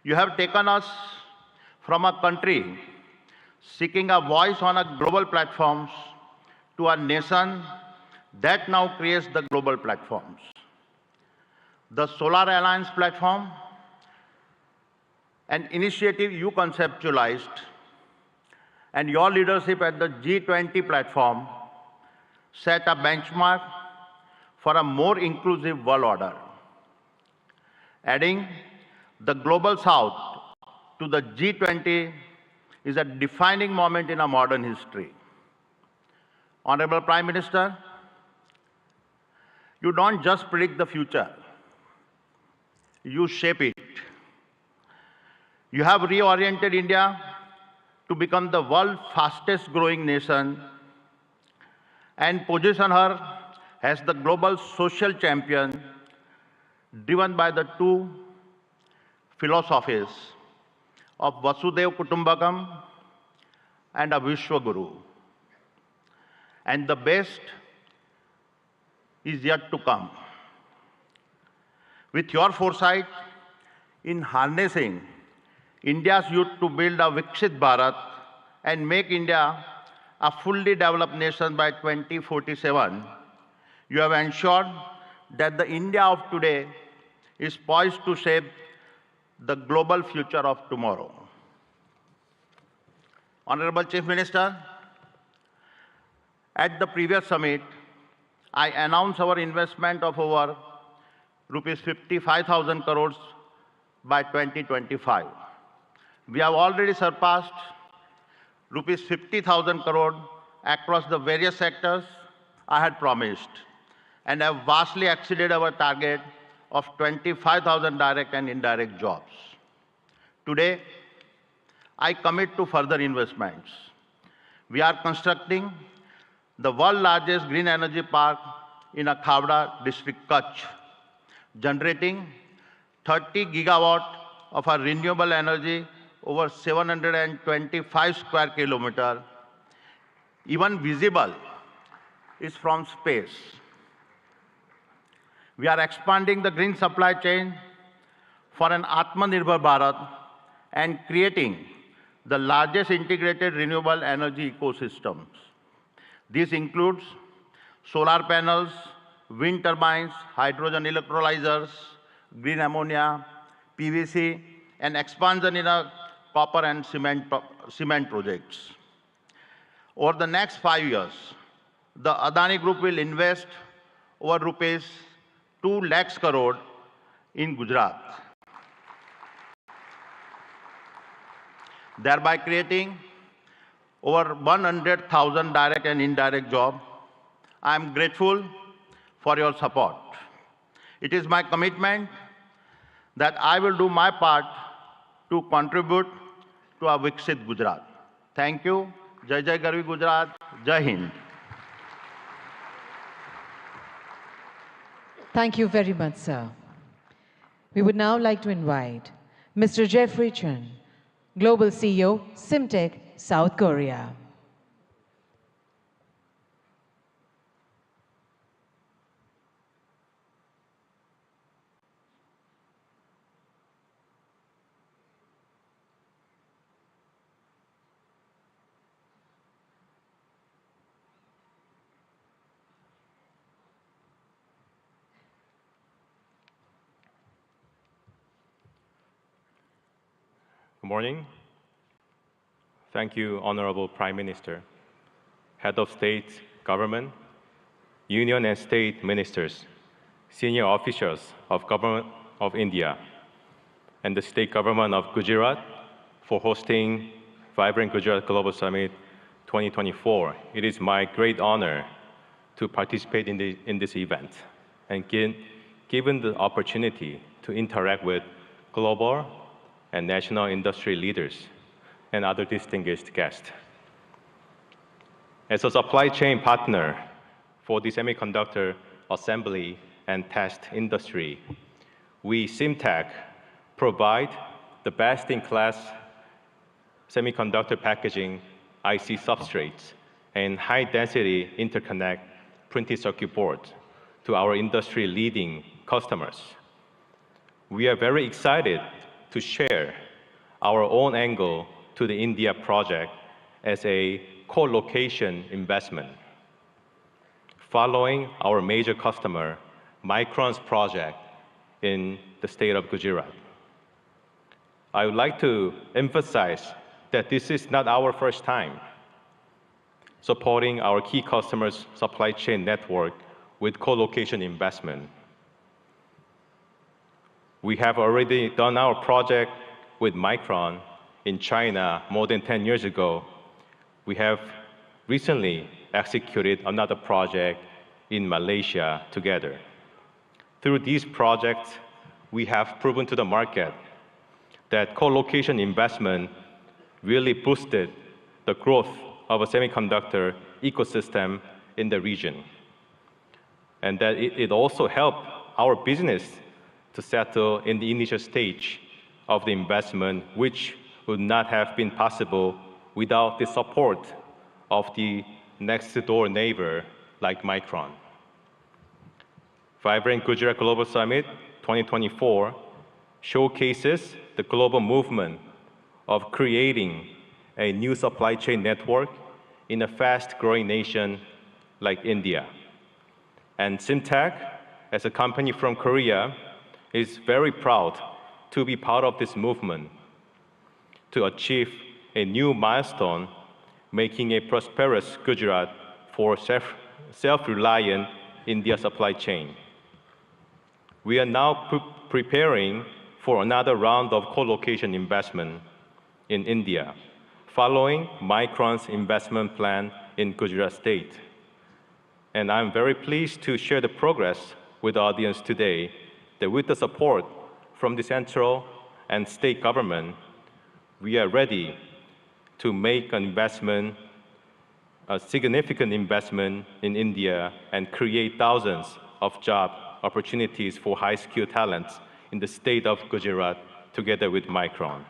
You have taken us from a country seeking a voice on a global platforms to a nation that now creates the global platforms. The Solar Alliance platform, an initiative you conceptualized, and your leadership at the G20 platform set a benchmark for a more inclusive world order. Adding the Global South to the G20 is a defining moment in our modern history. Honorable Prime Minister, you don't just predict the future, you shape it. You have reoriented India to become the world's fastest growing nation and position her as the global social champion driven by the two philosophies of Vasudhaiva Kutumbakam and a Vishwaguru. And the best is yet to come. With your foresight in harnessing India's youth to build a Viksit Bharat and make India a fully developed nation by 2047, you have ensured that the India of today is poised to shape the global future of tomorrow. Honorable Chief Minister, at the previous summit, I announced our investment of over rupees 55,000 crores by 2025. We have already surpassed rupees 50,000 crore across the various sectors I had promised and have vastly exceeded our target of 25,000 direct and indirect jobs. Today, I commit to further investments. We are constructing the world's largest green energy park in Khavda district, Kutch, generating 30 gigawatt of our renewable energy over 725 square kilometers. Even visible is from space. We are expanding the green supply chain for an Atmanirbhar Bharat and creating the largest integrated renewable energy ecosystems. This includes solar panels, wind turbines, hydrogen electrolyzers, green ammonia, PVC, and expansion in copper and cement projects. Over the next 5 years, the Adani Group will invest over rupees 2 lakhs crore in Gujarat, thereby creating over 100,000 direct and indirect jobs. I am grateful for your support. It is my commitment that I will do my part to contribute to a Viksit Gujarat. Thank you. Jai Jai Garvi Gujarat. Jai Hind. Thank you very much, sir. We would now like to invite Mr. Jeffrey Chen, Global CEO, Simtech, South Korea. Good morning. Thank you, Honorable Prime Minister, Head of State, Government, Union and State Ministers, senior officials of Government of India, and the State Government of Gujarat for hosting Vibrant Gujarat Global Summit 2024. It is my great honor to participate in this event and given the opportunity to interact with global and national industry leaders and other distinguished guests. As a supply chain partner for the semiconductor assembly and test industry, we, Simtech, provide the best-in-class semiconductor packaging, IC substrates, and high-density interconnect printed circuit boards to our industry-leading customers. We are very excited to to share our own angle to the India project as a co-location investment. Following our major customer, Micron's project in the state of Gujarat. I would like to emphasize that this is not our first time supporting our key customers' supply chain network with co-location investment. We have already done our project with Micron in China more than 10 years ago. We have recently executed another project in Malaysia together. Through these projects, we have proven to the market that co-location investment really boosted the growth of a semiconductor ecosystem in the region, and that it also helped our business to settle in the initial stage of the investment, which would not have been possible without the support of the next-door neighbor like Micron. Vibrant Gujarat Global Summit 2024 showcases the global movement of creating a new supply chain network in a fast-growing nation like India. And Simtech, as a company from Korea, is very proud to be part of this movement to achieve a new milestone, making a prosperous Gujarat for self-reliant India supply chain. We are now preparing for another round of co-location investment in India, following Micron's investment plan in Gujarat state. And I'm very pleased to share the progress with the audience today that with the support from the central and state government, we are ready to make an investment, a significant investment in India and create thousands of job opportunities for high-skilled talents in the state of Gujarat together with Micron.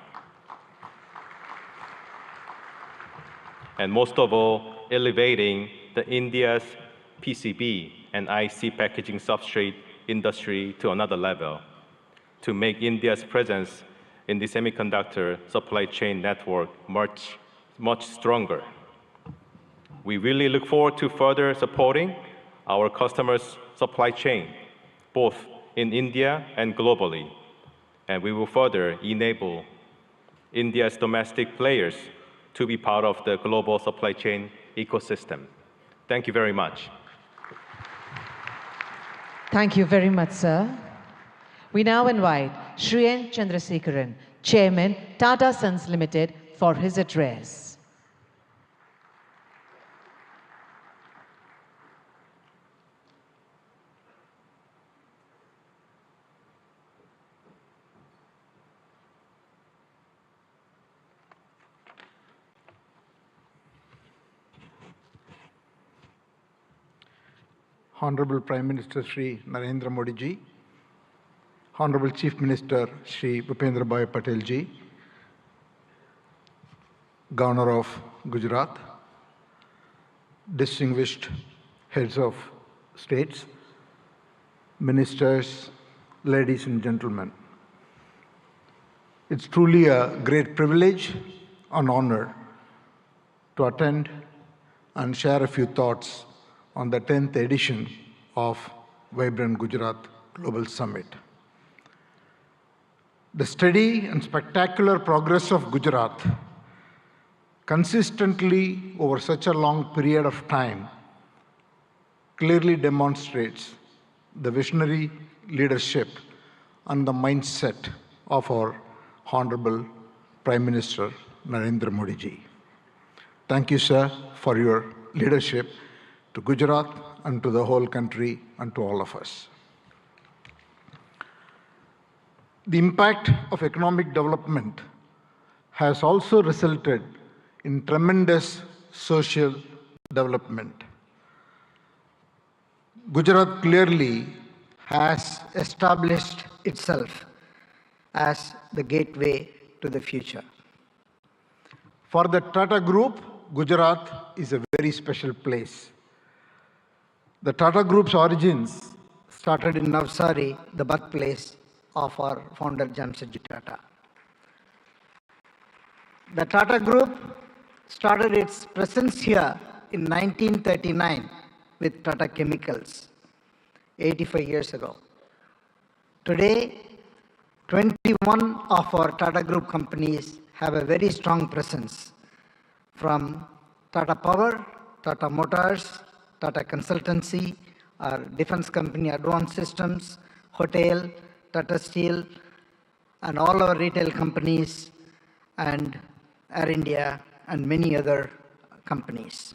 And most of all, elevating the India's PCB and IC packaging substrate industry to another level to make India's presence in the semiconductor supply chain network much stronger. We really look forward to further supporting our customers' supply chain, both in India and globally. And we will further enable India's domestic players to be part of the global supply chain ecosystem. Thank you very much. Thank you very much, sir. We now invite Shri N. Chandrasekaran, Chairman, Tata Sons Limited, for his address. Honorable Prime Minister Shri Narendra Modi ji, Honorable Chief Minister Shri Bhupendra Bhai Patel ji, Governor of Gujarat, distinguished heads of states, ministers, ladies and gentlemen. It's truly a great privilege and honor to attend and share a few thoughts on the 10th edition of Vibrant Gujarat Global Summit. The steady and spectacular progress of Gujarat consistently over such a long period of time clearly demonstrates the visionary leadership and the mindset of our Honorable Prime Minister Narendra Modi ji. Thank you, sir, for your leadership to Gujarat and to the whole country and to all of us. The impact of economic development has also resulted in tremendous social development. Gujarat clearly has established itself as the gateway to the future. For the Tata Group, Gujarat is a very special place. The Tata Group's origins Started in Navsari, the birthplace of our founder Jamsetji Tata. The Tata Group started its presence here in 1939 with Tata Chemicals, 85 years ago. Today, 21 of our Tata Group companies have a very strong presence, from Tata Power, Tata Motors, Tata Consultancy, our defense company Advanced Systems, Hotel, Tata Steel, and all our retail companies, and Air India, and many other companies.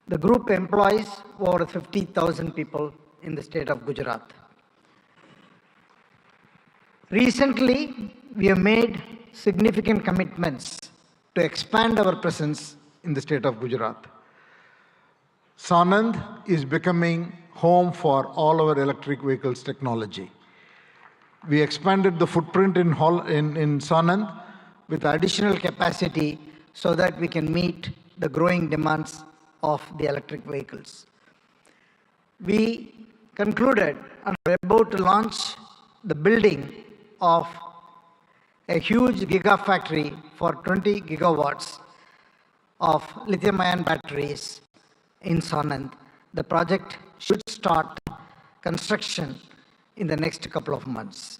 The group employs over 50,000 people in the state of Gujarat. Recently, we have made significant commitments to expand our presence in the state of Gujarat. Sanand is becoming home for all our electric vehicles technology. We expanded the footprint in Sanand with additional capacity so that we can meet the growing demands of the electric vehicles. We concluded and are about to launch the building of a huge gigafactory for 20 gigawatts of lithium-ion batteries in Sanand. The project should start construction in the next couple of months.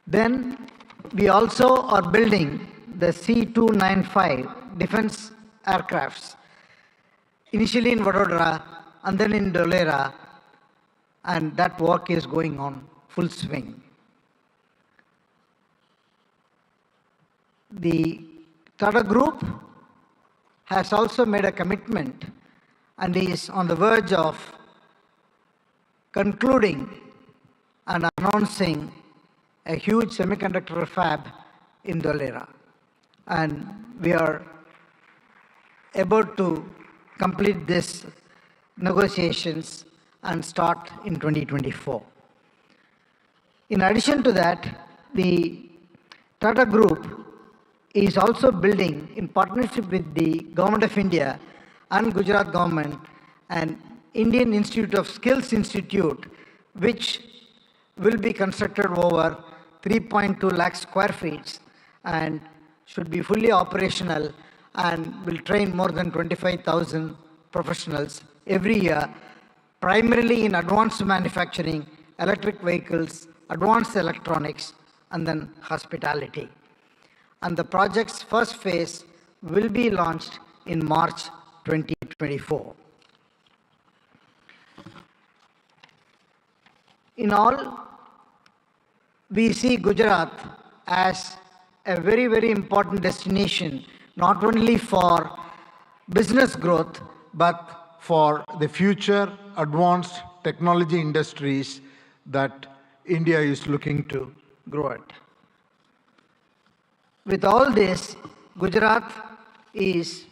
Then we also are building the C-295 defense aircrafts, initially in Vadodara and then in Dholera, and that work is going on full swing. The Tata Group has also made a commitment and is on the verge of concluding and announcing a huge semiconductor fab in Dholera. And we are about to complete these negotiations and start in 2024. In addition to that, the Tata Group is also building, in partnership with the Government of India and Gujarat government, an Indian Institute of Skills Institute, which will be constructed over 3.2 lakh square feet and should be fully operational and will train more than 25,000 professionals every year, primarily in advanced manufacturing, electric vehicles, advanced electronics, and then hospitality. And the project's first phase will be launched in March 2024. In all, we see Gujarat as a very, very important destination, not only for business growth, but for the future advanced technology industries that India is looking to grow at. With all this, Gujarat is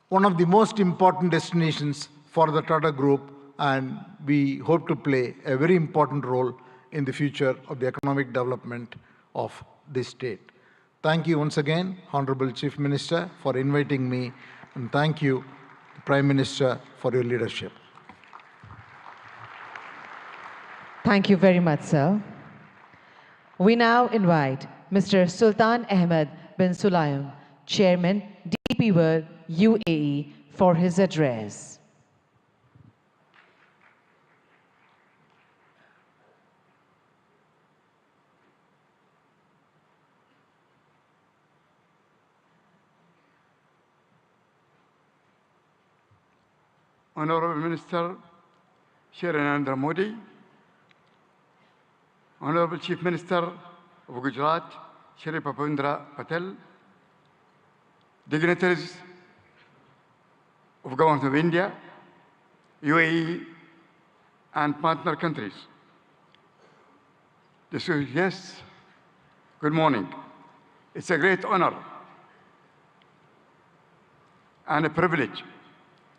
one of the most important destinations for the Tata Group, and we hope to play a very important role in the future of the economic development of this state. Thank you once again, Honorable Chief Minister, for inviting me, and thank you, Prime Minister, for your leadership. Thank you very much, sir. We now invite Mr. Sultan Ahmed bin Sulayem, Chairman, DP World, UAE, for his address. Honorable Minister Shri Narendra Modi, Honorable Chief Minister of Gujarat Shri Bhupendra Patel, dignitaries of Government of India, UAE, and partner countries. Distinguished guests, good morning. It's a great honor and a privilege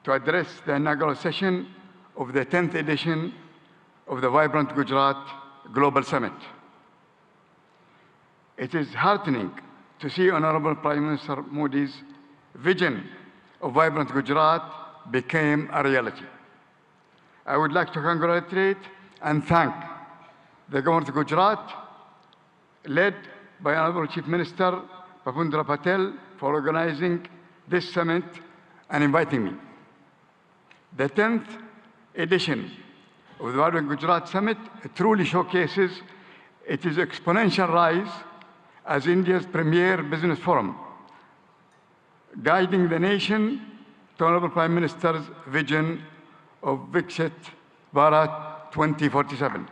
to address the inaugural session of the 10th edition of the Vibrant Gujarat Global Summit. It is heartening to see Honorable Prime Minister Modi's vision of Vibrant Gujarat became a reality. I would like to congratulate and thank the Government of Gujarat, led by Honorable Chief Minister Papundra Patel for organizing this summit and inviting me. The 10th edition of the Vibrant Gujarat Summit truly showcases its exponential rise as India's premier business forum, guiding the nation to Honorable Prime Minister's vision of Viksit Bharat 2047.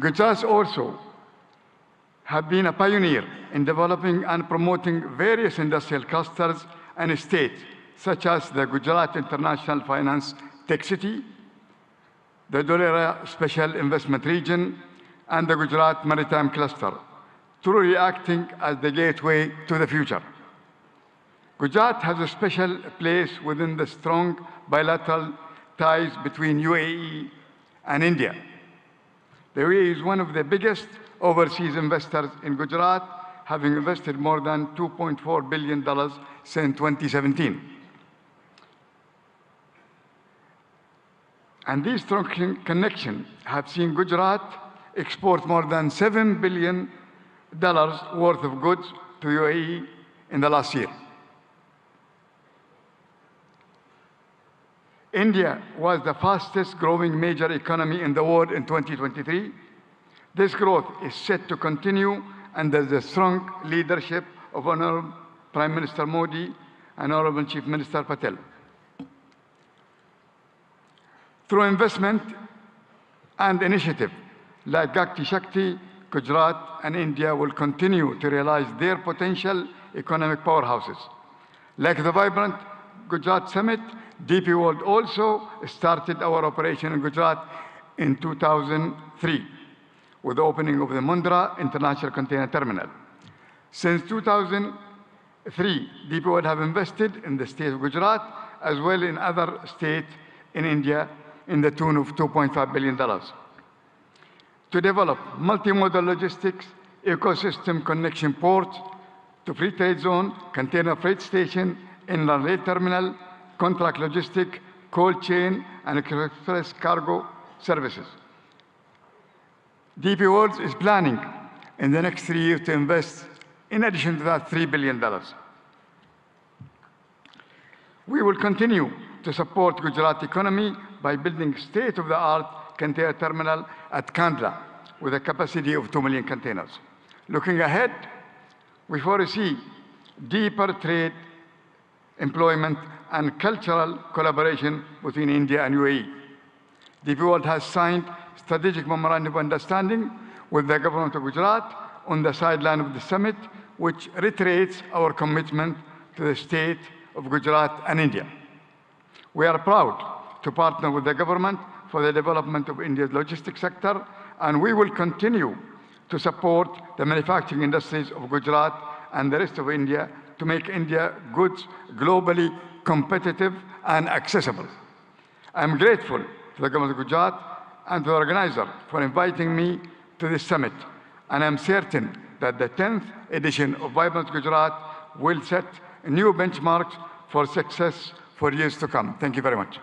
Gujarat also have been a pioneer in developing and promoting various industrial clusters and states, such as the Gujarat International Finance Tech City, the Dholera Special Investment Region, and the Gujarat Maritime Cluster, truly acting as the gateway to the future. Gujarat has a special place within the strong bilateral ties between UAE and India. The UAE is one of the biggest overseas investors in Gujarat, having invested more than $2.4 billion since 2017. And these strong connections have seen Gujarat export more than $7 billion worth of goods to UAE in the last year. India was the fastest growing major economy in the world in 2023. This growth is set to continue under the strong leadership of Honorable Prime Minister Modi and Honorable Chief Minister Patel. Through investment and initiative like Gati Shakti, Gujarat and India will continue to realize their potential economic powerhouses. Like the Vibrant Gujarat Summit, DP World also started our operation in Gujarat in 2003 with the opening of the Mundra International Container Terminal. Since 2003, DP World have invested in the state of Gujarat as well in other states in India in the tune of $2.5 billion. To develop multimodal logistics, ecosystem connection ports to free trade zone, container freight station, inland rail terminal, contract logistic, cold chain, and express cargo services. DP World is planning in the next 3 years to invest, in addition to that, $3 billion. We will continue to support Gujarat economy by building state-of-the-art container terminal at Kandla with a capacity of 2 million containers. Looking ahead, we foresee deeper trade, employment, and cultural collaboration between India and UAE. DP World has signed strategic memorandum of understanding with the government of Gujarat on the sideline of the summit, which reiterates our commitment to the state of Gujarat and India. We are proud to partner with the government for the development of India's logistics sector, and we will continue to support the manufacturing industries of Gujarat and the rest of India to make India goods globally competitive and accessible. I am grateful to the government of Gujarat and to the organizer for inviting me to this summit, and I am certain that the 10th edition of Vibrant Gujarat will set new benchmarks for success for years to come. Thank you very much.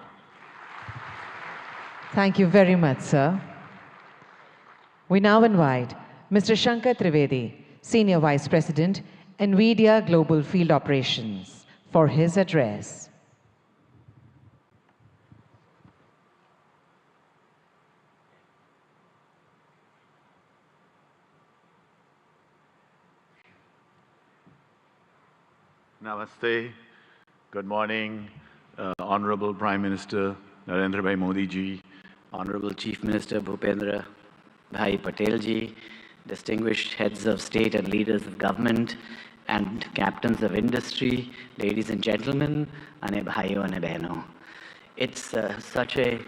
Thank you very much, sir. We now invite Mr. Shankar Trivedi, Senior Vice President, NVIDIA Global Field Operations, for his address. Namaste. Good morning, Honorable Prime Minister Narendra Bhai Modi ji, Honorable Chief Minister Bhupendra Bhai Patel ji, distinguished heads of state and leaders of government, and captains of industry, ladies and gentlemen, ane bhaiyo ane behno. It's such a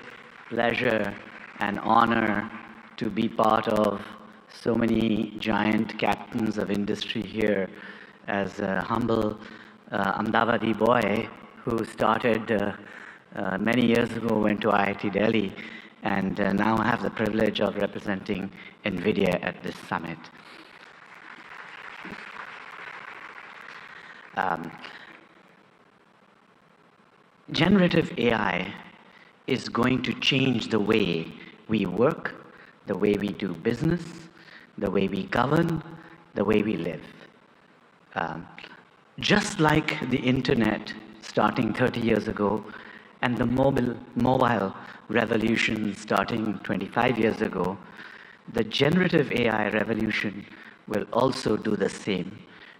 pleasure and honor to be part of so many giant captains of industry here as a humble Ahmedabadi boy who started many years ago, went to IIT Delhi, and now I have the privilege of representing NVIDIA at this summit. Generative AI is going to change the way we work, the way we do business, the way we govern, the way we live. Just like the internet starting 30 years ago and the mobile revolution starting 25 years ago, the generative AI revolution will also do the same.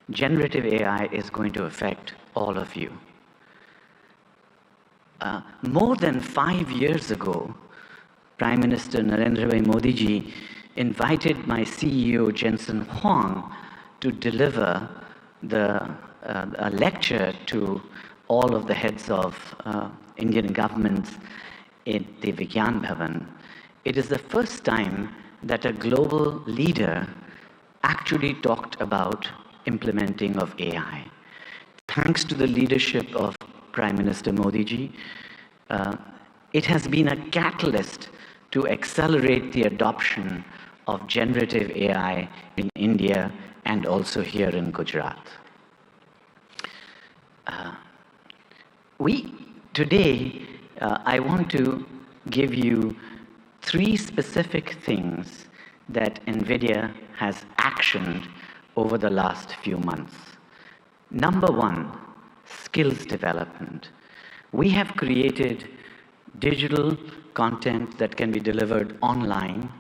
Generative AI is going to affect all of you. More than 5 years ago, Prime Minister Narendra Modi ji invited my CEO Jensen Huang to deliver a lecture to all of the heads of Indian governments in the Vigyan Bhavan. It is the first time that a global leader actually talked about implementing of AI. Thanks to the leadership of Prime Minister Modi ji, it has been a catalyst to accelerate the adoption of generative AI in India and also here in Gujarat. Today, I want to give you 3 specific things that NVIDIA has actioned over the last few months. Number 1, skills development. We have created digital content that can be delivered online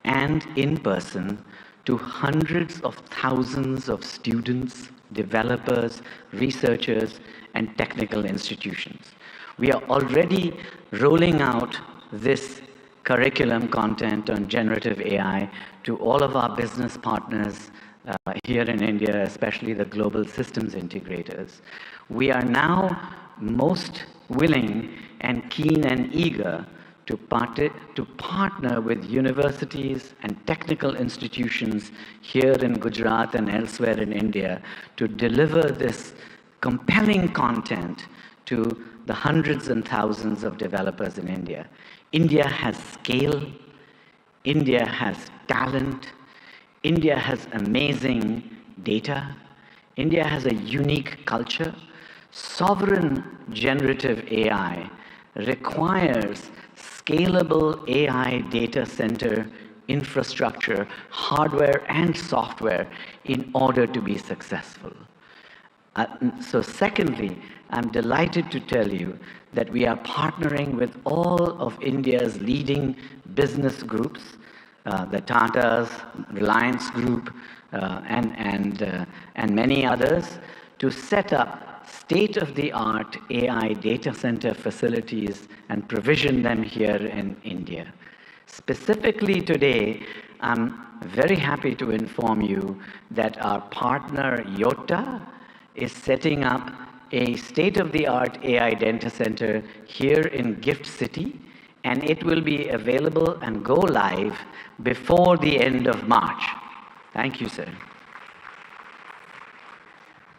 and in person to hundreds of thousands of students, developers, researchers, and technical institutions. We are already rolling out this curriculum content on generative AI to all of our business partners here in India, especially the global systems integrators. We are now most willing and keen and eager to partner with universities and technical institutions here in Gujarat and elsewhere in India to deliver this compelling content to the hundreds and thousands of developers in India. India has scale, India has talent, India has amazing data, India has a unique culture. Sovereign generative AI requires scalable AI data center infrastructure, hardware and software in order to be successful. So secondly, I'm delighted to tell you that we are partnering with all of India's leading business groups, the Tatas, Reliance Group, and many others, to set up state-of-the-art AI data center facilities and provision them here in India. Specifically today, I'm very happy to inform you that our partner Yotta is setting up a state-of-the-art AI data center here in Gift City, and it will be available and go live before the end of March. Thank you, sir.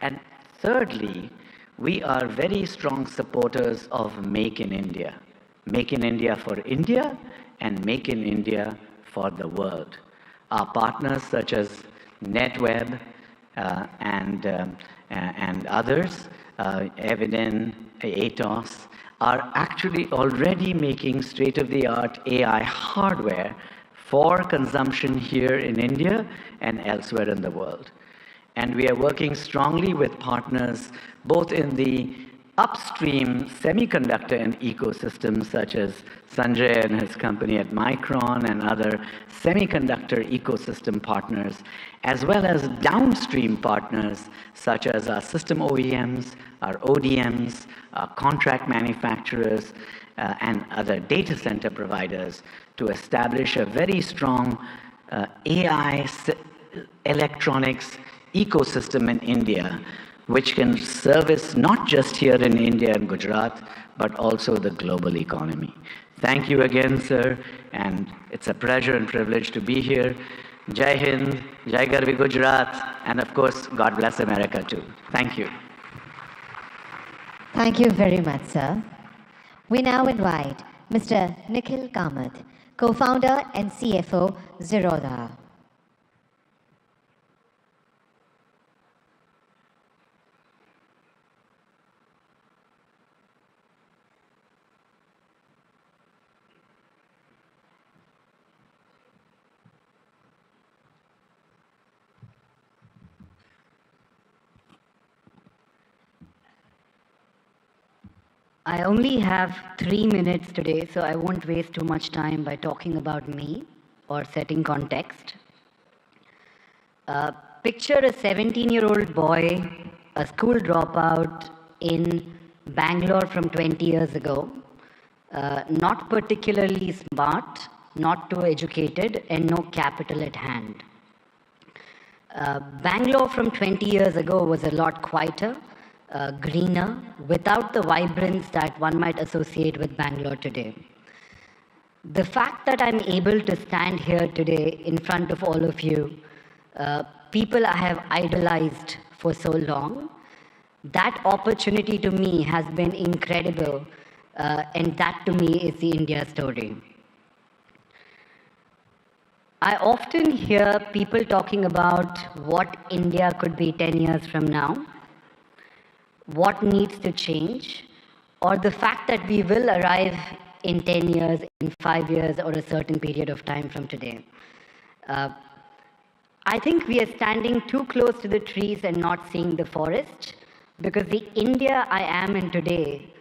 And thirdly, we are very strong supporters of Make in India. Make in India for India and Make in India for the world. Our partners such as NetWeb and others, Eviden, Atos, are actually already making state-of-the-art AI hardware for consumption here in India and elsewhere in the world. And we are working strongly with partners both in the upstream semiconductor and ecosystems such as Sanjay and his company at Micron and other semiconductor ecosystem partners, as well as downstream partners such as our system OEMs, our ODMs, our contract manufacturers, and other data center providers to establish a very strong AI electronics ecosystem in India, which can service not just here in India and Gujarat, but also the global economy. Thank you again, sir, and it's a pleasure and privilege to be here. Jai Hind, Jai Garvi Gujarat, and of course, God bless America too. Thank you. Thank you very much, sir. We now invite Mr. Nikhil Kamath, co-founder and CFO, Zerodha. I only have 3 minutes today, so I won't waste too much time by talking about me or setting context. Picture a 17-year-old boy, a school dropout in Bangalore from 20 years ago, not particularly smart, not too educated, and no capital at hand. Bangalore from 20 years ago was a lot quieter, greener, without the vibrance that one might associate with Bangalore today. The fact that I'm able to stand here today in front of all of you, people I have idolized for so long, that opportunity to me has been incredible, and that to me is the India story. I often hear people talking about what India could be 10 years from now, what needs to change, or the fact that we will arrive in 10 years, in 5 years, or a certain period of time from today. I think we are standing too close to the trees and not seeing the forest, because the India I am in today,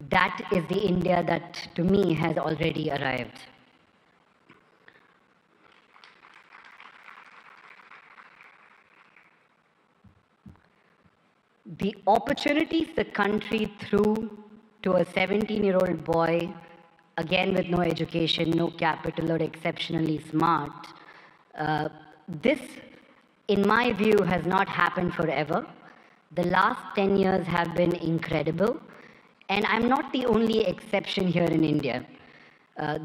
that is the India that, to me, has already arrived. The opportunities the country threw to a 17-year-old boy, again with no education, no capital, or exceptionally smart, this, in my view, has not happened forever. The last 10 years have been incredible, and I'm not the only exception here in India.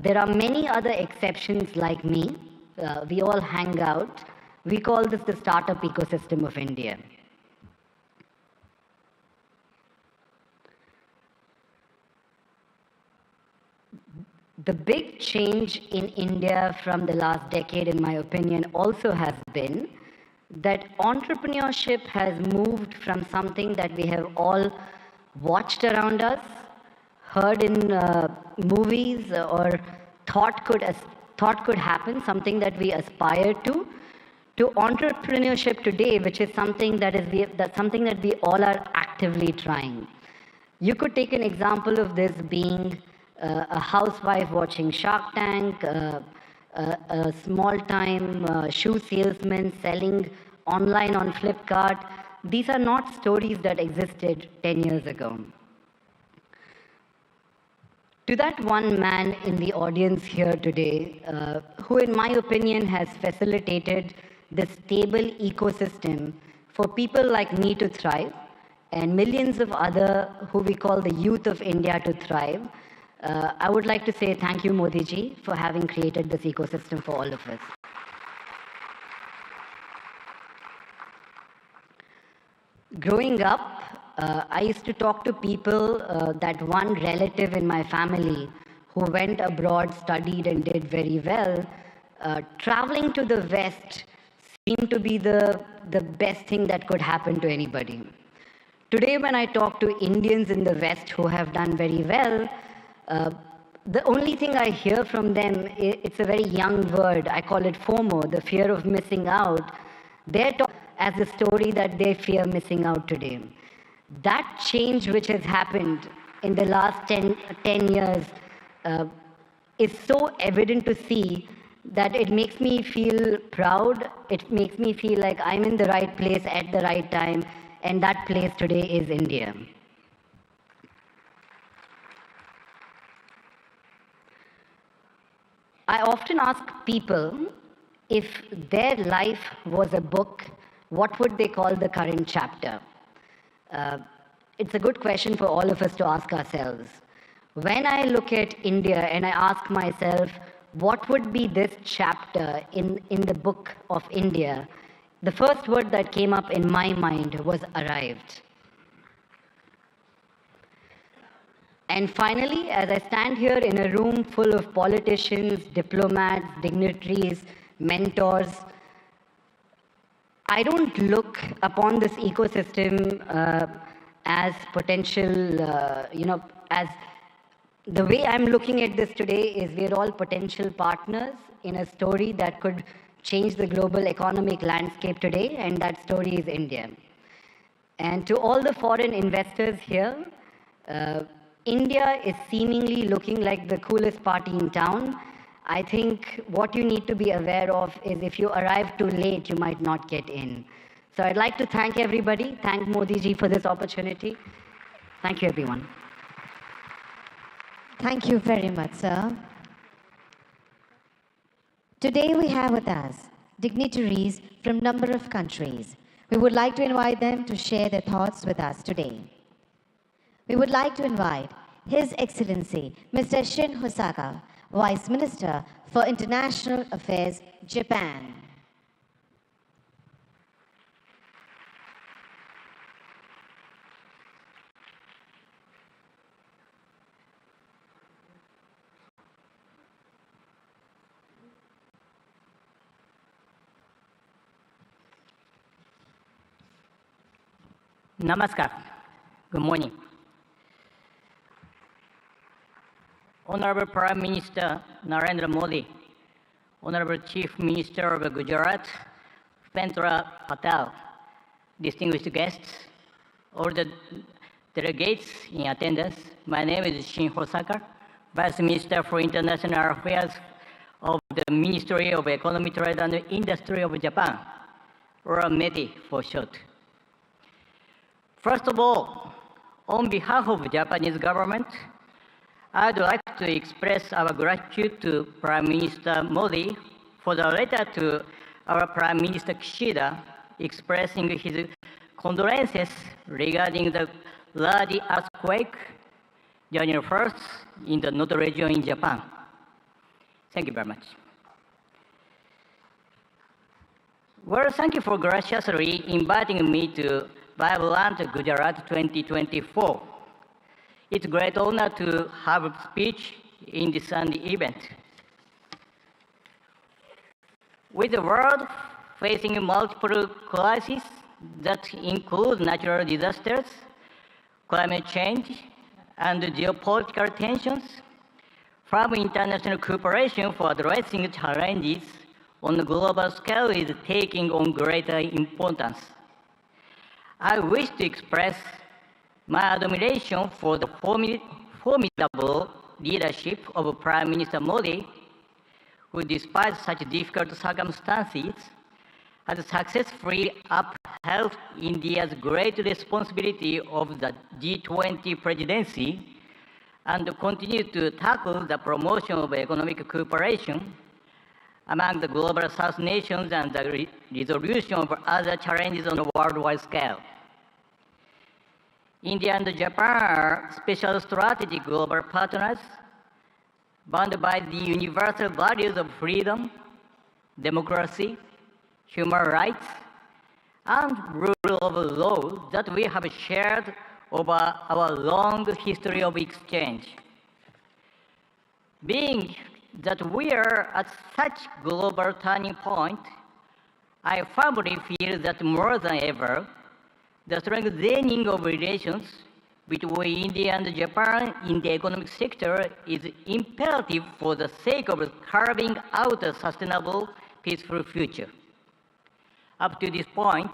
There are many other exceptions like me. We all hang out. We call this the startup ecosystem of India. The big change in India from the last decade, in my opinion, also has been that entrepreneurship has moved from something that we have all watched around us, heard in movies, or thought could happen, something that we aspire to entrepreneurship today, which is something that we all are actively trying. You could take an example of this being a housewife watching Shark Tank, a small-time shoe salesman selling online on Flipkart. These are not stories that existed 10 years ago. To that one man in the audience here today, who in my opinion has facilitated the stable ecosystem for people like me to thrive, and millions of other who we call the youth of India to thrive, I would like to say thank you, Modi ji, for having created this ecosystem for all of us. Growing up, I used to talk to people, that one relative in my family who went abroad, studied, and did very well. Traveling to the West seemed to be the best thing that could happen to anybody. Today, when I talk to Indians in the West who have done very well, the only thing I hear from them, it's a very young word. I call it FOMO, the fear of missing out. They're talking as a story that they fear missing out today. That change which has happened in the last 10 years is so evident to see that it makes me feel proud. It makes me feel like I'm in the right place at the right time, and that place today is India. I often ask people, if their life was a book, what would they call the current chapter? It's a good question for all of us to ask ourselves. When I look at India and I ask myself, what would be this chapter in the book of India? The first word that came up in my mind was arrived. And finally, as I stand here in a room full of politicians, diplomats, dignitaries, mentors, I don't look upon this ecosystem as potential, as the way I'm looking at this today is we're all potential partners in a story that could change the global economic landscape today, and that story is India. And to all the foreign investors here, India is seemingly looking like the coolest party in town. I think what you need to be aware of is if you arrive too late, you might not get in. So I'd like to thank everybody, thank Modi ji for this opportunity. Thank you, everyone. Thank you very much, sir. Today we have with us dignitaries from a number of countries. We would like to invite them to share their thoughts with us today. We would like to invite His Excellency Mr. Shin Hosaka, Vice Minister for International Affairs, Japan. Namaskar. Good morning. Honorable Prime Minister Narendra Modi, Honorable Chief Minister of Gujarat, Bhupendra Patel, distinguished guests, all the delegates in attendance, my name is Shin Hosaka, Vice Minister for International Affairs of the Ministry of Economy, Trade and Industry of Japan, or METI for short. First of all, on behalf of the Japanese government, I'd like to express our gratitude to Prime Minister Modi for the letter to our Prime Minister Kishida expressing his condolences regarding the large earthquake January 1st in the Noto region in Japan. Thank you very much. Well, thank you for graciously inviting me to Vibrant Gujarat 2024. It's a great honor to have a speech in this Sunday event. With the world facing multiple crises that include natural disasters, climate change, and geopolitical tensions, firm international cooperation for addressing challenges on a global scale is taking on greater importance. I wish to express my admiration for the formidable leadership of Prime Minister Modi, who, despite such difficult circumstances, has successfully upheld India's great responsibility of the G20 presidency and continued to tackle the promotion of economic cooperation among the global South nations and the resolution of other challenges on a worldwide scale. India and Japan are special strategic global partners bound by the universal values of freedom, democracy, human rights, and rule of law that we have shared over our long history of exchange. Being that we are at such global turning point, I firmly feel that more than ever, the strengthening of relations between India and Japan in the economic sector is imperative for the sake of carving out a sustainable, peaceful future. Up to this point,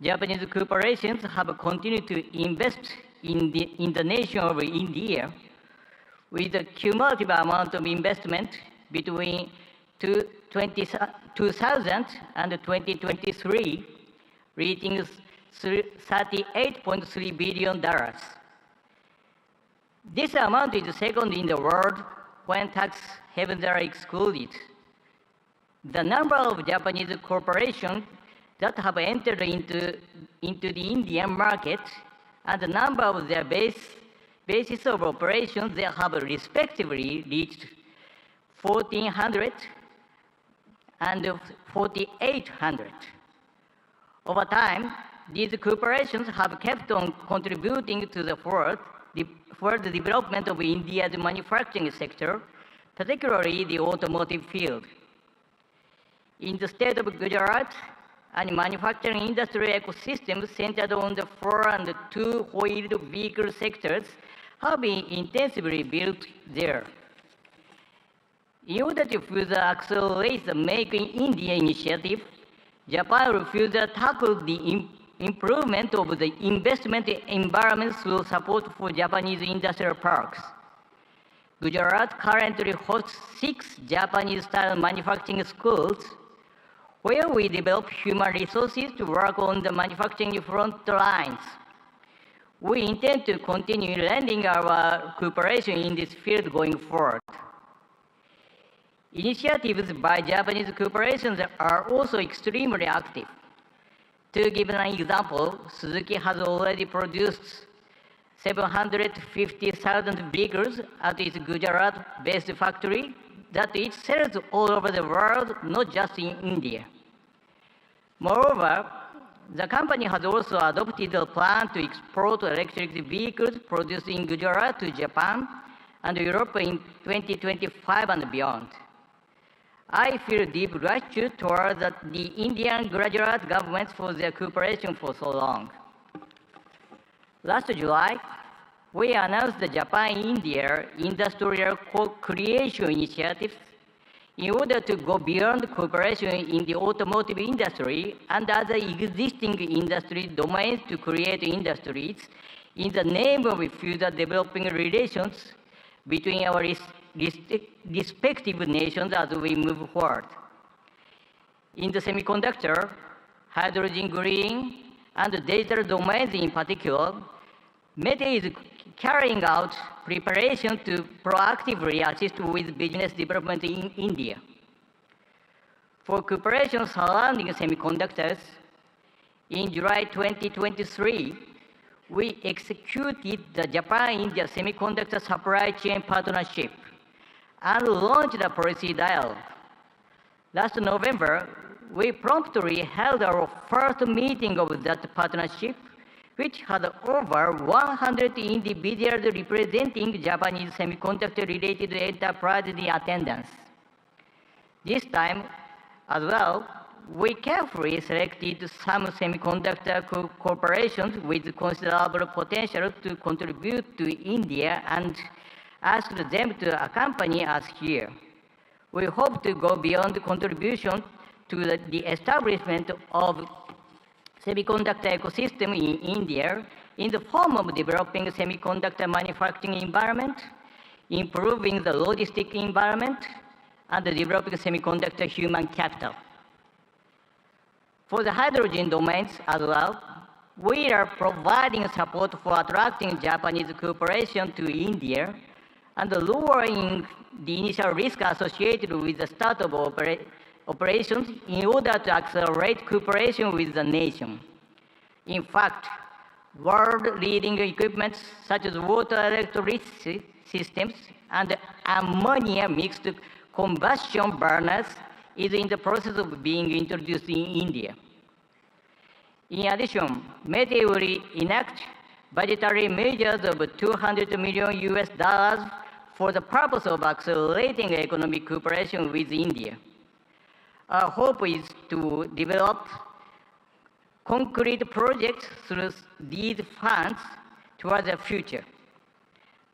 Japanese corporations have continued to invest in the nation of India, with a cumulative amount of investment between 2000 and 2023 reaching $38.3 billion. This amount is second in the world when tax havens are excluded. The number of Japanese corporations that have entered into the Indian market and the number of their bases of operations they have respectively reached 1,400 and 4,800. Over time, these corporations have kept on contributing to the further development of India's manufacturing sector, particularly the automotive field. In the state of Gujarat, a manufacturing industry ecosystem centered on the 4- and 2-wheeled vehicle sectors have been intensively built there. In order to further accelerate the Make in India initiative, Japan will further tackle the improvement of the investment environment through support for Japanese industrial parks. Gujarat currently hosts 6 Japanese-style manufacturing schools where we develop human resources to work on the manufacturing front lines. We intend to continue lending our cooperation in this field going forward. Initiatives by Japanese corporations are also extremely active. To give an example, Suzuki has already produced 750,000 vehicles at its Gujarat-based factory that it sells all over the world, not just in India. Moreover, the company has also adopted a plan to export electric vehicles produced in Gujarat to Japan and Europe in 2025 and beyond. I feel deep gratitude toward the Indian Gujarat governments for their cooperation for so long. Last July, we announced the Japan-India Industrial Co-Creation Initiative in order to go beyond cooperation in the automotive industry and other existing industry domains to create industries in the name of further developing relations between our respective nations as we move forward. In the semiconductor, hydrogen green, and digital domains in particular, METE is carrying out preparation to proactively assist with business development in India. For cooperation surrounding semiconductors, in July 2023, we executed the Japan-India Semiconductor Supply Chain Partnership and launched a policy dialogue. Last November, we promptly held our first meeting of that partnership, which had over 100 individuals representing Japanese semiconductor-related enterprises in attendance. This time, as well, we carefully selected some semiconductor corporations with considerable potential to contribute to India and asked them to accompany us here. We hope to go beyond contribution to the establishment of semiconductor ecosystem in India in the form of developing semiconductor manufacturing environment, improving the logistic environment, and developing semiconductor human capital. For the hydrogen domains as well, we are providing support for attracting Japanese cooperation to India and lowering the initial risk associated with the start of operations in order to accelerate cooperation with the nation. In fact, world-leading equipment such as water electricity systems and ammonia mixed combustion burners is in the process of being introduced in India. In addition, METE will enact budgetary measures of $200 million for the purpose of accelerating economic cooperation with India. Our hope is to develop concrete projects through these funds towards the future.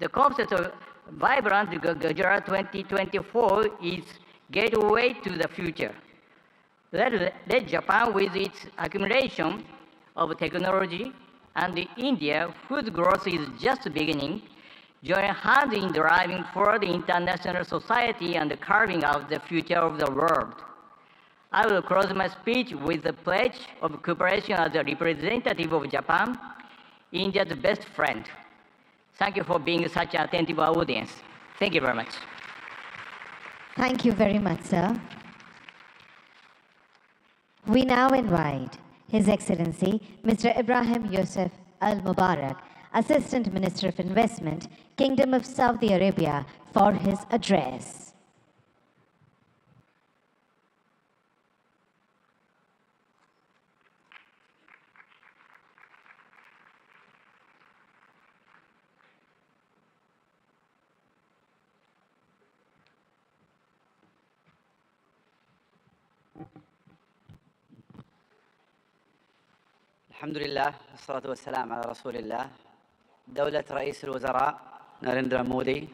The concept of Vibrant Gujarat 2024 is gateway to the future. Let Japan, with its accumulation of technology, and India, whose growth is just beginning, join hands in driving forward international society and carving out the future of the world. I will close my speech with the pledge of cooperation as a representative of Japan, India's best friend. Thank you for being such an attentive audience. Thank you very much. Thank you very much, sir. We now invite His Excellency Mr. Ibrahim Yusuf Al Mubarak, Assistant Minister of Investment, Kingdom of Saudi Arabia, for his address. الحمد لله والصلاة والسلام على رسول الله. دولة رئيس الوزراء ناريندرا مودي،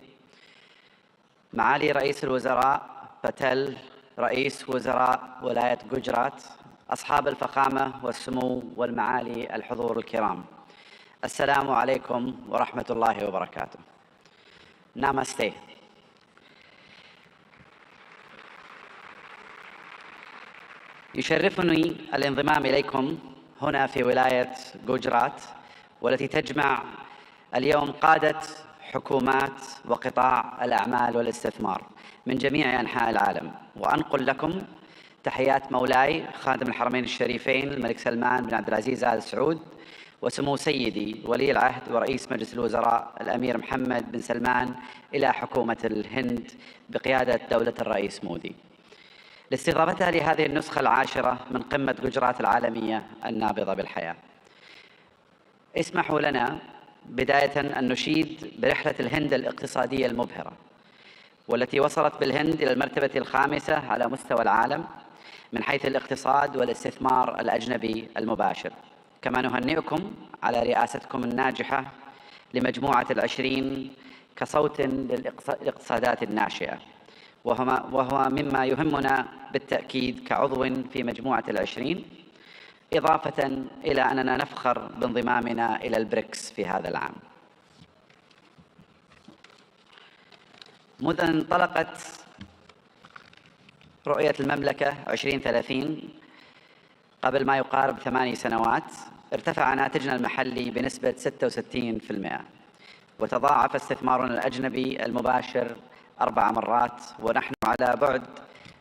معالي رئيس الوزراء باتيل، رئيس وزراء ولاية جوجرات، أصحاب الفخامة والسمو والمعالي الحضور الكرام، السلام عليكم ورحمة الله وبركاته. نامستي. يشرفني الانضمام إليكم هنا في ولاية جوجرات، والتي تجمع اليوم قادة حكومات وقطاع الأعمال والاستثمار من جميع أنحاء العالم، وأنقل لكم تحيات مولاي خادم الحرمين الشريفين الملك سلمان بن عبد العزيز آل سعود، وسمو سيدي ولي العهد ورئيس مجلس الوزراء الأمير محمد بن سلمان إلى حكومة الهند بقيادة دولة الرئيس مودي، لاستضافتها لهذه النسخة العاشرة من قمة جوجرات العالمية النابضة بالحياة. اسمحوا لنا بداية أن نشيد برحلة الهند الاقتصادية المبهرة، والتي وصلت بالهند إلى المرتبة الخامسة على مستوى العالم من حيث الاقتصاد والاستثمار الأجنبي المباشر. كما نهنئكم على رئاستكم الناجحة لمجموعة العشرين كصوت للاقتصادات الناشئة، وهو مما يهمنا بالتأكيد كعضو في مجموعة العشرين، إضافة إلى أننا نفخر بانضمامنا إلى البريكس في هذا العام. منذ أن انطلقت رؤية المملكة 2030 قبل ما يقارب 8 سنوات، ارتفع ناتجنا المحلي بنسبة 66%، وتضاعف استثمارنا الأجنبي المباشر 4 مرات، ونحن على بعد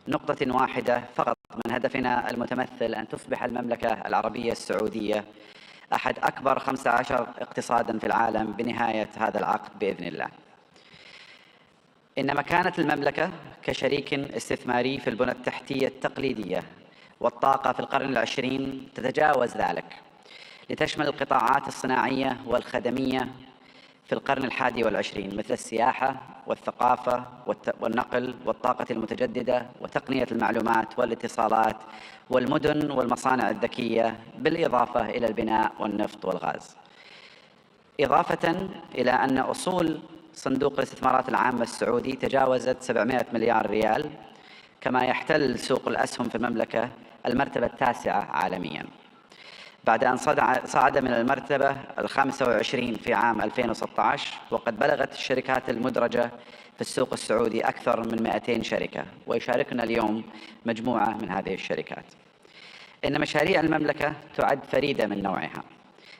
نقطة واحدة فقط من هدفنا المتمثل أن تصبح المملكة العربية السعودية أحد أكبر 15 اقتصاداً في العالم بنهاية هذا العقد بإذن الله. إن مكانة المملكة كشريك استثماري في البنى التحتية التقليدية والطاقة في القرن العشرين تتجاوز ذلك، لتشمل القطاعات الصناعية والخدمية في القرن الحادي والعشرين، مثل السياحة والثقافة والنقل والطاقة المتجددة وتقنية المعلومات والاتصالات والمدن والمصانع الذكية، بالإضافة إلى البناء والنفط والغاز. إضافة إلى أن أصول صندوق الاستثمارات العامة السعودي تجاوزت 700 مليار ريال، كما يحتل سوق الأسهم في المملكة المرتبة التاسعة عالمياً، بعد أن صعد من المرتبة 25 في عام 2016، وقد بلغت الشركات المدرجة في السوق السعودي أكثر من 200 شركة، ويشاركنا اليوم مجموعة من هذه الشركات. إن مشاريع المملكة تعد فريدة من نوعها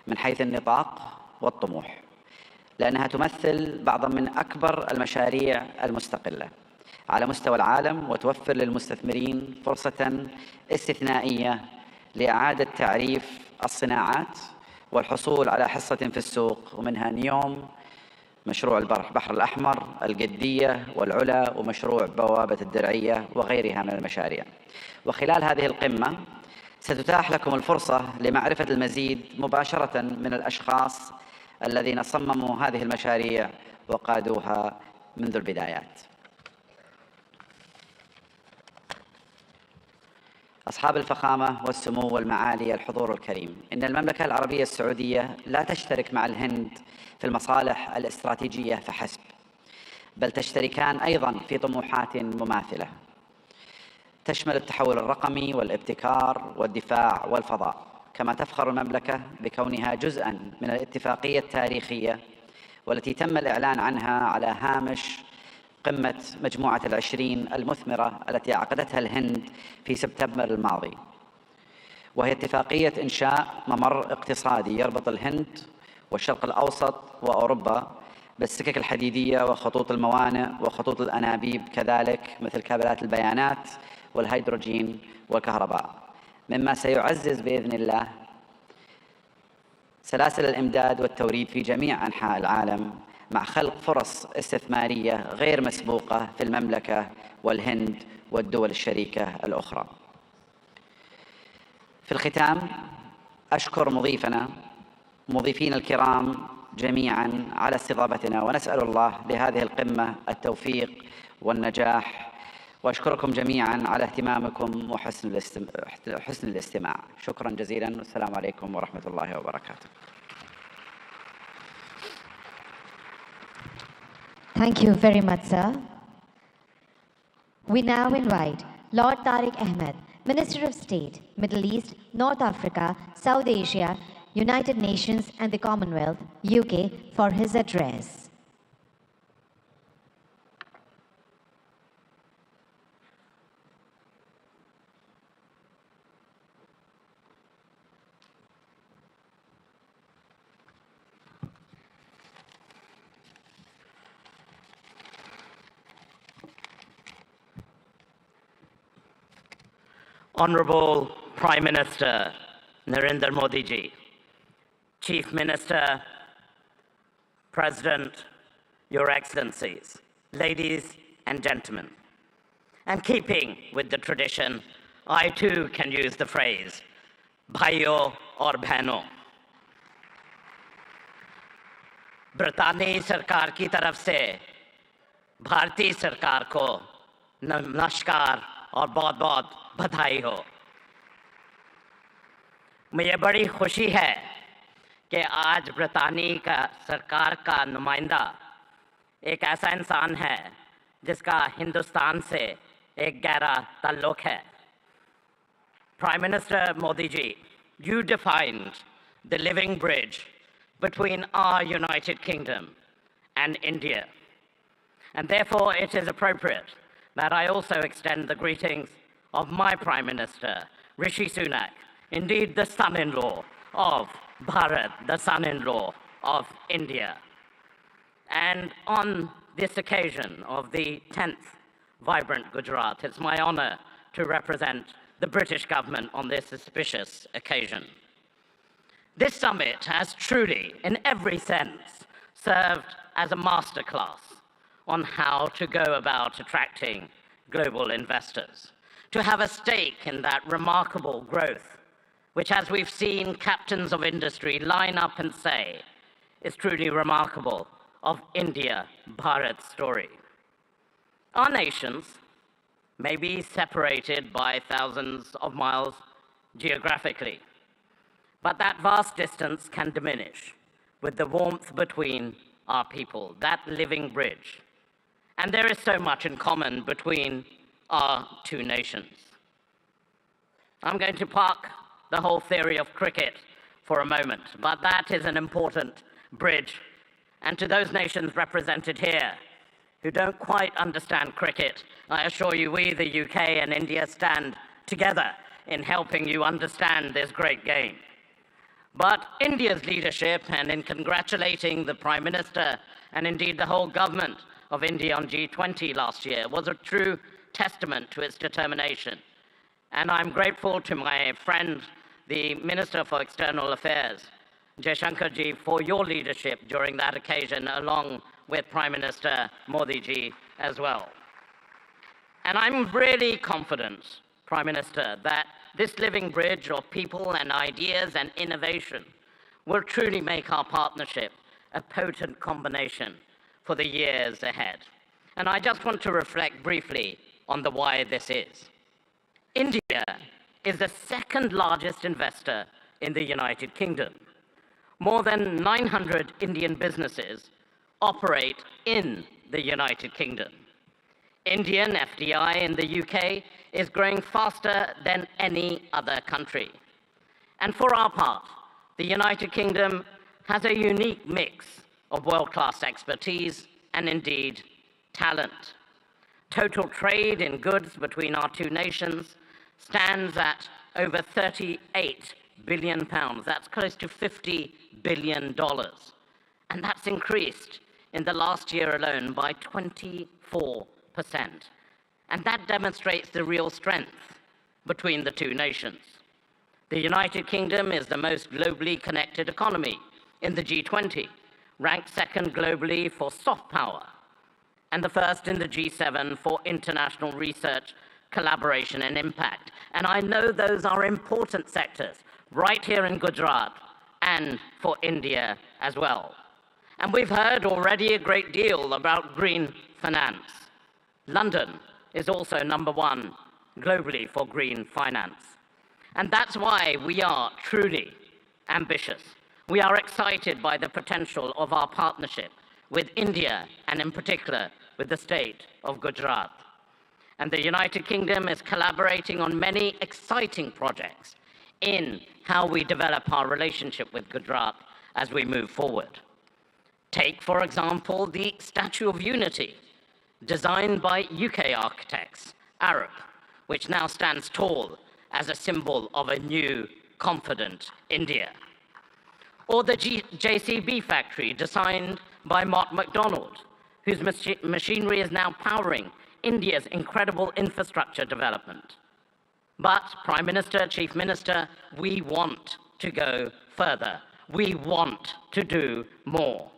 من حيث النطاق والطموح، لأنها تمثل بعضا من أكبر المشاريع المستقلة على مستوى العالم، وتوفر للمستثمرين فرصة استثنائية لإعادة تعريف الصناعات والحصول على حصة في السوق، ومنها نيوم، مشروع البحر الأحمر، القدية والعلا، ومشروع بوابة الدرعية وغيرها من المشاريع. وخلال هذه القمة ستتاح لكم الفرصة لمعرفة المزيد مباشرة من الأشخاص الذين صمموا هذه المشاريع وقادوها منذ البدايات. أصحاب الفخامة والسمو والمعالي الحضور الكريم، إن المملكة العربية السعودية لا تشترك مع الهند في المصالح الاستراتيجية فحسب، بل تشتركان أيضاً في طموحات مماثلة تشمل التحول الرقمي والابتكار والدفاع والفضاء. كما تفخر المملكة بكونها جزءاً من الاتفاقية التاريخية والتي تم الإعلان عنها على هامش قمة مجموعة العشرين المثمرة التي عقدتها الهند في سبتمبر الماضي، وهي اتفاقية إنشاء ممر اقتصادي يربط الهند والشرق الأوسط وأوروبا بالسكك الحديدية وخطوط الموانئ وخطوط الأنابيب، كذلك مثل كابلات البيانات والهيدروجين والكهرباء، مما سيعزز بإذن الله سلاسل الإمداد والتوريد في جميع أنحاء العالم، مع خلق فرص استثمارية غير مسبوقة في المملكة والهند والدول الشريكة الأخرى. في الختام أشكر مضيفين الكرام جميعاً على استضافتنا، ونسأل الله بهذه القمة التوفيق والنجاح، وأشكركم جميعاً على اهتمامكم وحسن الاستماع. شكراً جزيلاً، والسلام عليكم ورحمة الله وبركاته. Thank you very much, sir. We now invite Lord Tariq Ahmed, Minister of State, Middle East, North Africa, South Asia, United Nations and the Commonwealth, UK, for his address. Honorable Prime Minister Narendra Modi ji, Chief Minister, President, Your Excellencies, ladies and gentlemen. And keeping with the tradition, I too can use the phrase, bhaiyo aur behno. ब्रितानी सरकार की तरफ से भारतीय सरकार को नमस्कार और बहुत-बहुत बधाई हो। मुझे बड़ी खुशी है कि आज ब्रितानी का सरकार का नुमाइंदा एक ऐसा इंसान है जिसका हिंदुस्तान से एक गहरा ताल्लुक है। Prime Minister Modi ji, you defined the living bridge between our United Kingdom and India. And therefore it is appropriate that I also extend the greetings of my Prime Minister, Rishi Sunak, indeed the son-in-law of Bharat, the son-in-law of India. And on this occasion of the 10th Vibrant Gujarat, it's my honor to represent the British government on this auspicious occasion. This summit has truly, in every sense, served as a masterclass on how to go about attracting global investors, to have a stake in that remarkable growth, which, as we've seen captains of industry line up and say, is truly remarkable of India-Bharat story. Our nations may be separated by thousands of miles geographically, but that vast distance can diminish with the warmth between our people, that living bridge. And there is so much in common between our two nations. I'm going to park the whole theory of cricket for a moment, but that is an important bridge. And to those nations represented here who don't quite understand cricket, I assure you we, the UK and India, stand together in helping you understand this great game. But India's leadership, and in congratulating the Prime Minister and indeed the whole government of India on G20 last year, was a true testament to its determination. And I'm grateful to my friend, the Minister for External Affairs, Jaishankar ji, for your leadership during that occasion, along with Prime Minister Modi ji as well. And I'm really confident, Prime Minister, that this living bridge of people and ideas and innovation will truly make our partnership a potent combination for the years ahead. And I just want to reflect briefly on the why this is. India is the second largest investor in the United Kingdom. More than 900 Indian businesses operate in the United Kingdom. Indian FDI in the UK is growing faster than any other country. And for our part, the United Kingdom has a unique mix of world-class expertise and indeed talent. Total trade in goods between our two nations stands at over £38 billion. That's close to $50 billion. And that's increased in the last year alone by 24%. And that demonstrates the real strength between the two nations. The United Kingdom is the most globally connected economy in the G20, ranked second globally for soft power, and the first in the G7 for international research, collaboration, and impact. And I know those are important sectors right here in Gujarat and for India as well. And we've heard already a great deal about green finance. London is also #1 globally for green finance. And that's why we are truly ambitious. We are excited by the potential of our partnership with India and in particular with the state of Gujarat. And the United Kingdom is collaborating on many exciting projects in how we develop our relationship with Gujarat as we move forward. Take, for example, the Statue of Unity, designed by UK architects, Arab, which now stands tall as a symbol of a new, confident India. Or the JCB factory, designed by Mark MacDonald, whose machinery is now powering India's incredible infrastructure development. But, Prime Minister, Chief Minister, we want to go further. We want to do more.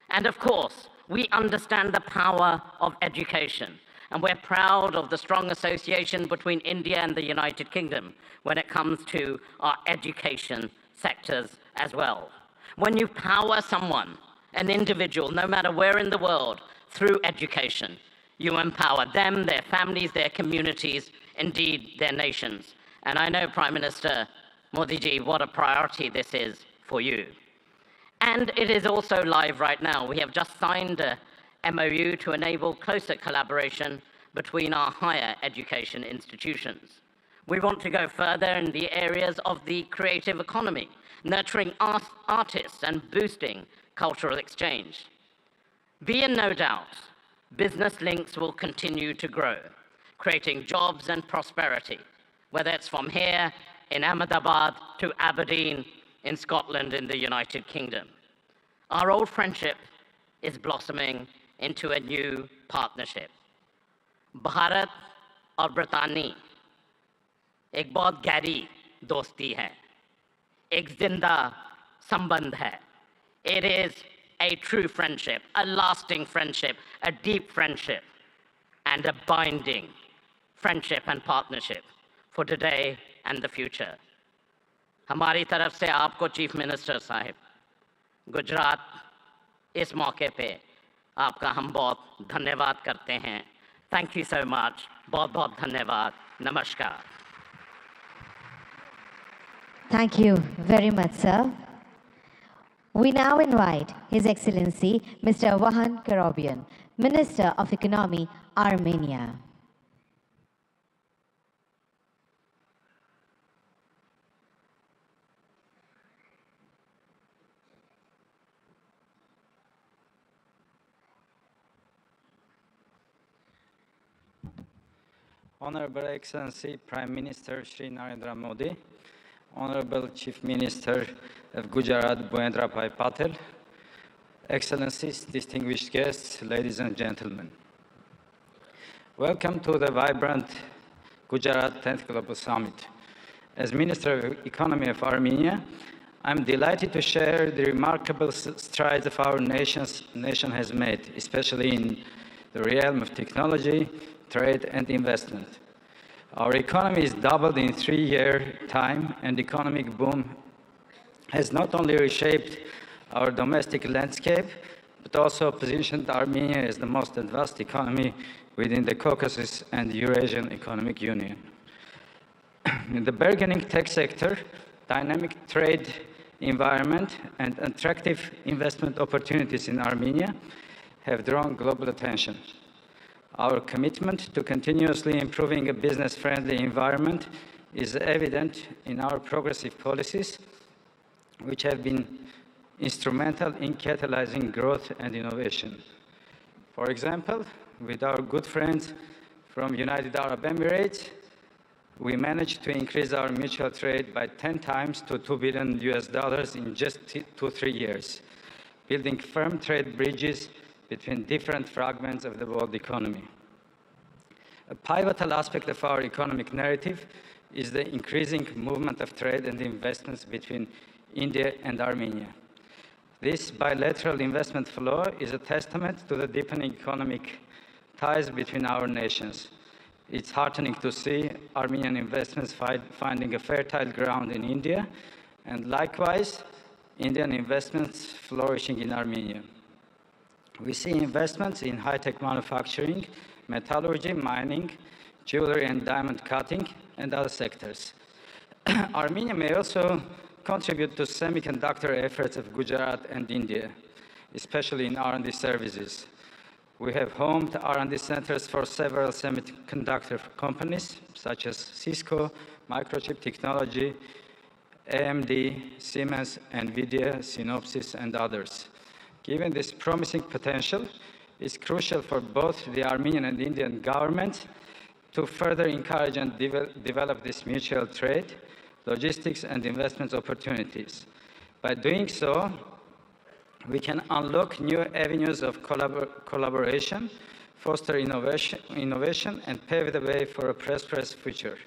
And of course, we understand the power of education, and we're proud of the strong association between India and the United Kingdom when it comes to our education sectors as well. When you power someone, an individual, no matter where in the world, through education, you empower them, their families, their communities, indeed their nations. And I know, Prime Minister Modi ji, what a priority this is for you. And it is also live right now. We have just signed a MOU to enable closer collaboration between our higher education institutions. We want to go further in the areas of the creative economy, nurturing artists and boosting cultural exchange. Be in no doubt, business links will continue to grow, creating jobs and prosperity, whether it's from here in Ahmedabad to Aberdeen in Scotland in the United Kingdom. Our old friendship is blossoming into a new partnership. Bharat और ब्रितानी एक बहुत गहरी दोस्ती है, एक जिंदा संबंध है. It is a true friendship, a lasting friendship, a deep friendship, and a binding friendship and partnership for today and the future. हमारी तरफ से आपको चीफ मिनिस्टर साहिब, गुजरात इस मौके पे आपका हम बहुत धन्यवाद करते हैं. Thank you so much. बहुत बहुत धन्यवाद. Namaskar. Thank you very much, sir. We now invite His Excellency Mr. Vahan Karobian, Minister of Economy, Armenia. Honorable Excellency Prime Minister Shri Narendra Modi, Honorable Chief Minister of Gujarat Bhupendra Bhai Patel, Excellencies, distinguished guests, ladies and gentlemen. Welcome to the vibrant Gujarat 10th Global Summit. As Minister of Economy of Armenia, I'm delighted to share the remarkable strides of our nation has made, especially in the realm of technology, trade and investment. Our economy is doubled in 3-year time, and economic boom has not only reshaped our domestic landscape, but also positioned Armenia as the most advanced economy within the Caucasus and Eurasian Economic Union. In the burgeoning tech sector, dynamic trade environment and attractive investment opportunities in Armenia have drawn global attention. Our commitment to continuously improving a business-friendly environment is evident in our progressive policies, which have been instrumental in catalyzing growth and innovation. For example, with our good friends from United Arab Emirates, we managed to increase our mutual trade by 10 times to $2 billion in just 2-3 years, building firm trade bridges between different fragments of the world economy. A pivotal aspect of our economic narrative is the increasing movement of trade and investments between India and Armenia. This bilateral investment flow is a testament to the deepening economic ties between our nations. It's heartening to see Armenian investments finding a fertile ground in India, and likewise, Indian investments flourishing in Armenia. We see investments in high-tech manufacturing, metallurgy, mining, jewelry and diamond cutting, and other sectors. Armenia may also contribute to semiconductor efforts of Gujarat and India, especially in R&D services. We have homed R&D centers for several semiconductor companies, such as Cisco, Microchip Technology, AMD, Siemens, NVIDIA, Synopsys, and others. Given this promising potential, it's crucial for both the Armenian and Indian governments to further encourage and develop this mutual trade, logistics, and investment opportunities. By doing so, we can unlock new avenues of collaboration, foster innovation, and pave the way for a prosperous future.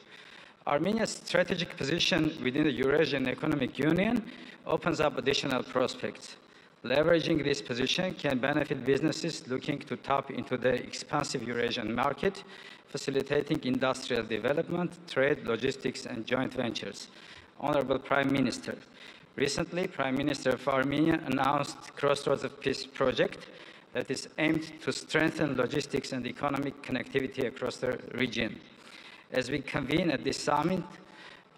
Armenia's strategic position within the Eurasian Economic Union opens up additional prospects. Leveraging this position can benefit businesses looking to tap into the expansive Eurasian market, facilitating industrial development, trade, logistics, and joint ventures. Honorable Prime Minister, recently, Prime Minister of Armenia announced Crossroads of Peace project that is aimed to strengthen logistics and economic connectivity across the region. As we convene at this summit,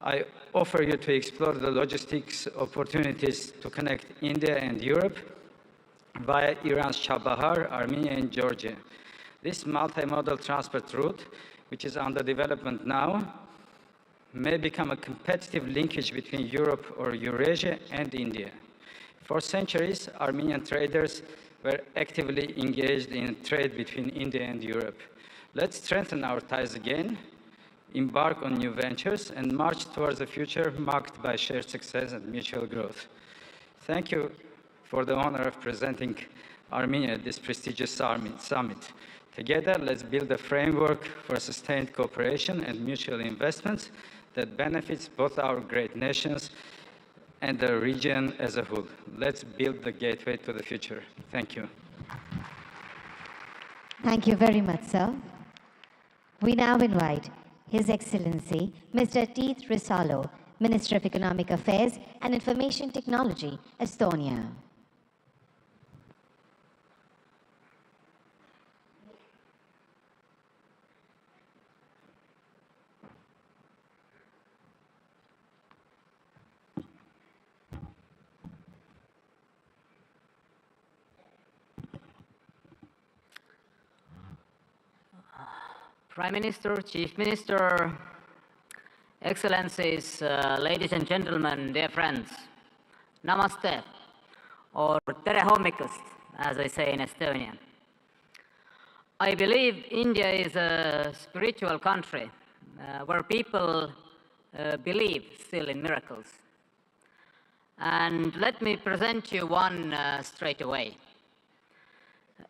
I offer you to explore the logistics opportunities to connect India and Europe via Iran's Chabahar, Armenia, and Georgia. This multimodal transport route, which is under development now, may become a competitive linkage between Europe or Eurasia and India. For centuries, Armenian traders were actively engaged in trade between India and Europe. Let's strengthen our ties again, embark on new ventures, and march towards a future marked by shared success and mutual growth. Thank you for the honor of presenting Armenia at this prestigious summit. Together, let's build a framework for sustained cooperation and mutual investments that benefits both our great nations and the region as a whole. Let's build the gateway to the future. Thank you. Thank you very much, sir. We now invite His Excellency, Mr. Teeth Risalo, Minister of Economic Affairs and Information Technology, Estonia. Prime Minister, Chief Minister, Excellencies, ladies and gentlemen, dear friends, Namaste, or Tere hommikust, as I say in Estonian. I believe India is a spiritual country where people believe still in miracles. And let me present you one straight away.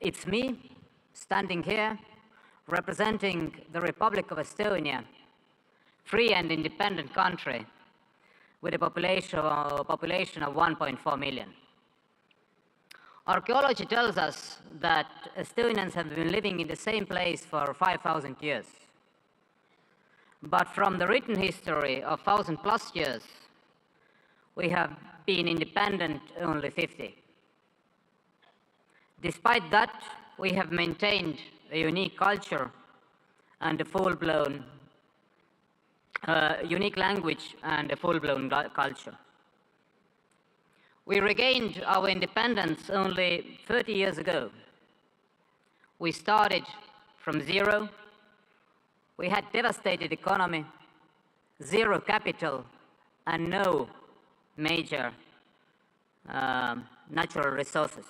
It's me standing here representing the Republic of Estonia, free and independent country with a population of 1.4 million. Archaeology tells us that Estonians have been living in the same place for 5,000 years. But from the written history of 1,000+ years, we have been independent only 50. Despite that, we have maintained a unique culture and a full-blown, unique language and a full-blown culture. We regained our independence only 30 years ago. We started from zero. We had devastated economy, zero capital, and no major natural resources.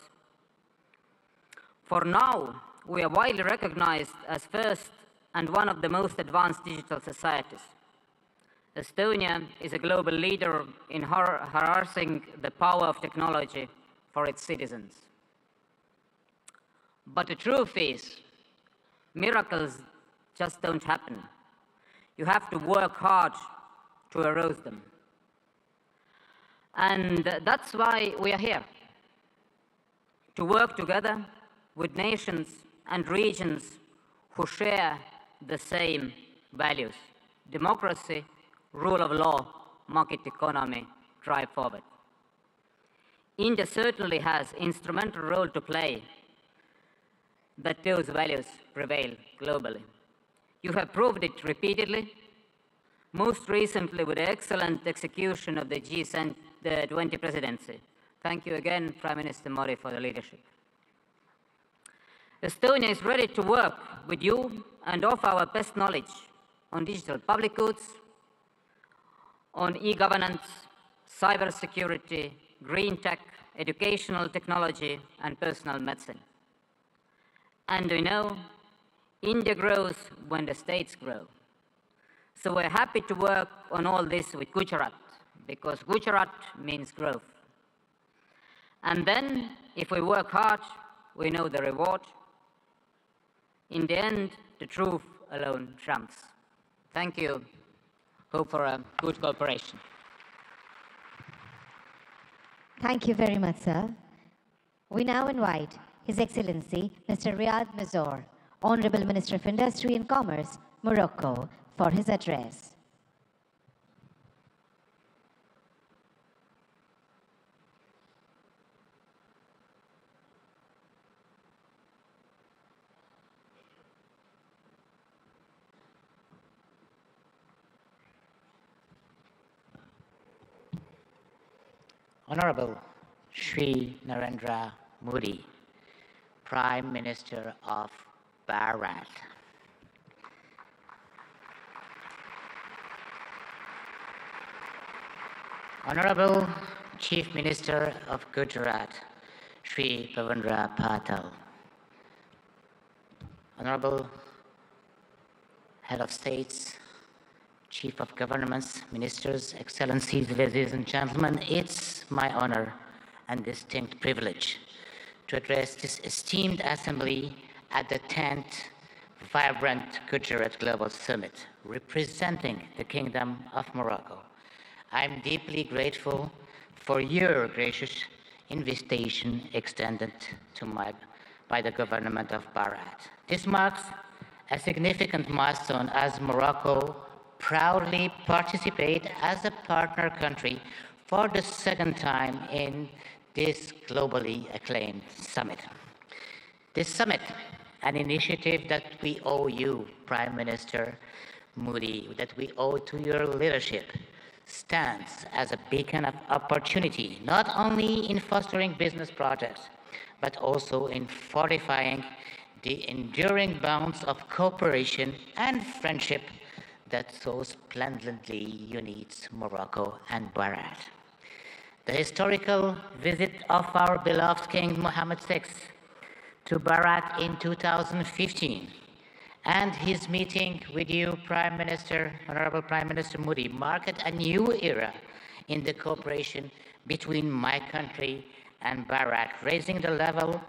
For now, we are widely recognized as first and one of the most advanced digital societies. Estonia is a global leader in harnessing the power of technology for its citizens. But the truth is, miracles just don't happen. You have to work hard to arouse them. And that's why we are here, to work together with nations and regions who share the same values: democracy, rule of law, market economy, drive forward. India certainly has instrumental role to play that those values prevail globally. You have proved it repeatedly, most recently with the excellent execution of the G20 presidency. Thank you again, Prime Minister Modi, for the leadership. Estonia is ready to work with you and offer our best knowledge on digital public goods, on e-governance, cybersecurity, green tech, educational technology, and personal medicine. And we know India grows when the states grow. So we're happy to work on all this with Gujarat, because Gujarat means growth. And then, if we work hard, we know the reward. In the end, the truth alone trumps. Thank you. Hope for a good cooperation. Thank you very much, sir. We now invite His Excellency Mr. Riyad Mazzour, Honorable Minister of Industry and Commerce, Morocco, for his address. Honorable Shri Narendra Modi, Prime Minister of Bharat. Honorable Chief Minister of Gujarat, Shri Bhavendra Patel. Honorable Head of States, Chief of Governments, Ministers, Excellencies, ladies and gentlemen, it's my honor and distinct privilege to address this esteemed assembly at the 10th Vibrant Gujarat Global Summit, representing the Kingdom of Morocco. I'm deeply grateful for your gracious invitation extended to by the government of Bharat. This marks a significant milestone as Morocco proudly participate as a partner country for the second time in this globally acclaimed summit. This summit, an initiative that we owe you, Prime Minister Modi, that we owe to your leadership, stands as a beacon of opportunity, not only in fostering business projects, but also in fortifying the enduring bonds of cooperation and friendship that so splendidly unites Morocco and Bharat. The historical visit of our beloved King Mohammed VI to Bharat in 2015 and his meeting with you, Prime Minister, Honorable Prime Minister Modi, marked a new era in the cooperation between my country and Bharat, raising the level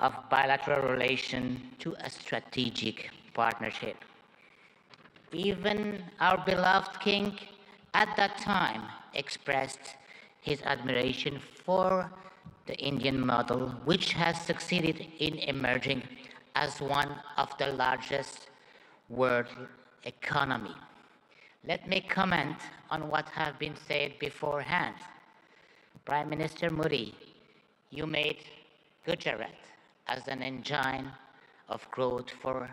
of bilateral relation to a strategic partnership. Even our beloved king at that time expressed his admiration for the Indian model, which has succeeded in emerging as one of the largest world economy. Let me comment on what has been said beforehand. Prime Minister Modi, you made Gujarat as an engine of growth for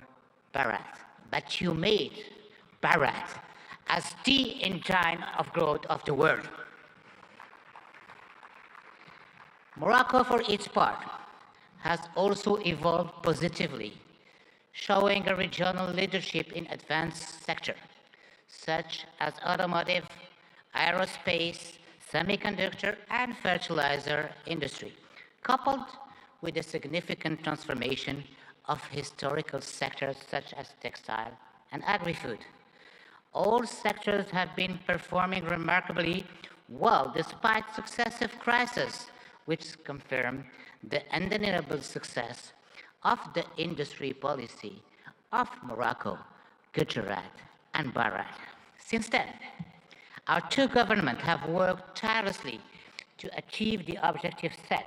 Bharat, but you made Bharat as the engine of growth of the world. Morocco, for its part, has also evolved positively, showing a regional leadership in advanced sectors, such as automotive, aerospace, semiconductor, and fertilizer industry, coupled with a significant transformation of historical sectors such as textile and agri-food. All sectors have been performing remarkably well despite successive crises, which confirm the undeniable success of the industry policy of Morocco, Gujarat, and Bharat. Since then, our two governments have worked tirelessly to achieve the objectives set.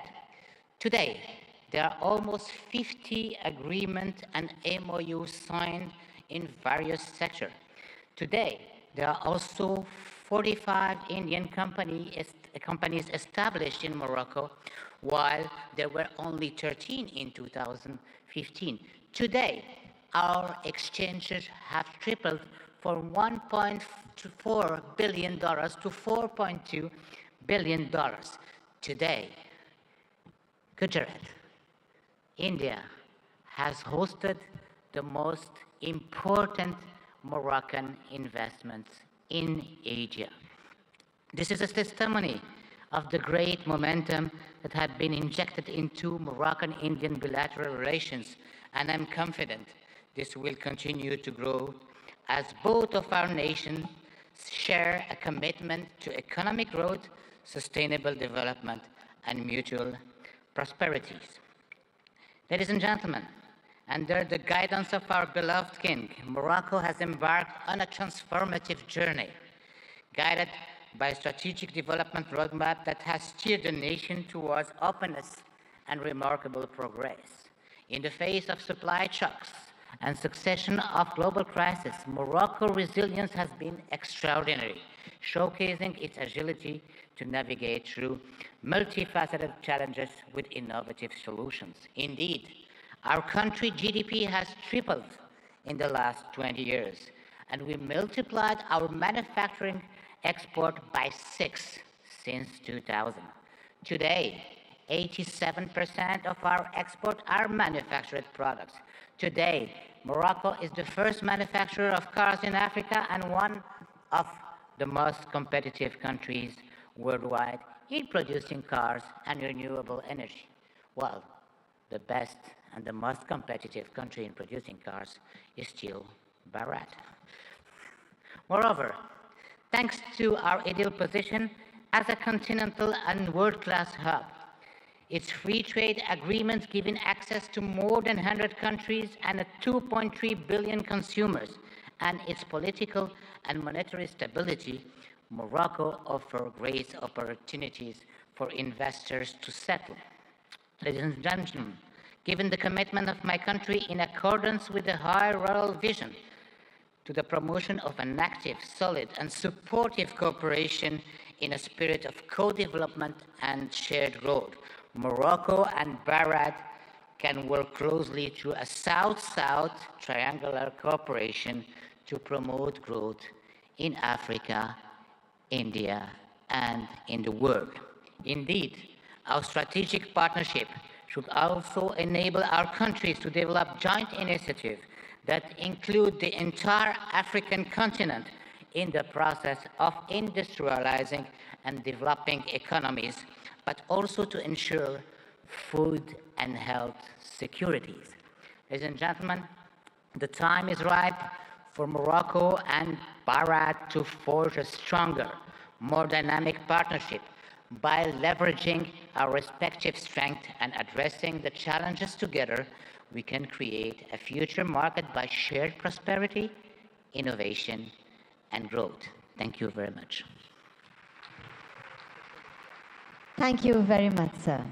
Today, there are almost 50 agreements and MOUs signed in various sectors. Today, there are also 45 Indian companies established in Morocco, while there were only 13 in 2015. Today, our exchanges have tripled from $1.4 billion to $4.2 billion. Today, Gujarat, India, has hosted the most important Moroccan investments in Asia. This is a testimony of the great momentum that had been injected into Moroccan-Indian bilateral relations, and I'm confident this will continue to grow as both of our nations share a commitment to economic growth, sustainable development, and mutual prosperities. Ladies and gentlemen, under the guidance of our beloved King, Morocco has embarked on a transformative journey, guided by a strategic development roadmap that has steered the nation towards openness and remarkable progress. In the face of supply shocks and succession of global crises, Morocco's resilience has been extraordinary, showcasing its agility to navigate through multifaceted challenges with innovative solutions. Indeed, our country's GDP has tripled in the last 20 years, and we multiplied our manufacturing export by 6 since 2000. Today, 87% of our export are manufactured products. Today, Morocco is the first manufacturer of cars in Africa and one of the most competitive countries worldwide in producing cars and renewable energy. Well, the best and the most competitive country in producing cars is still Gujarat. Moreover, thanks to our ideal position as a continental and world-class hub, its free trade agreements giving access to more than 100 countries and 2.3 billion consumers, and its political and monetary stability, Morocco offers great opportunities for investors to settle. Ladies and gentlemen, given the commitment of my country in accordance with the high rural vision to the promotion of an active, solid, and supportive cooperation in a spirit of co-development and shared growth, Morocco and Gujarat can work closely through a South-South triangular cooperation to promote growth in Africa, India, and in the world. Indeed, our strategic partnership should also enable our countries to develop joint initiatives that include the entire African continent in the process of industrializing and developing economies, but also to ensure food and health securities. Ladies and gentlemen, the time is ripe for Morocco and Gujarat to forge a stronger, more dynamic partnership by leveraging our respective strengths and addressing the challenges together. We can create a future marked by shared prosperity, innovation, and growth. Thank you very much. Thank you very much, sir.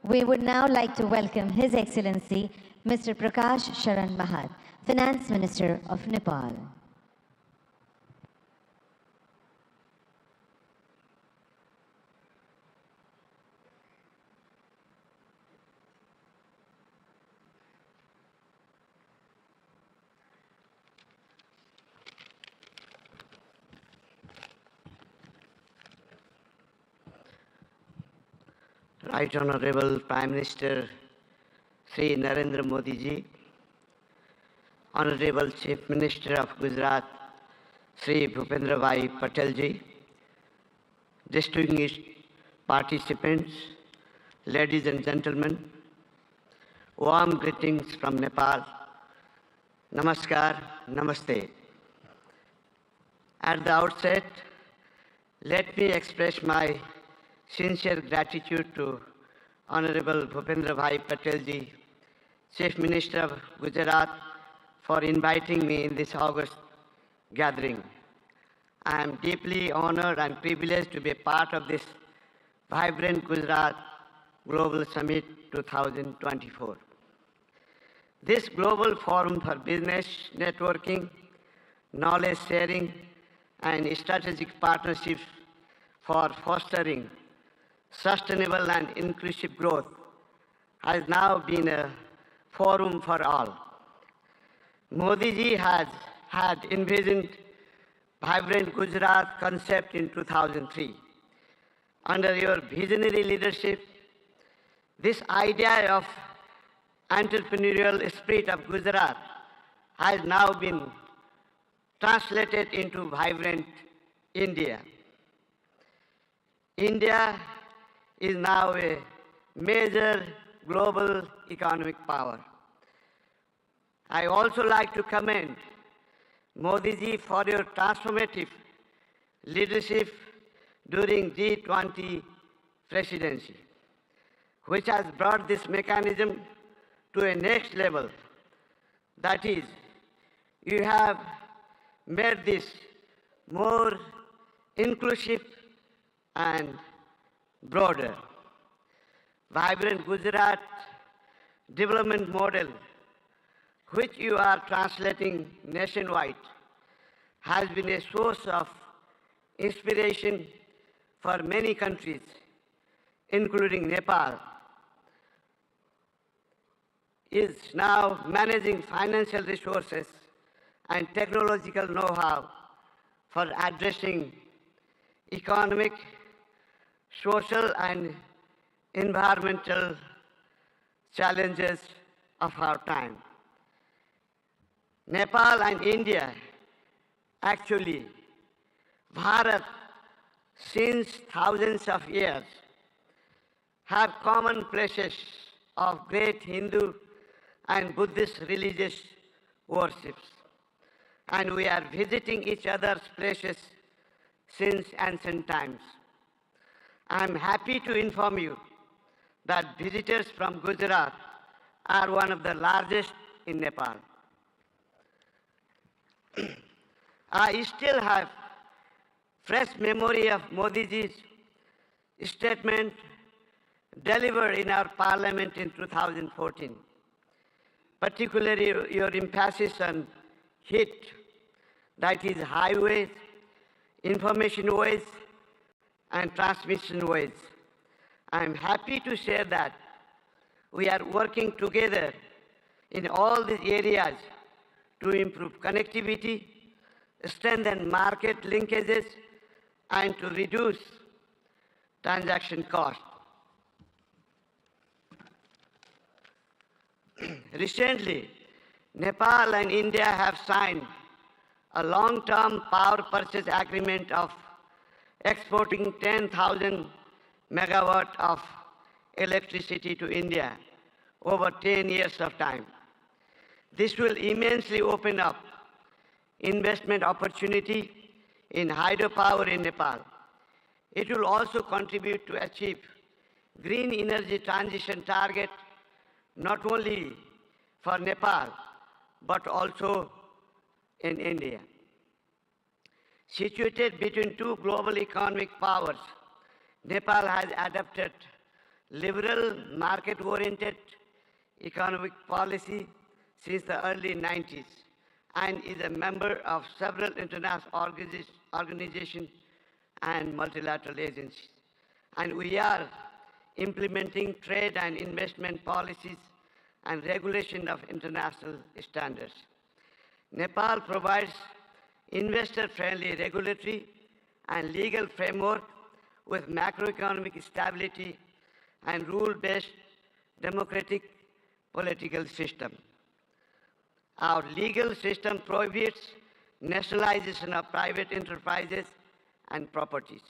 We would now like to welcome His Excellency Mr. Prakash Sharan Mahat, Finance Minister of Nepal. Right Honorable Prime Minister Sri Narendra Modi ji, Honorable Chief Minister of Gujarat Sri Bhupendra Bhai Patel ji, distinguished participants, ladies and gentlemen, warm greetings from Nepal. Namaskar, Namaste. At the outset, let me express my sincere gratitude to Honorable Bhupendra Bhai Patel ji, Chief Minister of Gujarat, for inviting me in this August gathering. I am deeply honored and privileged to be a part of this vibrant Gujarat Global Summit 2024. This global forum for business networking, knowledge sharing, and strategic partnerships for fostering sustainable and inclusive growth has now been a forum for all. Modi ji had envisioned vibrant Gujarat concept in 2003. Under your visionary leadership, this idea of entrepreneurial spirit of Gujarat has now been translated into vibrant India. India is now a major global economic power. I also like to commend Modi ji for your transformative leadership during G20 presidency, which has brought this mechanism to a next level. That is, you have made this more inclusive and broader. Vibrant Gujarat development model, which you are translating nationwide, has been a source of inspiration for many countries, including Nepal, is now managing financial resources and technological know-how for addressing economic, social, and environmental challenges of our time. Nepal and India, actually, Bharat, since thousands of years, have common places of great Hindu and Buddhist religious worships. And we are visiting each other's places since ancient times. I am happy to inform you that visitors from Gujarat are one of the largest in Nepal. I still have fresh memory of Modi ji's statement delivered in our parliament in 2014, particularly your emphasis on HIT, that is highways, information ways, and transmission ways. I am happy to share that we are working together in all these areas to improve connectivity, strengthen market linkages, and to reduce transaction costs. Recently, Nepal and India have signed a long-term power purchase agreement of exporting 10,000 megawatt of electricity to India over 10 years of time. This will immensely open up investment opportunity in hydropower in Nepal. It will also contribute to achieve green energy transition target not only for Nepal, but also in India. Situated between two global economic powers, Nepal has adopted liberal, market-oriented economic policy since the early 90s and is a member of several international organizations and multilateral agencies. And we are implementing trade and investment policies and regulation of international standards. Nepal provides investor-friendly regulatory and legal framework with macroeconomic stability and rule-based democratic political system. Our legal system prohibits nationalization of private enterprises and properties.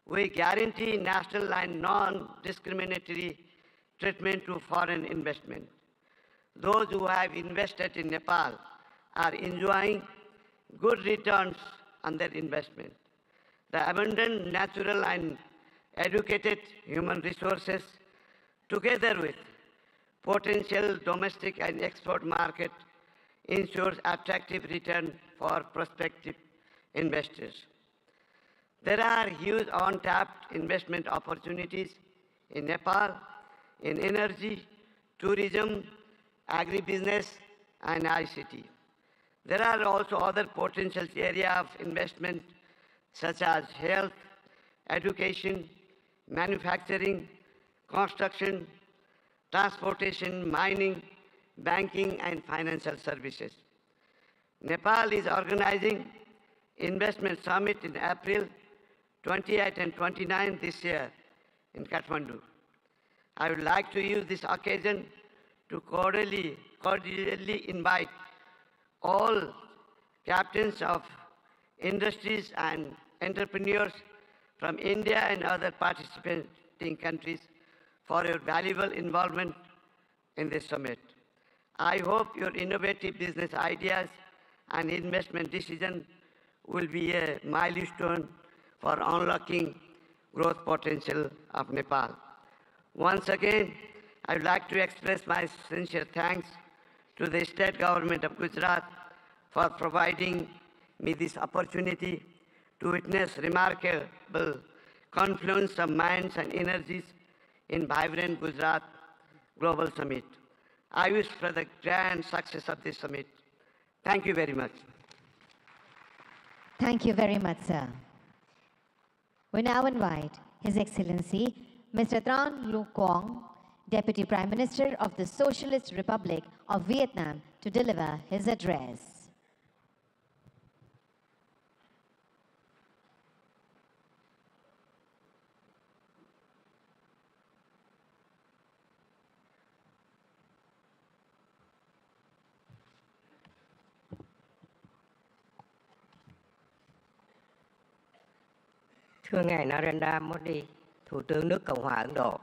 We guarantee national and non-discriminatory treatment to foreign investment. Those who have invested in Nepal are enjoying good returns on their investment. The abundant natural and educated human resources, together with potential domestic and export market, ensures attractive return for prospective investors. There are huge untapped investment opportunities in Nepal, in energy, tourism, agribusiness, and ICT. There are also other potential areas of investment such as health, education, manufacturing, construction, transportation, mining, banking, and financial services. Nepal is organizing investment summit in April 28 and 29 this year in Kathmandu. I would like to use this occasion to cordially invite all captains of industries and entrepreneurs from India and other participating countries for your valuable involvement in this summit. I hope your innovative business ideas and investment decisions will be a milestone for unlocking growth potential of Nepal. Once again, I would like to express my sincere thanks to the state government of Gujarat for providing me this opportunity to witness remarkable confluence of minds and energies in vibrant Gujarat Global Summit. I wish for the grand success of this summit. Thank you very much. Thank you very much, sir. We now invite His Excellency Mr. Tran Lu Quang, Deputy Prime Minister of the Socialist Republic of Vietnam, to deliver his address. Thưa ngài Narendra Modi, Thủ tướng nước Cộng hòa Ấn Độ,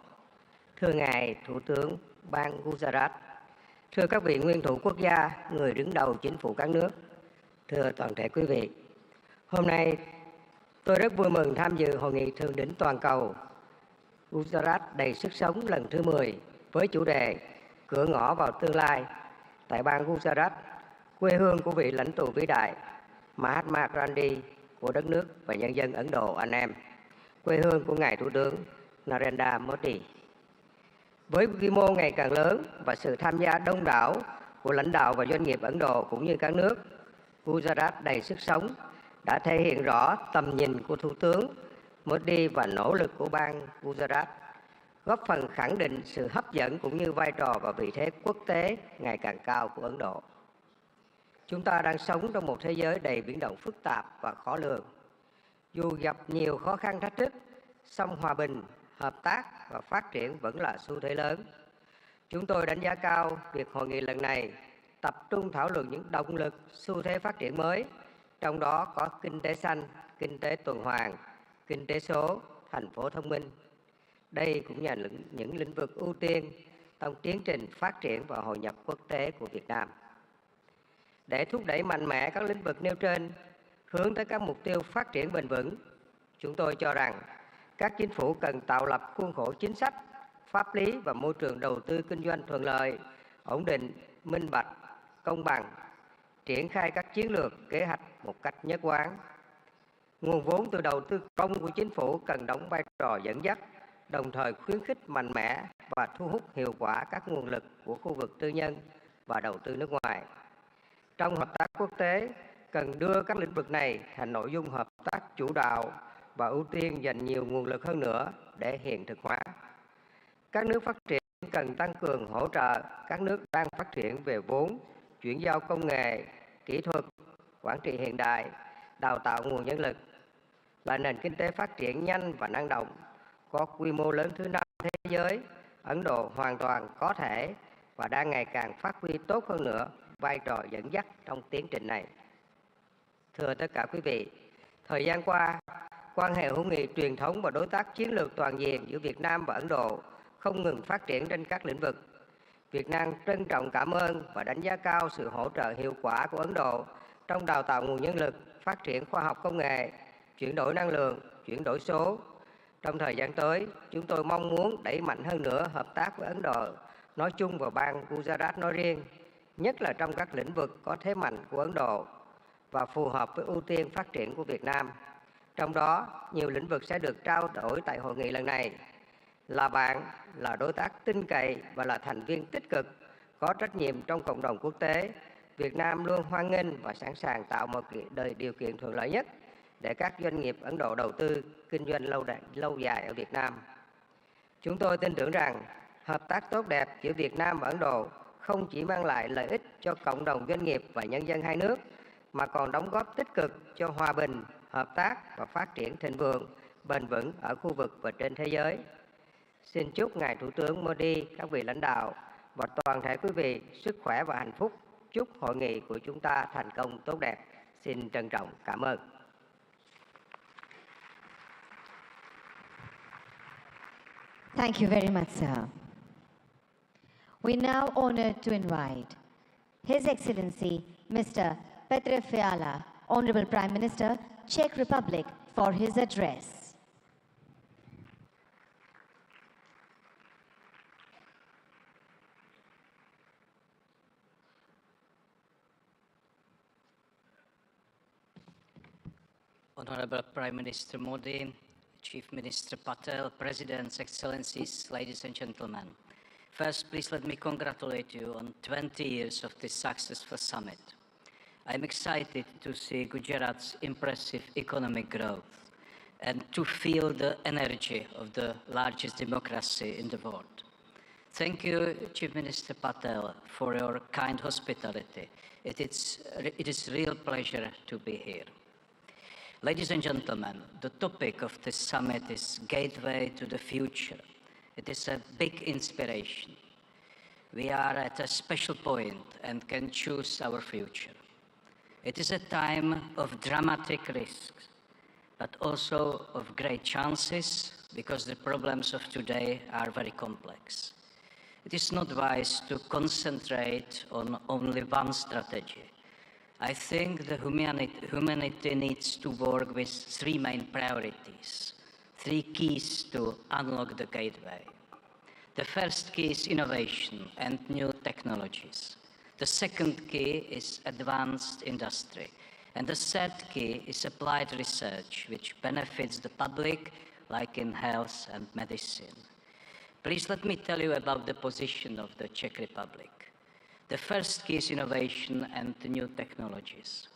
thưa ngài Thủ tướng bang Gujarat, thưa các vị nguyên thủ quốc gia, người đứng đầu chính phủ các nước, thưa toàn thể quý vị. Hôm nay tôi rất vui mừng tham dự hội nghị thượng đỉnh toàn cầu Gujarat đầy sức sống lần thứ 10 với chủ đề Cửa ngõ vào tương lai tại bang Gujarat, quê hương của vị lãnh tụ vĩ đại Mahatma Gandhi của đất nước và nhân dân Ấn Độ anh em, quê hương của ngài Thủ tướng Narendra Modi. Với quy mô ngày càng lớn và sự tham gia đông đảo của lãnh đạo và doanh nghiệp Ấn Độ cũng như các nước, Gujarat đầy sức sống đã thể hiện rõ tầm nhìn của Thủ tướng Modi và nỗ lực của bang Gujarat, góp phần khẳng định sự hấp dẫn cũng như vai trò và vị thế quốc tế ngày càng cao của Ấn Độ. Chúng ta đang sống trong một thế giới đầy biến động phức tạp và khó lường. Dù gặp nhiều khó khăn thách thức, song hòa bình, hợp tác và phát triển vẫn là xu thế lớn. Chúng tôi đánh giá cao việc hội nghị lần này tập trung thảo luận những động lực, xu thế phát triển mới, trong đó có kinh tế xanh, kinh tế tuần hoàn, kinh tế số, thành phố thông minh. Đây cũng là những lĩnh vực ưu tiên trong tiến trình phát triển và hội nhập quốc tế của Việt Nam. Để thúc đẩy mạnh mẽ các lĩnh vực nêu trên, hướng tới các mục tiêu phát triển bền vững, chúng tôi cho rằng các chính phủ cần tạo lập khuôn khổ chính sách, pháp lý và môi trường đầu tư kinh doanh thuận lợi, ổn định, minh bạch, công bằng, triển khai các chiến lược, kế hoạch một cách nhất quán. Nguồn vốn từ đầu tư công của chính phủ cần đóng vai trò dẫn dắt, đồng thời khuyến khích mạnh mẽ và thu hút hiệu quả các nguồn lực của khu vực tư nhân và đầu tư nước ngoài. Trong hợp tác quốc tế, cần đưa các lĩnh vực này thành nội dung hợp tác chủ đạo và ưu tiên dành nhiều nguồn lực hơn nữa để hiện thực hóa. Các nước phát triển cần tăng cường hỗ trợ các nước đang phát triển về vốn, chuyển giao công nghệ, kỹ thuật, quản trị hiện đại, đào tạo nguồn nhân lực. Là nền kinh tế phát triển nhanh và năng động, có quy mô lớn thứ 5 thế giới, Ấn Độ hoàn toàn có thể và đang ngày càng phát huy tốt hơn nữa vai trò dẫn dắt trong tiến trình này. Thưa tất cả quý vị, thời gian qua, quan hệ hữu nghị truyền thống và đối tác chiến lược toàn diện giữa Việt Nam và Ấn Độ không ngừng phát triển trên các lĩnh vực. Việt Nam trân trọng cảm ơn và đánh giá cao sự hỗ trợ hiệu quả của Ấn Độ trong đào tạo nguồn nhân lực, phát triển khoa học công nghệ, chuyển đổi năng lượng, chuyển đổi số. Trong thời gian tới, chúng tôi mong muốn đẩy mạnh hơn nữa hợp tác với Ấn Độ nói chung và bang Gujarat nói riêng, nhất là trong các lĩnh vực có thế mạnh của Ấn Độ và phù hợp với ưu tiên phát triển của Việt Nam. Trong đó, nhiều lĩnh vực sẽ được trao đổi tại hội nghị lần này. Là bạn, là đối tác tin cậy và là thành viên tích cực, có trách nhiệm trong cộng đồng quốc tế, Việt Nam luôn hoan nghênh và sẵn sàng tạo một điều kiện thuận lợi nhất để các doanh nghiệp Ấn Độ đầu tư, kinh doanh lâu dài ở Việt Nam. Chúng tôi tin tưởng rằng hợp tác tốt đẹp giữa Việt Nam và Ấn Độ không chỉ mang lại lợi ích cho cộng đồng doanh nghiệp và nhân dân hai nước, mà còn đóng góp tích cực cho hòa bình, hợp tác và phát triển thịnh vượng, bền vững ở khu vực và trên thế giới. Xin chúc Ngài Thủ tướng Modi, các vị lãnh đạo và toàn thể quý vị sức khỏe và hạnh phúc. Chúc hội nghị của chúng ta thành công tốt đẹp. Xin trân trọng cảm ơn. Thank you very much, sir. We now honored to invite His Excellency Mr. Petr Fiala, Honorable Prime Minister, Czech Republic, for his address. Honorable Prime Minister Modi, Chief Minister Patel, Presidents, Excellencies, ladies and gentlemen. First, please let me congratulate you on 20 years of this successful summit. I'm excited to see Gujarat's impressive economic growth and to feel the energy of the largest democracy in the world. Thank you, Chief Minister Patel, for your kind hospitality. It is a real pleasure to be here. Ladies and gentlemen, the topic of this summit is Gateway to the Future. It is a big inspiration. We are at a special point and can choose our future. It is a time of dramatic risks, but also of great chances, because the problems of today are very complex. It is not wise to concentrate on only one strategy. I think the humanity needs to work with three main priorities, three keys to unlock the gateway. The first key is innovation and new technologies. The second key is advanced industry. And the third key is applied research, which benefits the public, like in health and medicine. Please let me tell you about the position of the Czech Republic. The first key is innovation and new technologies.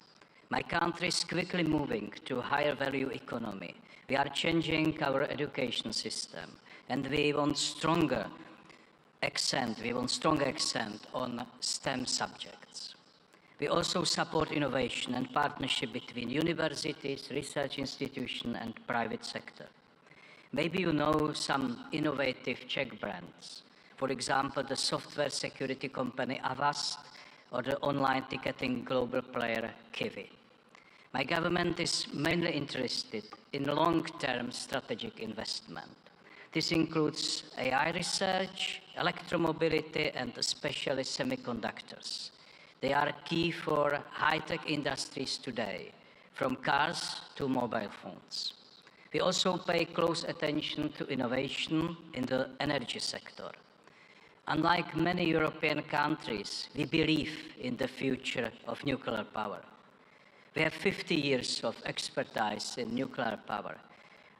My country is quickly moving to a higher value economy. We are changing our education system, and we want stronger accent on STEM subjects. We also support innovation and partnership between universities, research institutions, and private sector. Maybe you know some innovative Czech brands. For example, the software security company Avast or the online ticketing global player Kiwi. My government is mainly interested in long-term strategic investment. This includes AI research, electromobility, and especially semiconductors. They are key for high-tech industries today, from cars to mobile phones. We also pay close attention to innovation in the energy sector. Unlike many European countries, we believe in the future of nuclear power. We have 50 years of expertise in nuclear power.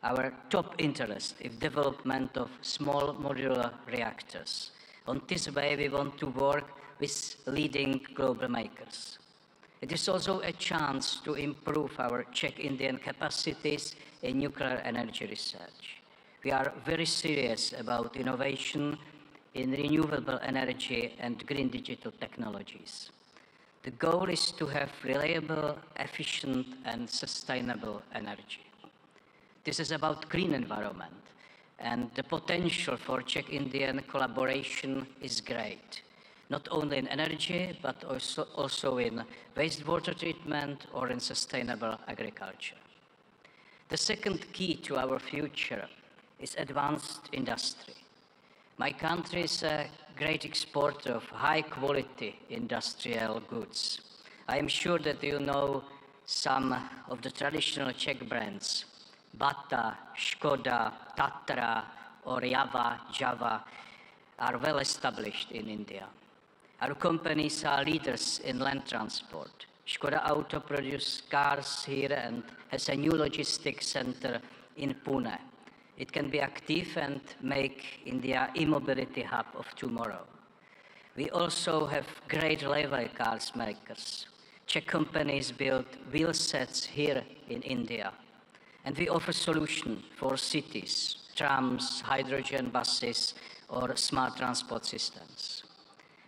Our top interest is development of small modular reactors. On this way, we want to work with leading global makers. It is also a chance to improve our Czech-Indian capacities in nuclear energy research. We are very serious about innovation in renewable energy and green digital technologies. The goal is to have reliable, efficient, and sustainable energy. This is about clean environment, and the potential for Czech-Indian collaboration is great, not only in energy, but also in wastewater treatment or in sustainable agriculture. The second key to our future is advanced industry. My country is a great exporter of high-quality industrial goods. I am sure that you know some of the traditional Czech brands. Bata, Škoda, Tatra, or Java are well established in India. Our companies are leaders in land transport. Škoda Auto produces cars here and has a new logistics center in Pune. It can be active and make India e-mobility hub of tomorrow. We also have great railway cars makers. Czech companies build wheel sets here in India. And we offer solutions for cities, trams, hydrogen buses, or smart transport systems.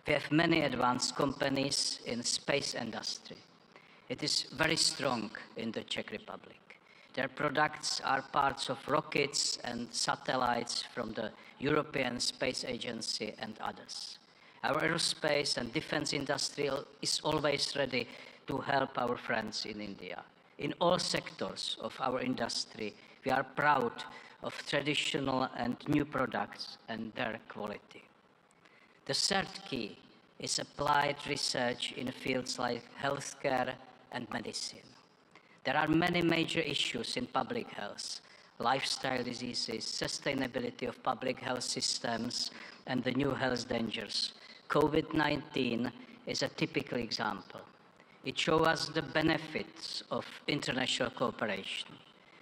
We have many advanced companies in space industry. It is very strong in the Czech Republic. Their products are parts of rockets and satellites from the European Space Agency and others. Our aerospace and defense industry is always ready to help our friends in India. In all sectors of our industry, we are proud of traditional and new products and their quality. The third key is applied research in fields like healthcare and medicine. There are many major issues in public health: lifestyle diseases, sustainability of public health systems, and the new health dangers. COVID-19 is a typical example. It shows us the benefits of international cooperation,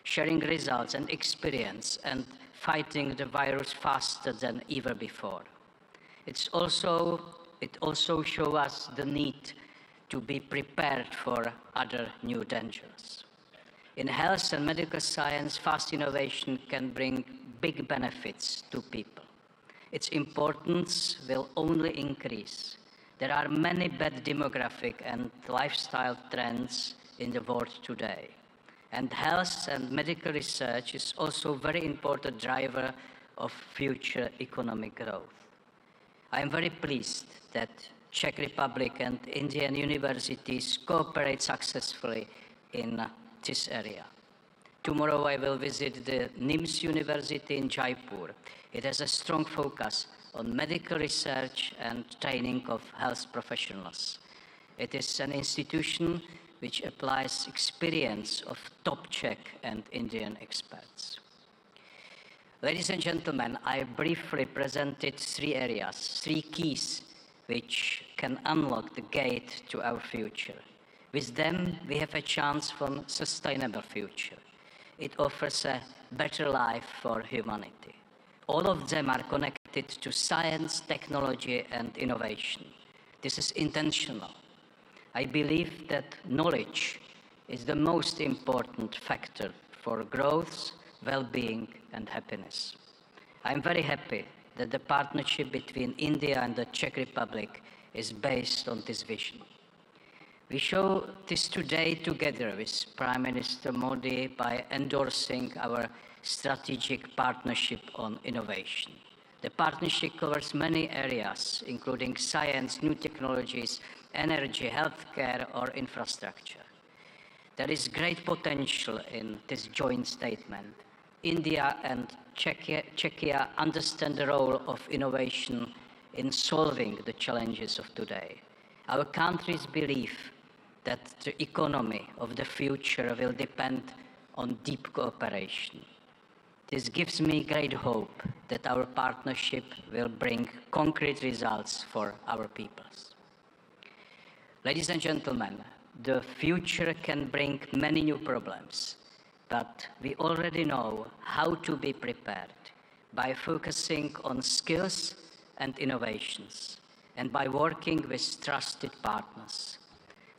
sharing results and experience, and fighting the virus faster than ever before. It also shows us the need to be prepared for other new dangers. In health and medical science, fast innovation can bring big benefits to people. Its importance will only increase. There are many bad demographic and lifestyle trends in the world today. And health and medical research is also a very important driver of future economic growth. I am very pleased that Czech Republic and Indian universities cooperate successfully in this area. Tomorrow I will visit the NIMS University in Jaipur. It has a strong focus on medical research and training of health professionals. It is an institution which applies experience of top Czech and Indian experts. Ladies and gentlemen, I briefly presented three areas, three keys which can unlock the gate to our future. With them, we have a chance for a sustainable future. It offers a better life for humanity. All of them are connected to science, technology, and innovation. This is intentional. I believe that knowledge is the most important factor for growth, well-being, and happiness. I am very happy that the partnership between India and the Czech Republic is based on this vision. We show this today together with Prime Minister Modi by endorsing our strategic partnership on innovation. The partnership covers many areas, including science, new technologies, energy, healthcare, or infrastructure. There is great potential in this joint statement. India and Czechia understand the role of innovation in solving the challenges of today. Our countries believe that the economy of the future will depend on deep cooperation. This gives me great hope that our partnership will bring concrete results for our peoples. Ladies and gentlemen, the future can bring many new problems, but we already know how to be prepared by focusing on skills and innovations and by working with trusted partners.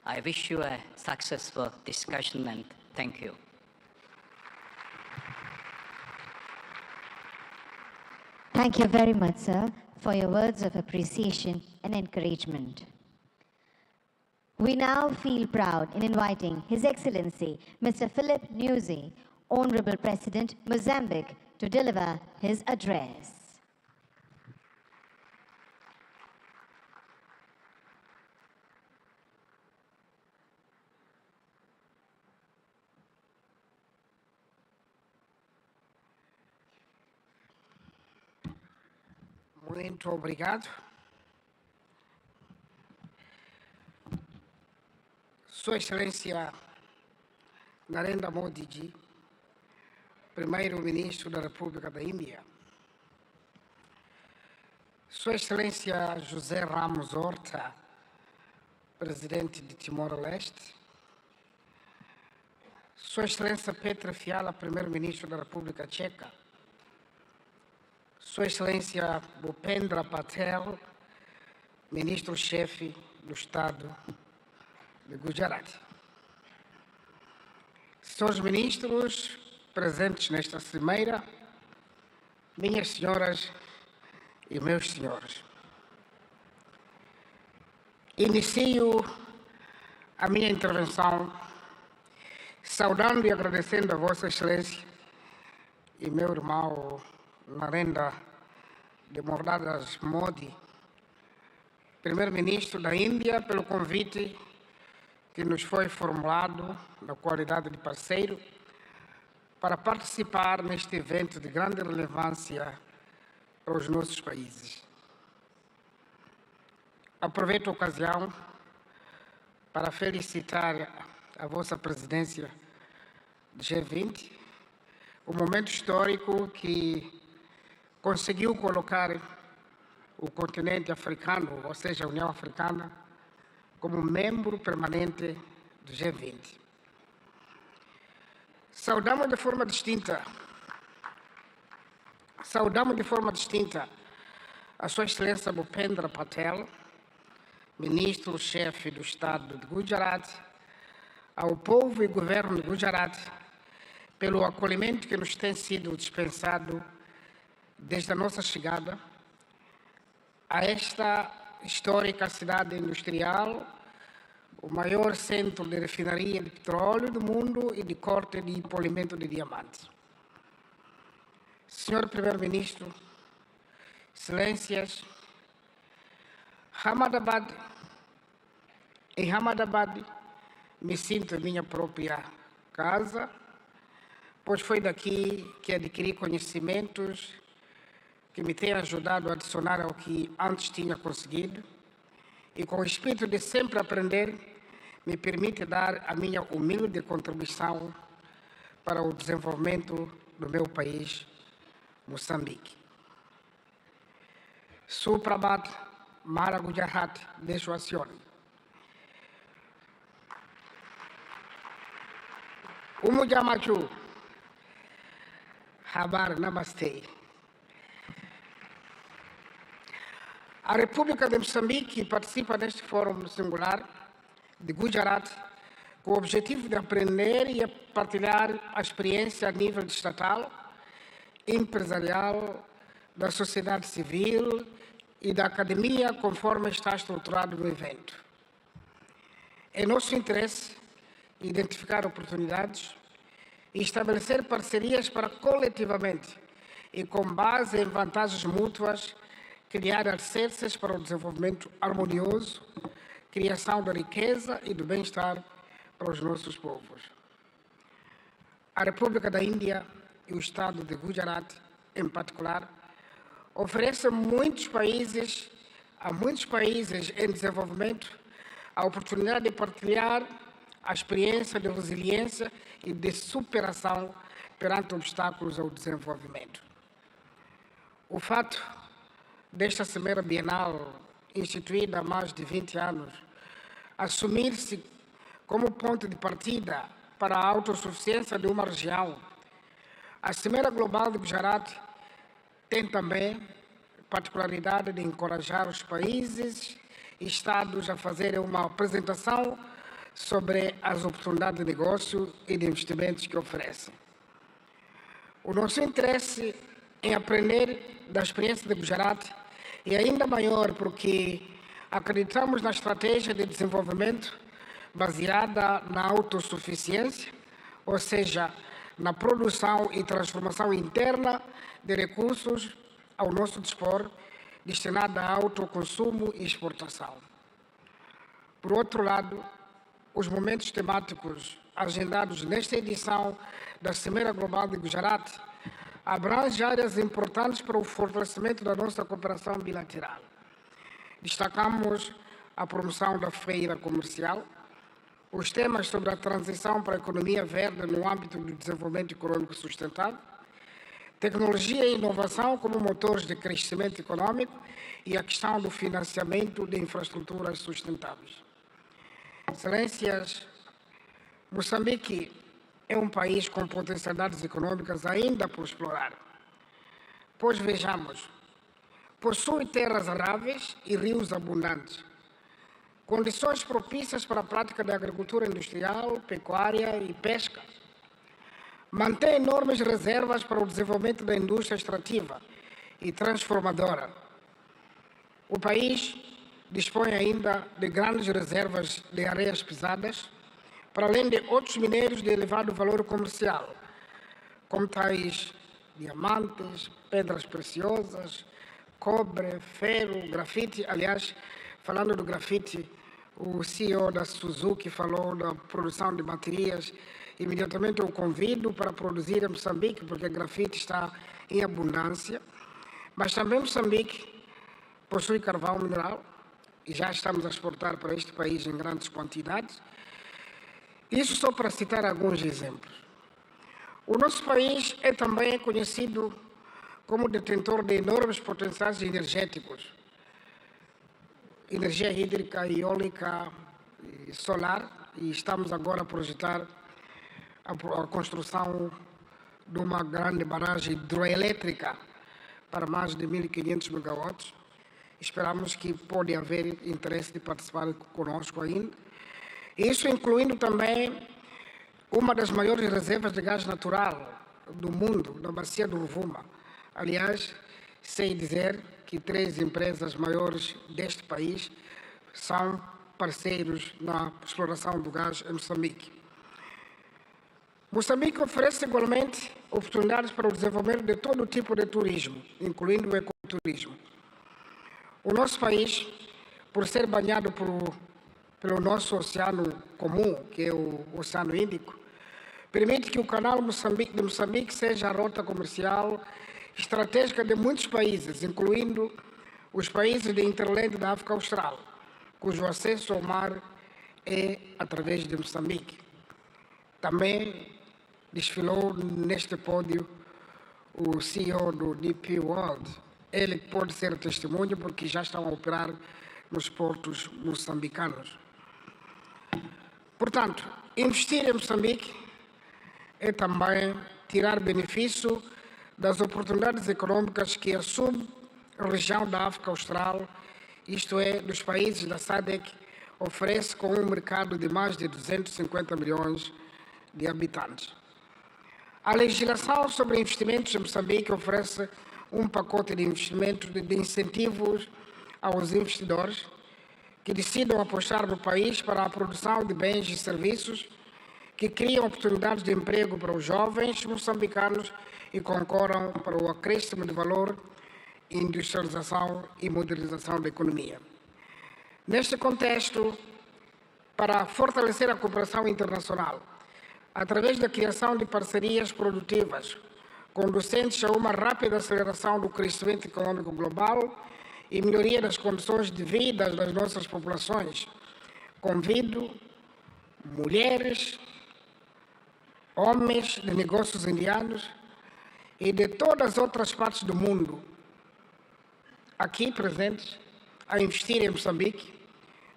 I wish you a successful discussion and thank you. Thank you very much, sir, for your words of appreciation and encouragement. We now feel proud in inviting His Excellency Mr. Philip Nyusi, Honorable President, Mozambique, to deliver his address. Muito obrigado. Sua Excelência Narendra Modi Ji, Primeiro-Ministro da República da Índia. Sua Excelência José Ramos Horta, Presidente de Timor-Leste. Sua Excelência Petra Fiala, Primeiro-Ministro da República Tcheca. Sua Excelência Bhupendra Patel, Ministro-Chefe do Estado de Gujarat. Senhores ministros presentes nesta cimeira, minhas senhoras e meus senhores. Inicio a minha intervenção saudando e agradecendo a Vossa Excelência e meu irmão Narendra de Modadas Modi Primeiro-Ministro da Índia, pelo convite que nos foi formulado na qualidade de parceiro para participar neste evento de grande relevância para os nossos países. Aproveito a ocasião para felicitar a vossa presidência do G20, um momento histórico que conseguiu colocar o continente africano, ou seja, a União Africana, como membro permanente do G20. Saudamos de forma distinta a Sua Excelência Bhupendra Patel, Ministro-Chefe do Estado de Gujarat, ao povo e governo de Gujarat, pelo acolhimento que nos tem sido dispensado desde a nossa chegada a esta histórica cidade industrial, o maior centro de refinaria de petróleo do mundo e de corte e polimento de diamantes. Senhor Primeiro-Ministro, Excelências, em Ahmedabad me sinto em minha própria casa, pois foi daqui que adquiri conhecimentos que me têm ajudado a adicionar ao que antes tinha conseguido e com o espírito de sempre aprender, me permite dar a minha humilde contribuição para o desenvolvimento do meu país, Moçambique. Suprabhat Mara Gujarat Deshwasiyon. Umujamachu Habar Namaste. A República de Moçambique participa deste fórum singular de Gujarat com o objetivo de aprender e partilhar a experiência a nível estatal, empresarial, da sociedade civil e da academia, conforme está estruturado no evento. É nosso interesse identificar oportunidades e estabelecer parcerias para coletivamente e com base em vantagens mútuas criar alicerces para o desenvolvimento harmonioso, criação da riqueza e do bem-estar para os nossos povos. A República da Índia e o Estado de Gujarat, em particular, oferece a muitos países em desenvolvimento a oportunidade de partilhar a experiência de resiliência e de superação perante obstáculos ao desenvolvimento. O fato desta Cimeira Bienal, instituída há mais de 20 anos, assumir-se como ponto de partida para a autossuficiência de uma região, a Cimeira Global de Gujarat tem também particularidade de encorajar os países e Estados a fazerem uma apresentação sobre as oportunidades de negócio e de investimentos que oferecem. O nosso interesse em aprender da experiência de Gujarat é ainda maior porque acreditamos na estratégia de desenvolvimento baseada na autossuficiência, ou seja, na produção e transformação interna de recursos ao nosso dispor, destinada a autoconsumo e exportação. Por outro lado, os momentos temáticos agendados nesta edição da Cimeira Global de Gujarat abrangem áreas importantes para o fortalecimento da nossa cooperação bilateral. Destacamos a promoção da feira comercial, os temas sobre a transição para a economia verde no âmbito do desenvolvimento econômico sustentável, tecnologia e inovação como motores de crescimento econômico e a questão do financiamento de infraestruturas sustentáveis. Excelências, Moçambique é um país com potencialidades econômicas ainda por explorar. Pois vejamos, possui terras aráveis e rios abundantes, condições propícias para a prática da agricultura industrial, pecuária e pesca. Mantém enormes reservas para o desenvolvimento da indústria extrativa e transformadora. O país dispõe ainda de grandes reservas de areias pesadas, para além de outros minérios de elevado valor comercial, como tais diamantes, pedras preciosas, cobre, ferro, grafite, aliás, falando do grafite, o CEO da Suzuki falou da produção de baterias. Imediatamente eu convido para produzir em Moçambique, porque grafite está em abundância. Mas também Moçambique possui carvão mineral e já estamos a exportar para este país em grandes quantidades. Isso só para citar alguns exemplos. O nosso país é também conhecido como detentor de enormes potenciais energéticos. Energia hídrica, eólica, solar, e estamos agora a projetar a construção de uma grande barragem hidroelétrica para mais de 1.500 megawatts. Esperamos que pode haver interesse de participar conosco ainda. Isso incluindo também uma das maiores reservas de gás natural do mundo, na bacia do Rovuma. Aliás, sei dizer que 3 empresas maiores deste país são parceiros na exploração do gás em Moçambique. Moçambique oferece igualmente oportunidades para o desenvolvimento de todo tipo de turismo, incluindo o ecoturismo. O nosso país, por ser banhado pelo nosso oceano comum, que é o Oceano Índico, permite que o canal de Moçambique seja a rota comercial estratégica de muitos países, incluindo os países de Interland da África Austral, cujo acesso ao mar é através de Moçambique. Também desfilou neste pódio o CEO do DP World. Ele pode ser testemunho porque já estão a operar nos portos moçambicanos. Portanto, investir em Moçambique é também tirar benefício das oportunidades econômicas que a sub-região da África Austral, isto é, dos países da SADC, oferece com um mercado de mais de 250 milhões de habitantes. A legislação sobre investimentos em Moçambique oferece um pacote de investimentos de incentivos aos investidores que decidam apostar no país para a produção de bens e serviços que criam oportunidades de emprego para os jovens moçambicanos e concorram para o acréscimo de valor, industrialização e modernização da economia. Neste contexto, para fortalecer a cooperação internacional, através da criação de parcerias produtivas, conducentes a uma rápida aceleração do crescimento econômico global e melhoria das condições de vida das nossas populações, convido mulheres, homens de negócios indianos e de todas as outras partes do mundo aqui presentes a investir em Moçambique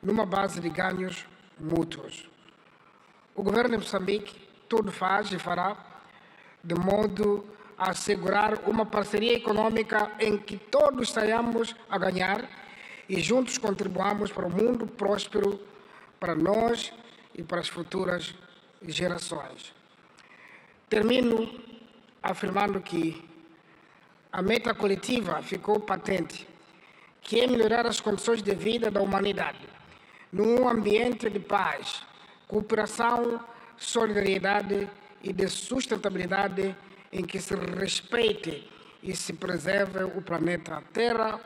numa base de ganhos mútuos. O governo de Moçambique tudo faz e fará de modo a assegurar uma parceria econômica em que todos saiamos a ganhar e juntos contribuamos para um mundo próspero para nós e para as futuras gerações. Termino afirmando que a meta coletiva ficou patente, que é melhorar as condições de vida da humanidade, num ambiente de paz, cooperação, solidariedade e de sustentabilidade em que se respeite e se preserve o planeta Terra,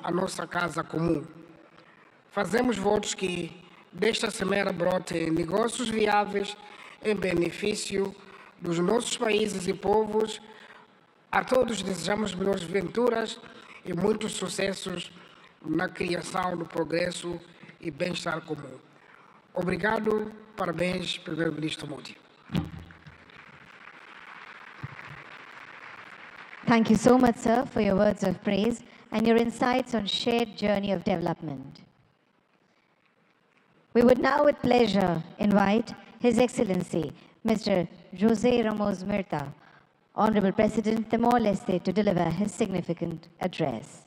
a nossa casa comum. Fazemos votos que desta semeira brotem negócios viáveis em benefício dos nossos países e povos. A todos desejamos melhores venturas e muitos sucessos na criação do progresso e bem-estar comum. Obrigado, parabéns, Primeiro-Ministro Modi. Thank you so much, sir, for your words of praise and your insights on shared journey of development. We would now with pleasure invite His Excellency, Mr. José Ramos Mirta, Honorable President, Timor-Leste, to deliver his significant address.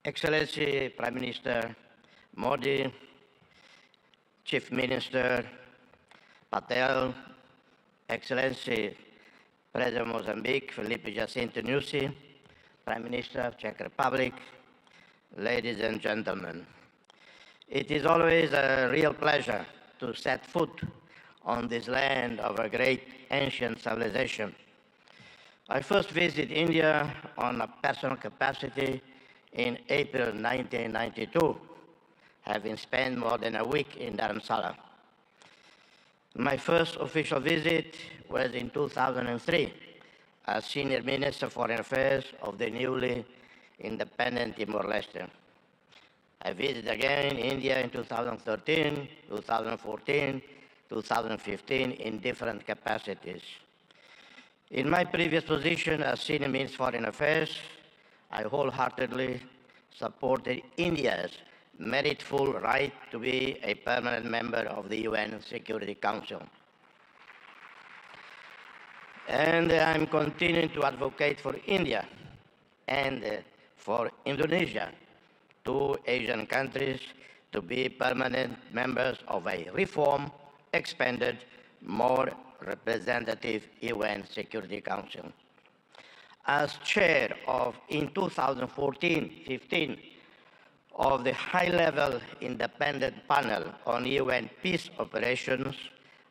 Excellency Prime Minister Modi, Chief Minister Patel, Excellency President of Mozambique, Felipe Jacinto Nyusi, Prime Minister of Czech Republic, ladies and gentlemen. It is always a real pleasure to set foot on this land of a great ancient civilization. I first visited India on a personal capacity in April 1992, having spent more than a week in Dharamsala. My first official visit was in 2003 as Senior Minister for Foreign Affairs of the newly independent Timor-Leste. I visited again India in 2013, 2014, 2015 in different capacities. In my previous position as Senior Minister for Foreign Affairs, I wholeheartedly supported India's meritful right to be a permanent member of the UN Security Council. And I'm continuing to advocate for India and for Indonesia, two Asian countries, to be permanent members of a reformed, expanded, more representative UN Security Council. As chair of, in 2014-15, of the high-level independent panel on UN peace operations,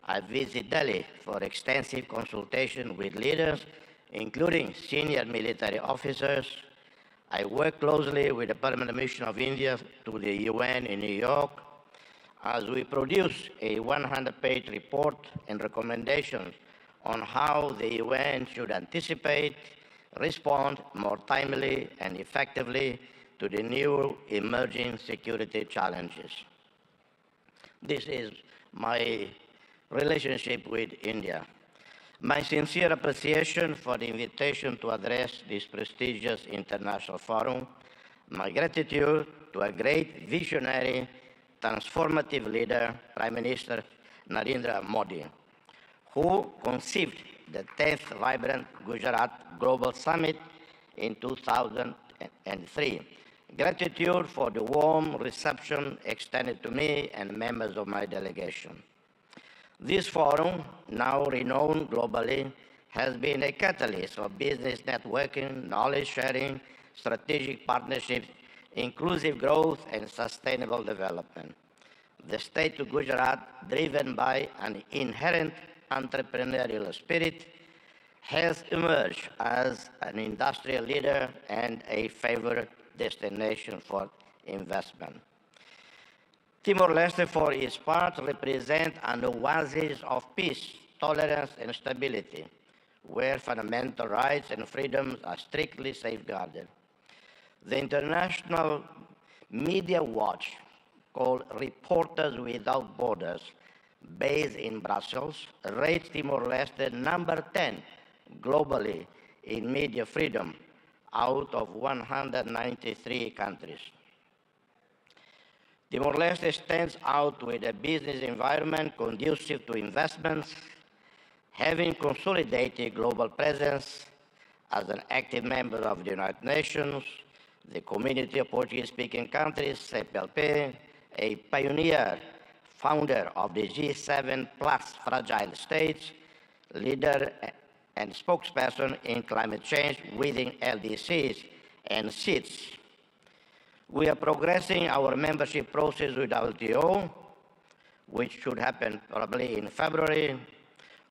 I visited Delhi for extensive consultation with leaders, including senior military officers. I worked closely with the Permanent Mission of India to the UN in New York as we produced a 100-page report and recommendations on how the UN should anticipate, respond more timely and effectively to the new emerging security challenges. This is my relationship with India. My sincere appreciation for the invitation to address this prestigious international forum, my gratitude to a great visionary, transformative leader, Prime Minister Narendra Modi, who conceived the 10th Vibrant Gujarat Global Summit in 2003. Gratitude for the warm reception extended to me and members of my delegation. This forum, now renowned globally, has been a catalyst for business networking, knowledge sharing, strategic partnerships, inclusive growth, and sustainable development. The state of Gujarat, driven by an inherent entrepreneurial spirit, has emerged as an industrial leader and a favored destination for investment. Timor-Leste, for its part, represents an oasis of peace, tolerance, and stability, where fundamental rights and freedoms are strictly safeguarded. The International Media Watch, called Reporters Without Borders, based in Brussels, rates Timor-Leste number 10 globally in media freedom out of 193 countries. Timor-Leste stands out with a business environment conducive to investments, having consolidated global presence as an active member of the United Nations, the Community of Portuguese-speaking countries, CPLP, a pioneer, founder of the G7 plus fragile states, leader and spokesperson in climate change within LDCs and SEEDS. We are progressing our membership process with WTO, which should happen probably in February,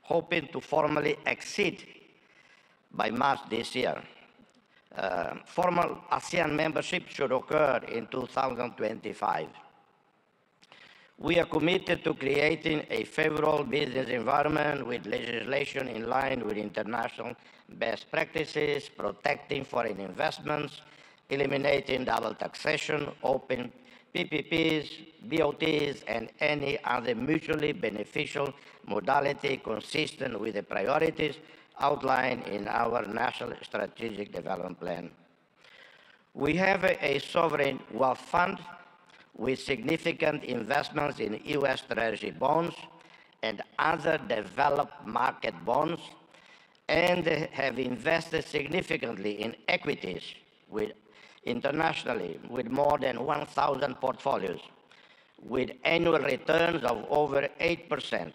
hoping to formally exceed by March this year. Formal ASEAN membership should occur in 2025. We are committed to creating a favorable business environment with legislation in line with international best practices, protecting foreign investments, eliminating double taxation, open PPPs, BOTs, and any other mutually beneficial modality consistent with the priorities outlined in our National Strategic Development Plan. We have a sovereign wealth fund with significant investments in U.S. Treasury bonds and other developed market bonds, and have invested significantly in equities internationally with more than 1,000 portfolios, with annual returns of over 8%.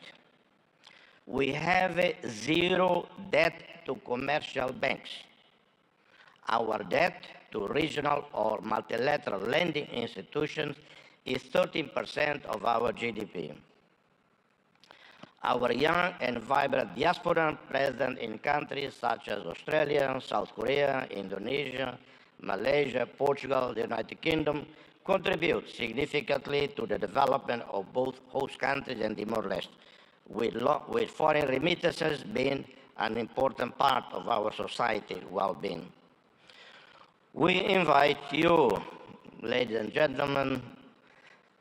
We have zero debt to commercial banks. Our debt to regional or multilateral lending institutions is 13% of our GDP. Our young and vibrant diaspora present in countries such as Australia, South Korea, Indonesia, Malaysia, Portugal, the United Kingdom contribute significantly to the development of both host countries and Timor-Leste, with foreign remittances being an important part of our society well-being. We invite you, ladies and gentlemen,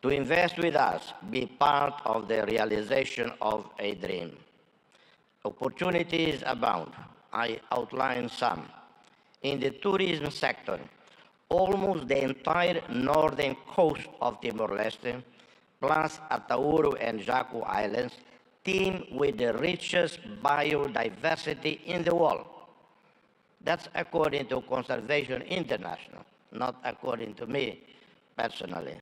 to invest with us, be part of the realization of a dream. Opportunities abound. I outline some. In the tourism sector, almost the entire northern coast of Timor-Leste, plus Atauro and Jaco Islands, teem with the richest biodiversity in the world. That's according to Conservation International, not according to me personally.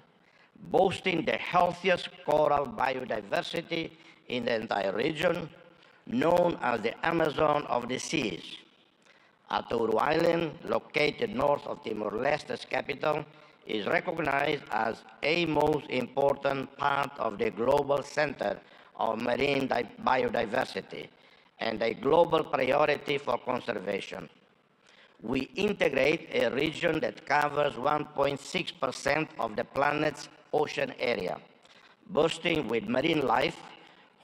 Boasting the healthiest coral biodiversity in the entire region, known as the Amazon of the seas. Atauro Island, located north of Timor-Leste's capital, is recognized as a most important part of the global center of marine biodiversity and a global priority for conservation. We integrate a region that covers 1.6% of the planet's ocean area, boasting with marine life,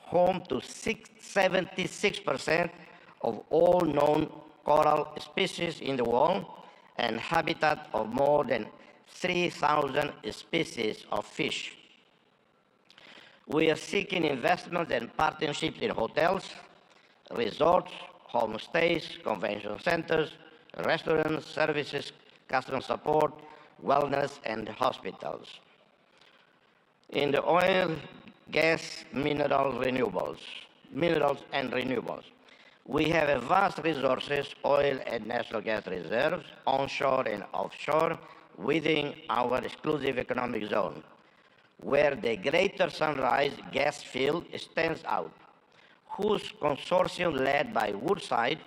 home to 76% of all known coral species in the world, and habitat of more than 3,000 species of fish. We are seeking investments and partnerships in hotels, resorts, homestays, convention centers, restaurants, services, customer support, wellness, and hospitals. In the oil, gas, minerals and renewables, we have a vast resources, oil and natural gas reserves, onshore and offshore, within our exclusive economic zone, where the Greater Sunrise gas field stands out, whose consortium led by Woodside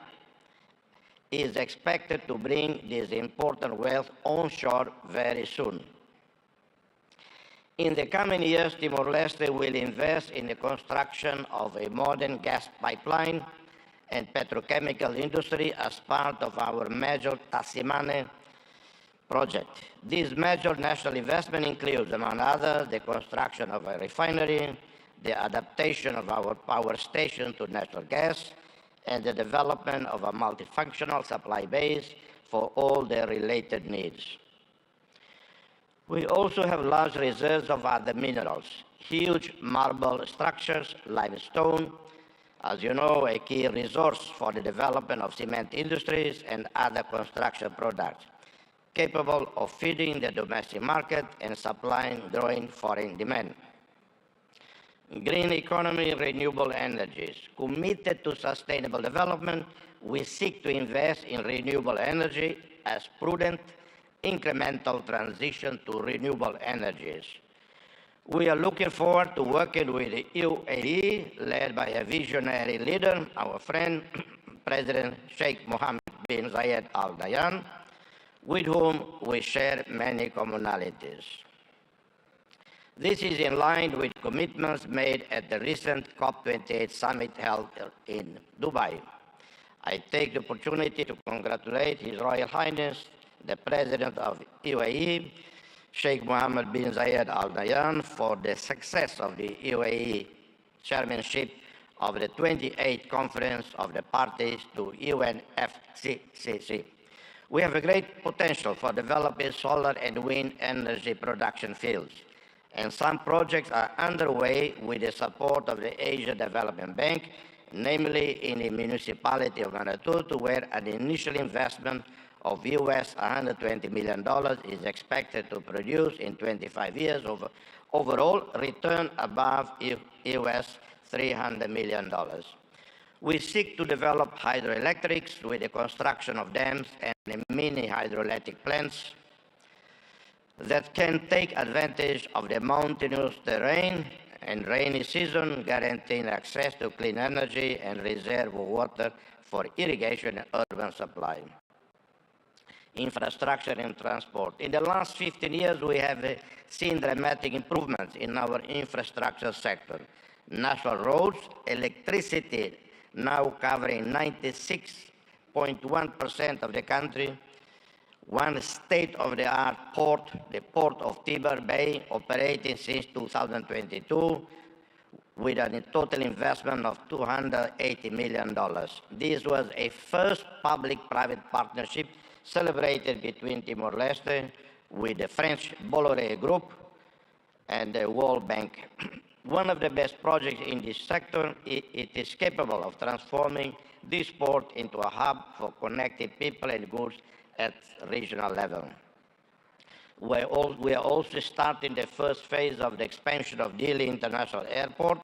is expected to bring this important wealth onshore very soon. In the coming years, Timor-Leste will invest in the construction of a modern gas pipeline and petrochemical industry as part of our major Tasimane project. This major national investment includes, among others, the construction of a refinery, the adaptation of our power station to natural gas, and the development of a multifunctional supply base for all their related needs. We also have large reserves of other minerals, huge marble structures, limestone, as you know, a key resource for the development of cement industries and other construction products, capable of feeding the domestic market and supplying growing foreign demand. Green economy, renewable energies. Committed to sustainable development, we seek to invest in renewable energy as prudent, incremental transition to renewable energies. We are looking forward to working with the UAE, led by a visionary leader, our friend, President Sheikh Mohammed bin Zayed Al Nahyan, with whom we share many commonalities. This is in line with commitments made at the recent COP28 summit held in Dubai. I take the opportunity to congratulate His Royal Highness, the President of UAE, Sheikh Mohammed bin Zayed Al Nahyan, for the success of the UAE chairmanship of the 28th Conference of the Parties to UNFCCC. We have a great potential for developing solar and wind energy production fields, and some projects are underway with the support of the Asia Development Bank, namely in the municipality of Manatutu, where an initial investment of US $120 million is expected to produce in 25 years overall return above US $300 million. We seek to develop hydroelectrics with the construction of dams and mini hydroelectric plants that can take advantage of the mountainous terrain and rainy season, guaranteeing access to clean energy and reserve water for irrigation and urban supply. infrastructure and transport. In the last 15 years, we have seen dramatic improvements in our infrastructure sector. National roads, electricity now covering 96.1% of the country, one state-of-the-art port, the Port of Tiber Bay, operating since 2022, with a total investment of $280 million. This was a first public-private partnership celebrated between Timor-Leste with the French Bolloré Group and the World Bank. One of the best projects in this sector, it is capable of transforming this port into a hub for connecting people and goods at regional level. We are also starting the first phase of the expansion of Dili International Airport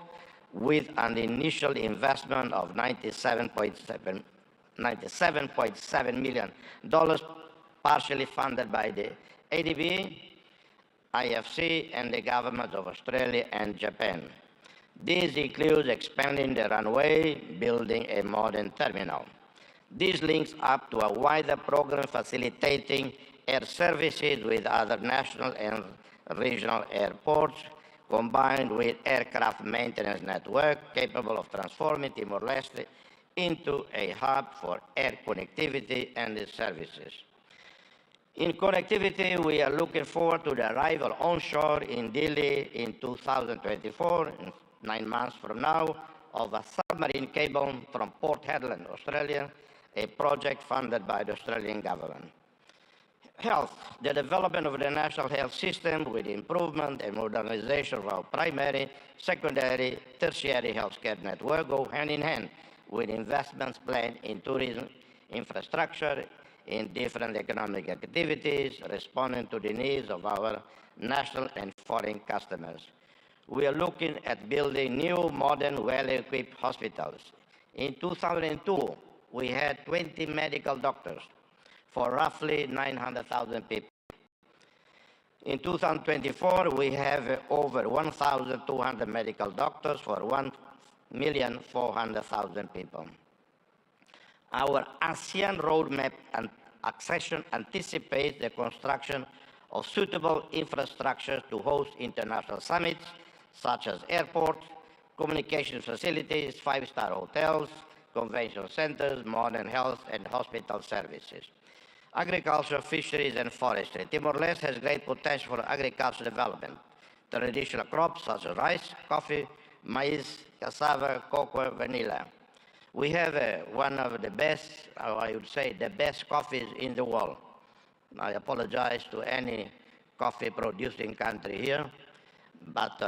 with an initial investment of $97.7 million, partially funded by the ADB, IFC, and the governments of Australia and Japan. This includes expanding the runway, building a modern terminal. This links up to a wider program facilitating air services with other national and regional airports, combined with aircraft maintenance network capable of transforming Timor-Leste into a hub for air connectivity and services. In connectivity, we are looking forward to the arrival onshore in Dili in 2024, 9 months from now, of a submarine cable from Port Hedland, Australia, a project funded by the Australian government. Health, the development of the national health system with improvement and modernization of our primary, secondary, tertiary healthcare network go hand in hand with investments planned in tourism, infrastructure, in different economic activities, responding to the needs of our national and foreign customers. We are looking at building new, modern, well-equipped hospitals. In 2002, we had 20 medical doctors for roughly 900,000 people. In 2024, we have over 1,200 medical doctors for 1,400,000 people. Our ASEAN roadmap and accession anticipates the construction of suitable infrastructure to host international summits, such as airports, communication facilities, five-star hotels, convention centers, modern health and hospital services. Agriculture, fisheries, and forestry. Timor-Leste has great potential for agricultural development. Traditional crops such as rice, coffee, maize, cassava, cocoa, vanilla. We have one of the best, or I would say the best coffees in the world. I apologize to any coffee producing country here, but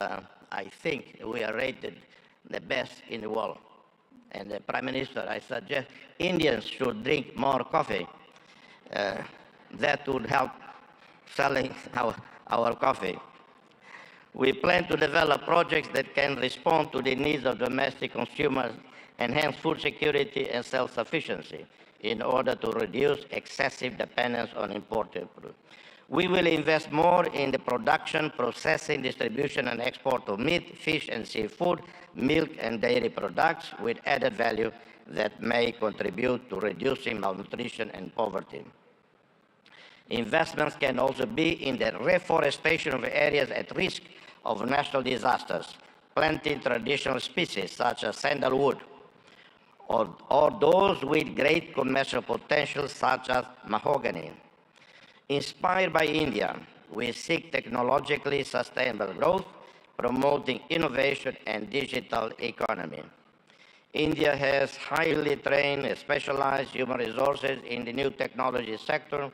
I think we are rated the best in the world. And the Prime Minister, I suggest Indians should drink more coffee. That would help selling our coffee. We plan to develop projects that can respond to the needs of domestic consumers, enhance food security and self-sufficiency in order to reduce excessive dependence on imported food. We will invest more in the production, processing, distribution, and export of meat, fish, and seafood, milk, and dairy products with added value that may contribute to reducing malnutrition and poverty. Investments can also be in the reforestation of areas at risk of natural disasters, planting traditional species such as sandalwood, or those with great commercial potential such as mahogany. Inspired by India, we seek technologically sustainable growth, promoting innovation and digital economy. India has highly trained and specialized human resources in the new technology sector,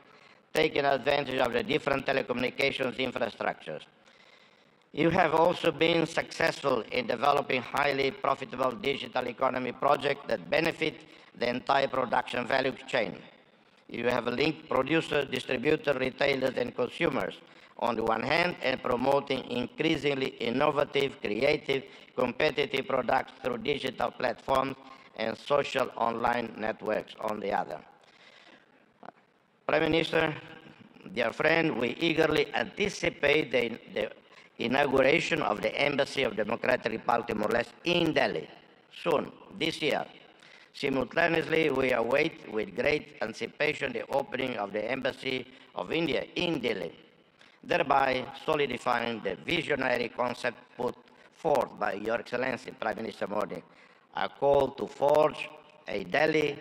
taking advantage of the different telecommunications infrastructures. You have also been successful in developing highly profitable digital economy projects that benefit the entire production value chain. You have linked producers, distributors, retailers, and consumers on the one hand, and promoting increasingly innovative, creative, competitive products through digital platforms and social online networks on the other. Prime Minister, dear friend, we eagerly anticipate the inauguration of the Embassy of Democratic Republic of Timor-Leste in Delhi soon, this year. Simultaneously, we await with great anticipation the opening of the Embassy of India in Delhi, thereby solidifying the visionary concept put forth by Your Excellency Prime Minister Modi, a call to forge a Delhi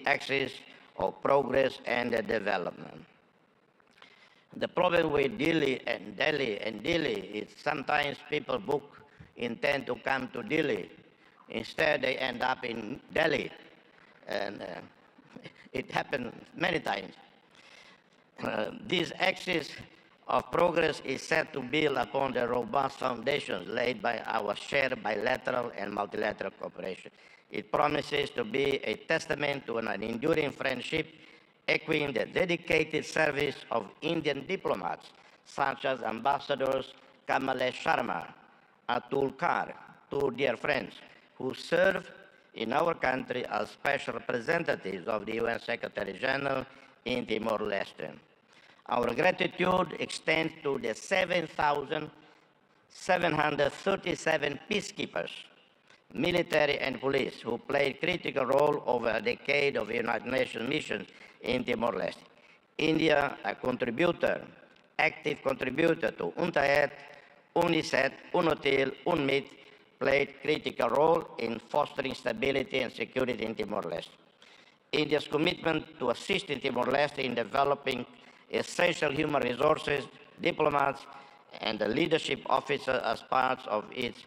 axis of progress and development. The problem with Delhi is sometimes people intend to come to Delhi. Instead, they end up in Delhi. And it happened many times. This axis of progress is set to build upon the robust foundations laid by our shared bilateral and multilateral cooperation. It promises to be a testament to an enduring friendship, echoing the dedicated service of Indian diplomats, such as Ambassadors Kamalesh Sharma, Atul Kar, two dear friends, who serve in our country as special representatives of the UN Secretary General in Timor-Leste. Our gratitude extends to the 7,737 peacekeepers, military and police, who played a critical role over a decade of United Nations missions in Timor-Leste. India, a active contributor to UNTAED, UNICEF, UNOTIL, UNMIT, played a critical role in fostering stability and security in Timor-Leste. India's commitment to assisting Timor-Leste in developing essential human resources, diplomats, and the leadership officers as part of its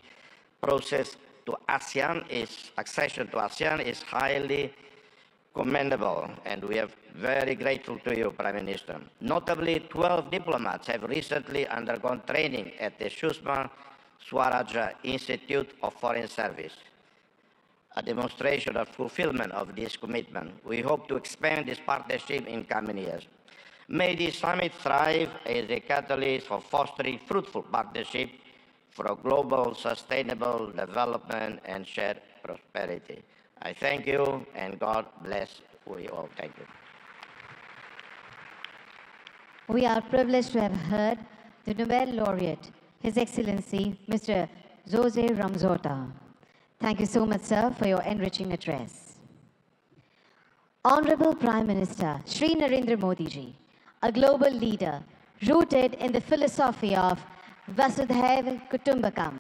process to accession to ASEAN is highly commendable, and we are very grateful to you, Prime Minister. Notably, 12 diplomats have recently undergone training at the Sushma Swaraj Institute of Foreign Service, a demonstration of fulfillment of this commitment. We hope to expand this partnership in coming years. May this summit thrive as a catalyst for fostering fruitful partnership for global sustainable development and shared prosperity. I thank you, and God bless you all. Thank you. We are privileged to have heard the Nobel laureate, His Excellency Mr. Jose Ramzota. Thank you so much, sir, for your enriching address. Honorable Prime Minister Shri Narendra Modi ji, a global leader rooted in the philosophy of Vasudhaiva Kutumbakam,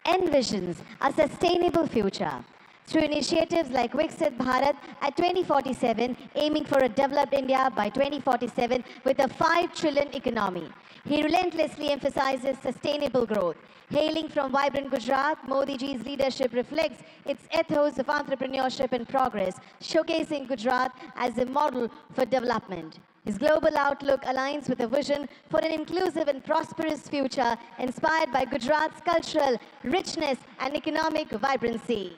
envisions a sustainable future through initiatives like Viksit Bharat at 2047, aiming for a developed India by 2047 with a 5 trillion economy. He relentlessly emphasizes sustainable growth. Hailing from vibrant Gujarat, Modi ji's leadership reflects its ethos of entrepreneurship and progress, showcasing Gujarat as a model for development. His global outlook aligns with a vision for an inclusive and prosperous future inspired by Gujarat's cultural richness and economic vibrancy.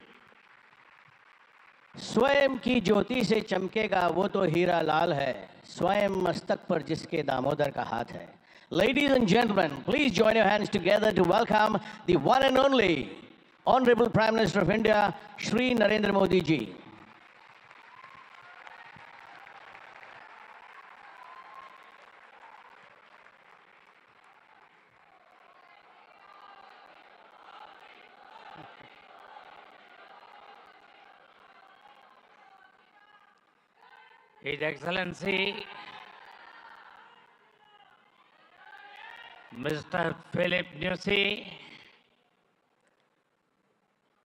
स्वयं की ज्योति से चमकेगा वो तो हीरा लाल है, स्वयं मस्तक पर जिसके दामोदर का हाथ है. Ladies and gentlemen, please join your hands together to welcome the one and only Honorable Prime Minister of India, Shri Narendra Modi ji. His Excellency Mr. Philip Nyusi,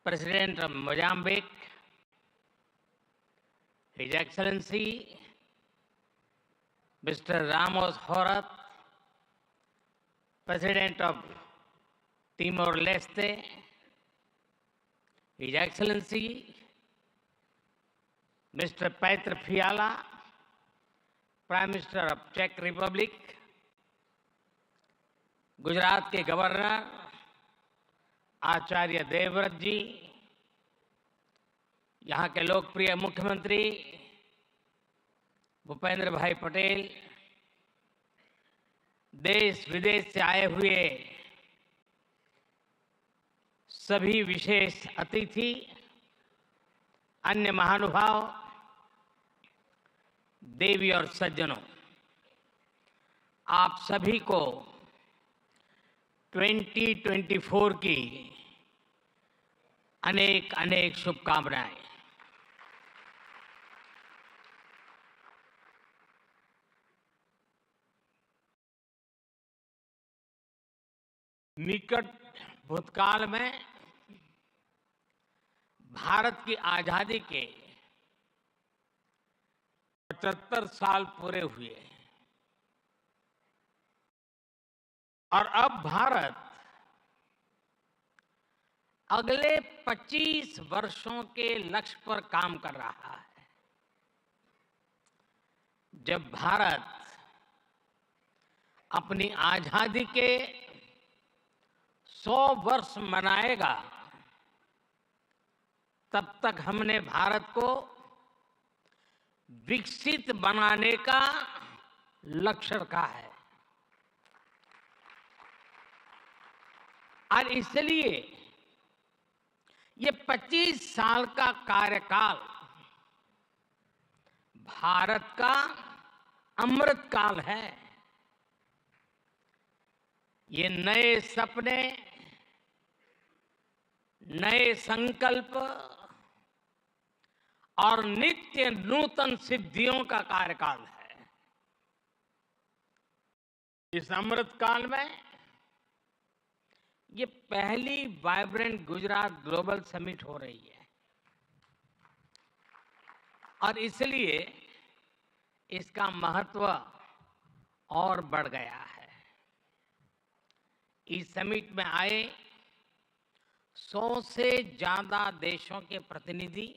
President of Mozambique, His Excellency Mr. Ramos Horat, President of Timor-Leste, His Excellency Mr. Petr Fiala, Prime Minister of Czech Republic, Gujarat के governor Acharya Devvrat जी, यहाँ के लोकप्रिय मुख्यमंत्री भूपेंद्र भाई पटेल, देश विदेश से आए हुए सभी विशेष अतिथि, अन्य महानुभाव, देवी और सज्जनों, आप सभी को 2024 की अनेक अनेक शुभकामनाएं। निकट भूतकाल में भारत की आजादी के 75 साल पूरे हुए और अब भारत अगले 25 वर्षों के लक्ष्य पर काम कर रहा है। जब भारत अपनी आजादी के 100 वर्ष मनाएगा, तब तक हमने भारत को विकसित बनाने का लक्ष्य रखा है। और इसलिए ये 25 साल का कार्यकाल भारत का अमृत काल है। ये नए सपने, नए संकल्प और नित्य नूतन सिद्धियों का कार्यकाल है। इस अमृत काल में ये पहली वाइब्रेंट गुजरात ग्लोबल समिट हो रही है और इसलिए इसका महत्व और बढ़ गया है। इस समिट में आए 100 से ज्यादा देशों के प्रतिनिधि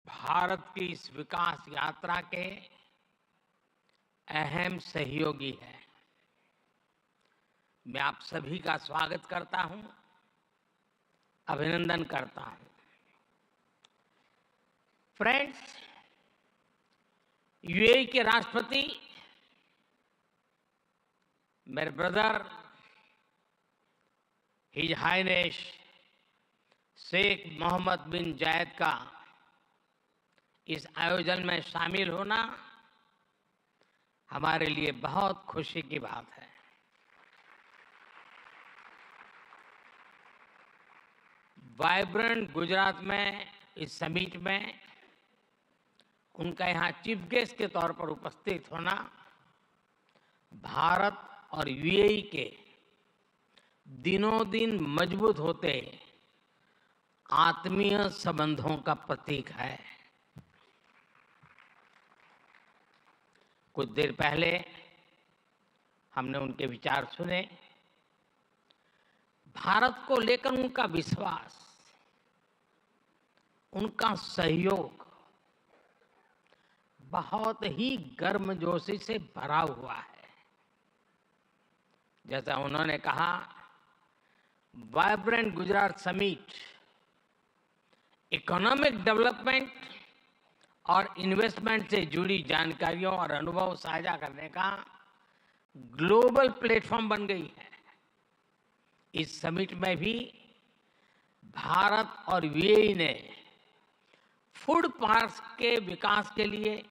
भारत की इस विकास यात्रा के अहम सहयोगी हैं। मैं आप सभी का स्वागत करता हूं, अभिनंदन करता हूं। फ्रेंड्स, यूएई के राष्ट्रपति मेरे brother his highness Sheikh Mohammed bin Zayed का इस आयोजन में शामिल होना हमारे लिए बहुत खुशी की बात है। वाइब्रेंट गुजरात में इस समिट में उनका यहाँ चीफ गेस्ट के तौर पर उपस्थित होना भारत और यूएई के दिनों दिन मजबूत होते आत्मीय संबंधों का प्रतीक है। कुछ देर पहले हमने उनके विचार सुने। भारत को लेकर उनका विश्वास, उनका सहयोग बहुत ही गर्मजोशी से भरा हुआ है। जैसा उन्होंने कहा, vibrant Gujarat summit economic development और इन्वेस्टमेंट से जुड़ी जानकारियों और अनुभव साझा करने का ग्लोबल प्लेटफॉर्म बन गई है। इस समिट में भी भारत और यूएई ने फूड पार्क्स के विकास के लिए,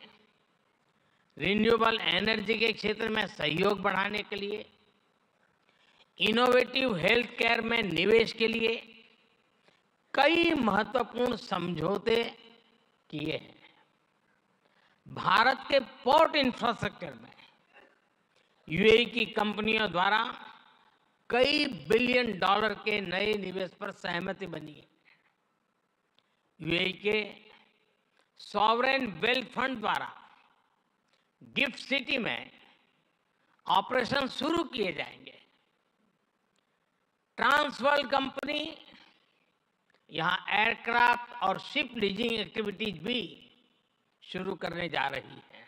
रिन्यूएबल एनर्जी के क्षेत्र में सहयोग बढ़ाने के लिए, इनोवेटिव हेल्थ केयर में निवेश के लिए कई महत्वपूर्ण समझौते किए हैं। भारत के पोर्ट इंफ्रास्ट्रक्चर में यूएई की कंपनियों द्वारा कई बिलियन डॉलर के नए निवेश पर सहमति बनी है। यूएई के सॉवरेन वेल्थ फंड द्वारा गिफ्ट सिटी में ऑपरेशन शुरू किए जाएंगे। ट्रांसवर्ल्ड कंपनी यहां एयरक्राफ्ट और शिप लीजिंग एक्टिविटीज भी शुरू करने जा रही है।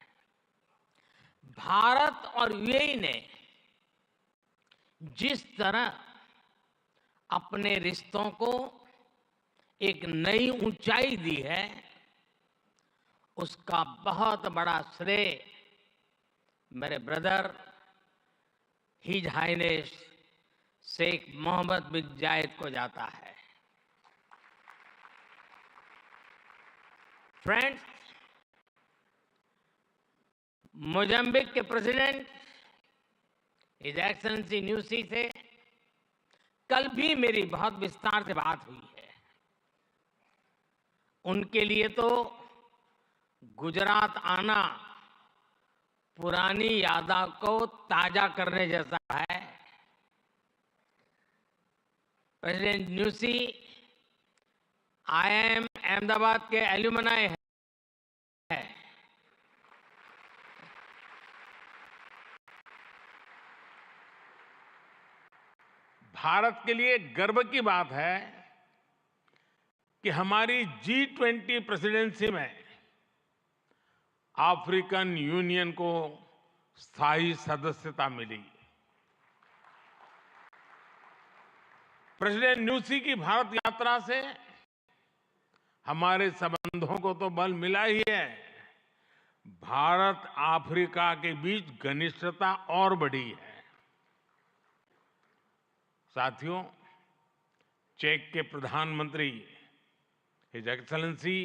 भारत और यूएई ने जिस तरह अपने रिश्तों को एक नई ऊंचाई दी है, उसका बहुत बड़ा श्रेय मेरे brother his highness Sheikh Mohammed bin Zayed को जाता है। फ्रेंड्स, मोजाम्बिक के प्रेसिडेंट हिज एक्सेलेंसी न्यूसी से कल भी मेरी बहुत विस्तार से बात हुई है। उनके लिए तो गुजरात आना पुरानी यादों को ताजा करने जैसा है। प्रेसिडेंट न्यूसी IIM अहमदाबाद के एल्यूमनाई है। भारत के लिए गर्व की बात है कि हमारी G20 प्रेसिडेंसी में अफ्रीकन यूनियन को स्थायी सदस्यता मिली। प्रेसिडेंट न्यूसी की भारत यात्रा से हमारे संबंधों को तो बल मिला ही है, भारत अफ्रीका के बीच घनिष्ठता और बढ़ी है। साथियों, चेक के प्रधानमंत्री हिज एक्सेलेंसी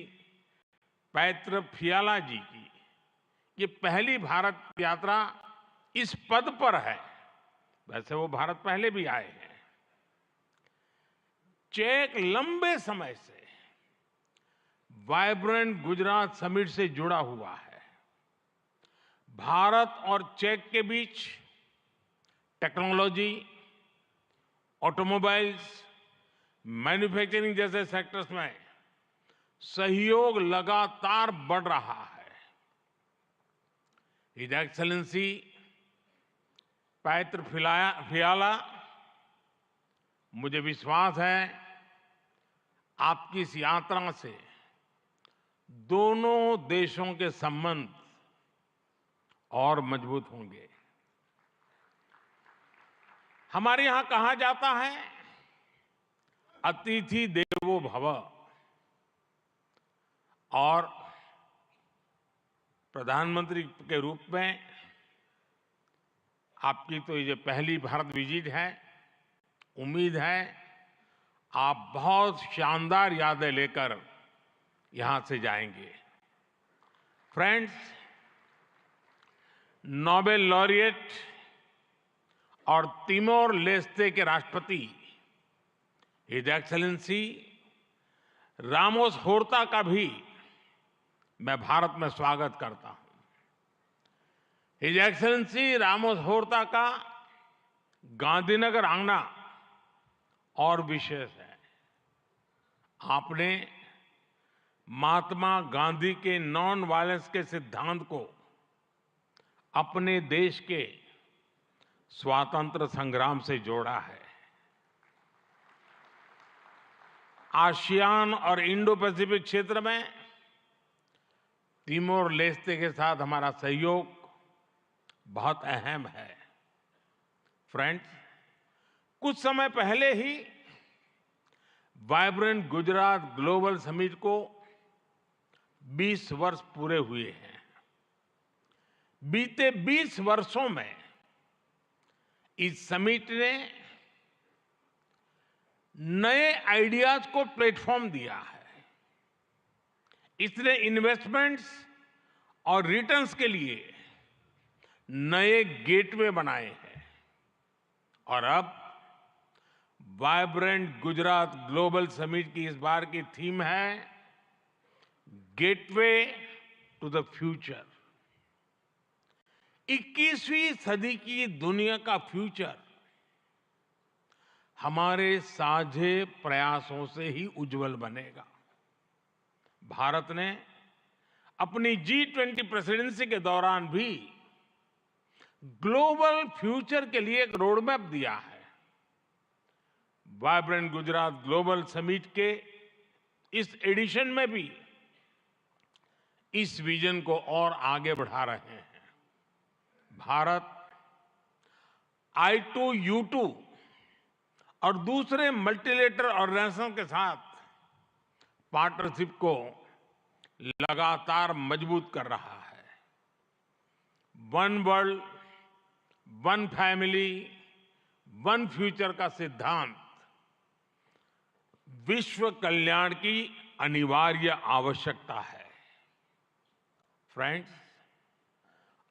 पैत्र फियाला जी की ये पहली भारत यात्रा इस पद पर है। वैसे वो भारत पहले भी आए हैं। चेक लंबे समय से वाइब्रेंट गुजरात समिट से जुड़ा हुआ है। भारत और चेक के बीच टेक्नोलॉजी, ऑटोमोबाइल्स, मैन्युफैक्चरिंग जैसे सेक्टर्स में सहयोग लगातार बढ़ रहा है। हिज एक्सेलेंसी पैत्र फियाला, मुझे विश्वास है आपकी इस यात्रा से दोनों देशों के संबंध और मजबूत होंगे। हमारे यहां कहा जाता है, अतिथि देवो भव, और प्रधानमंत्री के रूप में आपकी तो ये पहली भारत विजिट है। उम्मीद है आप बहुत शानदार यादें लेकर यहां से जाएंगे। फ्रेंड्स, नोबेल लॉरिएट और तिमोर लेस्ते के राष्ट्रपति हिज एक्सेलेंसी रामोस होर्ता का भी मैं भारत में स्वागत करता हूं। हिज एक्सेलेंसी रामोस होर्ता का गांधीनगर आना और विशेष है। आपने महात्मा गांधी के नॉन वायलेंस के सिद्धांत को अपने देश के स्वातंत्र संग्राम से जोड़ा है। आसियान और इंडो पैसिफिक क्षेत्र में तिमोर लेस्ते के साथ हमारा सहयोग बहुत अहम है। फ्रेंड्स, कुछ समय पहले ही वाइब्रेंट गुजरात ग्लोबल समिट को 20 वर्ष पूरे हुए हैं। बीते 20 वर्षों में इस समिट ने नए आइडियाज को प्लेटफॉर्म दिया है। इसने इन्वेस्टमेंट्स और रिटर्न्स के लिए नए गेटवे बनाए हैं। और अब वाइब्रेंट गुजरात ग्लोबल समिट की इस बार की थीम है गेटवे टू द फ्यूचर। 21वीं सदी की दुनिया का फ्यूचर हमारे साझे प्रयासों से ही उज्जवल बनेगा। भारत ने अपनी G20 प्रेसिडेंसी के दौरान भी ग्लोबल फ्यूचर के लिए एक रोडमैप दिया है। वाइब्रेंट गुजरात ग्लोबल समिट के इस एडिशन में भी इस विजन को और आगे बढ़ा रहे हैं। भारत I2U2 और दूसरे मल्टीलेटरल ऑर्गेनाइजेशन के साथ पार्टनरशिप को लगातार मजबूत कर रहा है। One world, one family, one future का सिद्धांत विश्व कल्याण की अनिवार्य आवश्यकता है। फ्रेंड्स,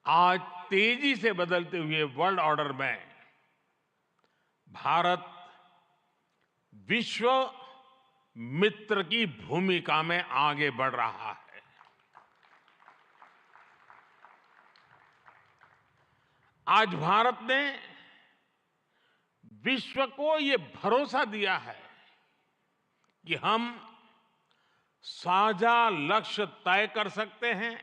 आज तेजी से बदलते हुए वर्ल्ड ऑर्डर में भारत विश्व मित्र की भूमिका में आगे बढ़ रहा है। आज भारत ने विश्व को ये भरोसा दिया है कि हम साझा लक्ष्य तय कर सकते हैं,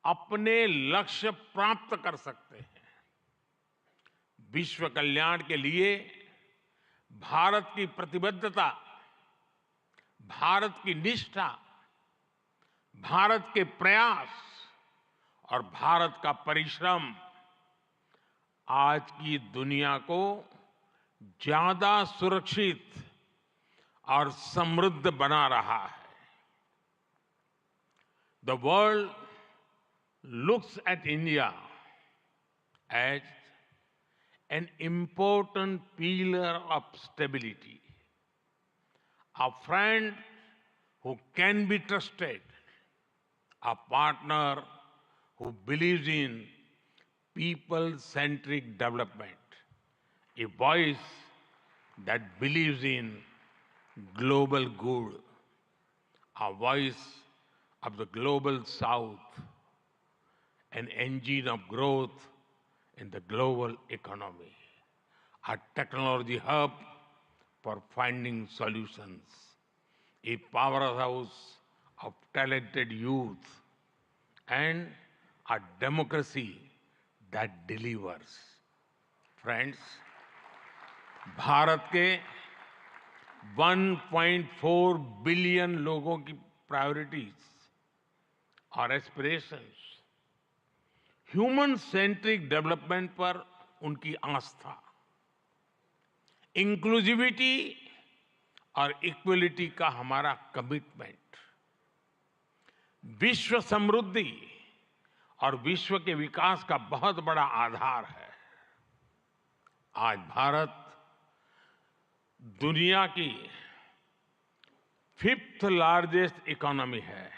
अपने लक्ष्य प्राप्त कर सकते हैं। विश्व कल्याण के लिए भारत की प्रतिबद्धता, भारत की निष्ठा, भारत के प्रयास और भारत का परिश्रम आज की दुनिया को ज्यादा सुरक्षित और समृद्ध बना रहा है। The world looks at India as an important pillar of stability, a friend who can be trusted, a partner who believes in people-centric development, a voice that believes in global good, a voice of the global south, an engine of growth in the global economy, a technology hub for finding solutions, a powerhouse of talented youth, and a democracy that delivers. Friends, Bharat के 1.4 billion लोगों की priorities और aspirations, human centric development पर उनकी आस्था, inclusivity और equality का हमारा commitment, विश्व समृद्धि और विश्व के विकास का बहुत बड़ा आधार है। आज भारत दुनिया की 5th लार्जेस्ट इकोनॉमी है।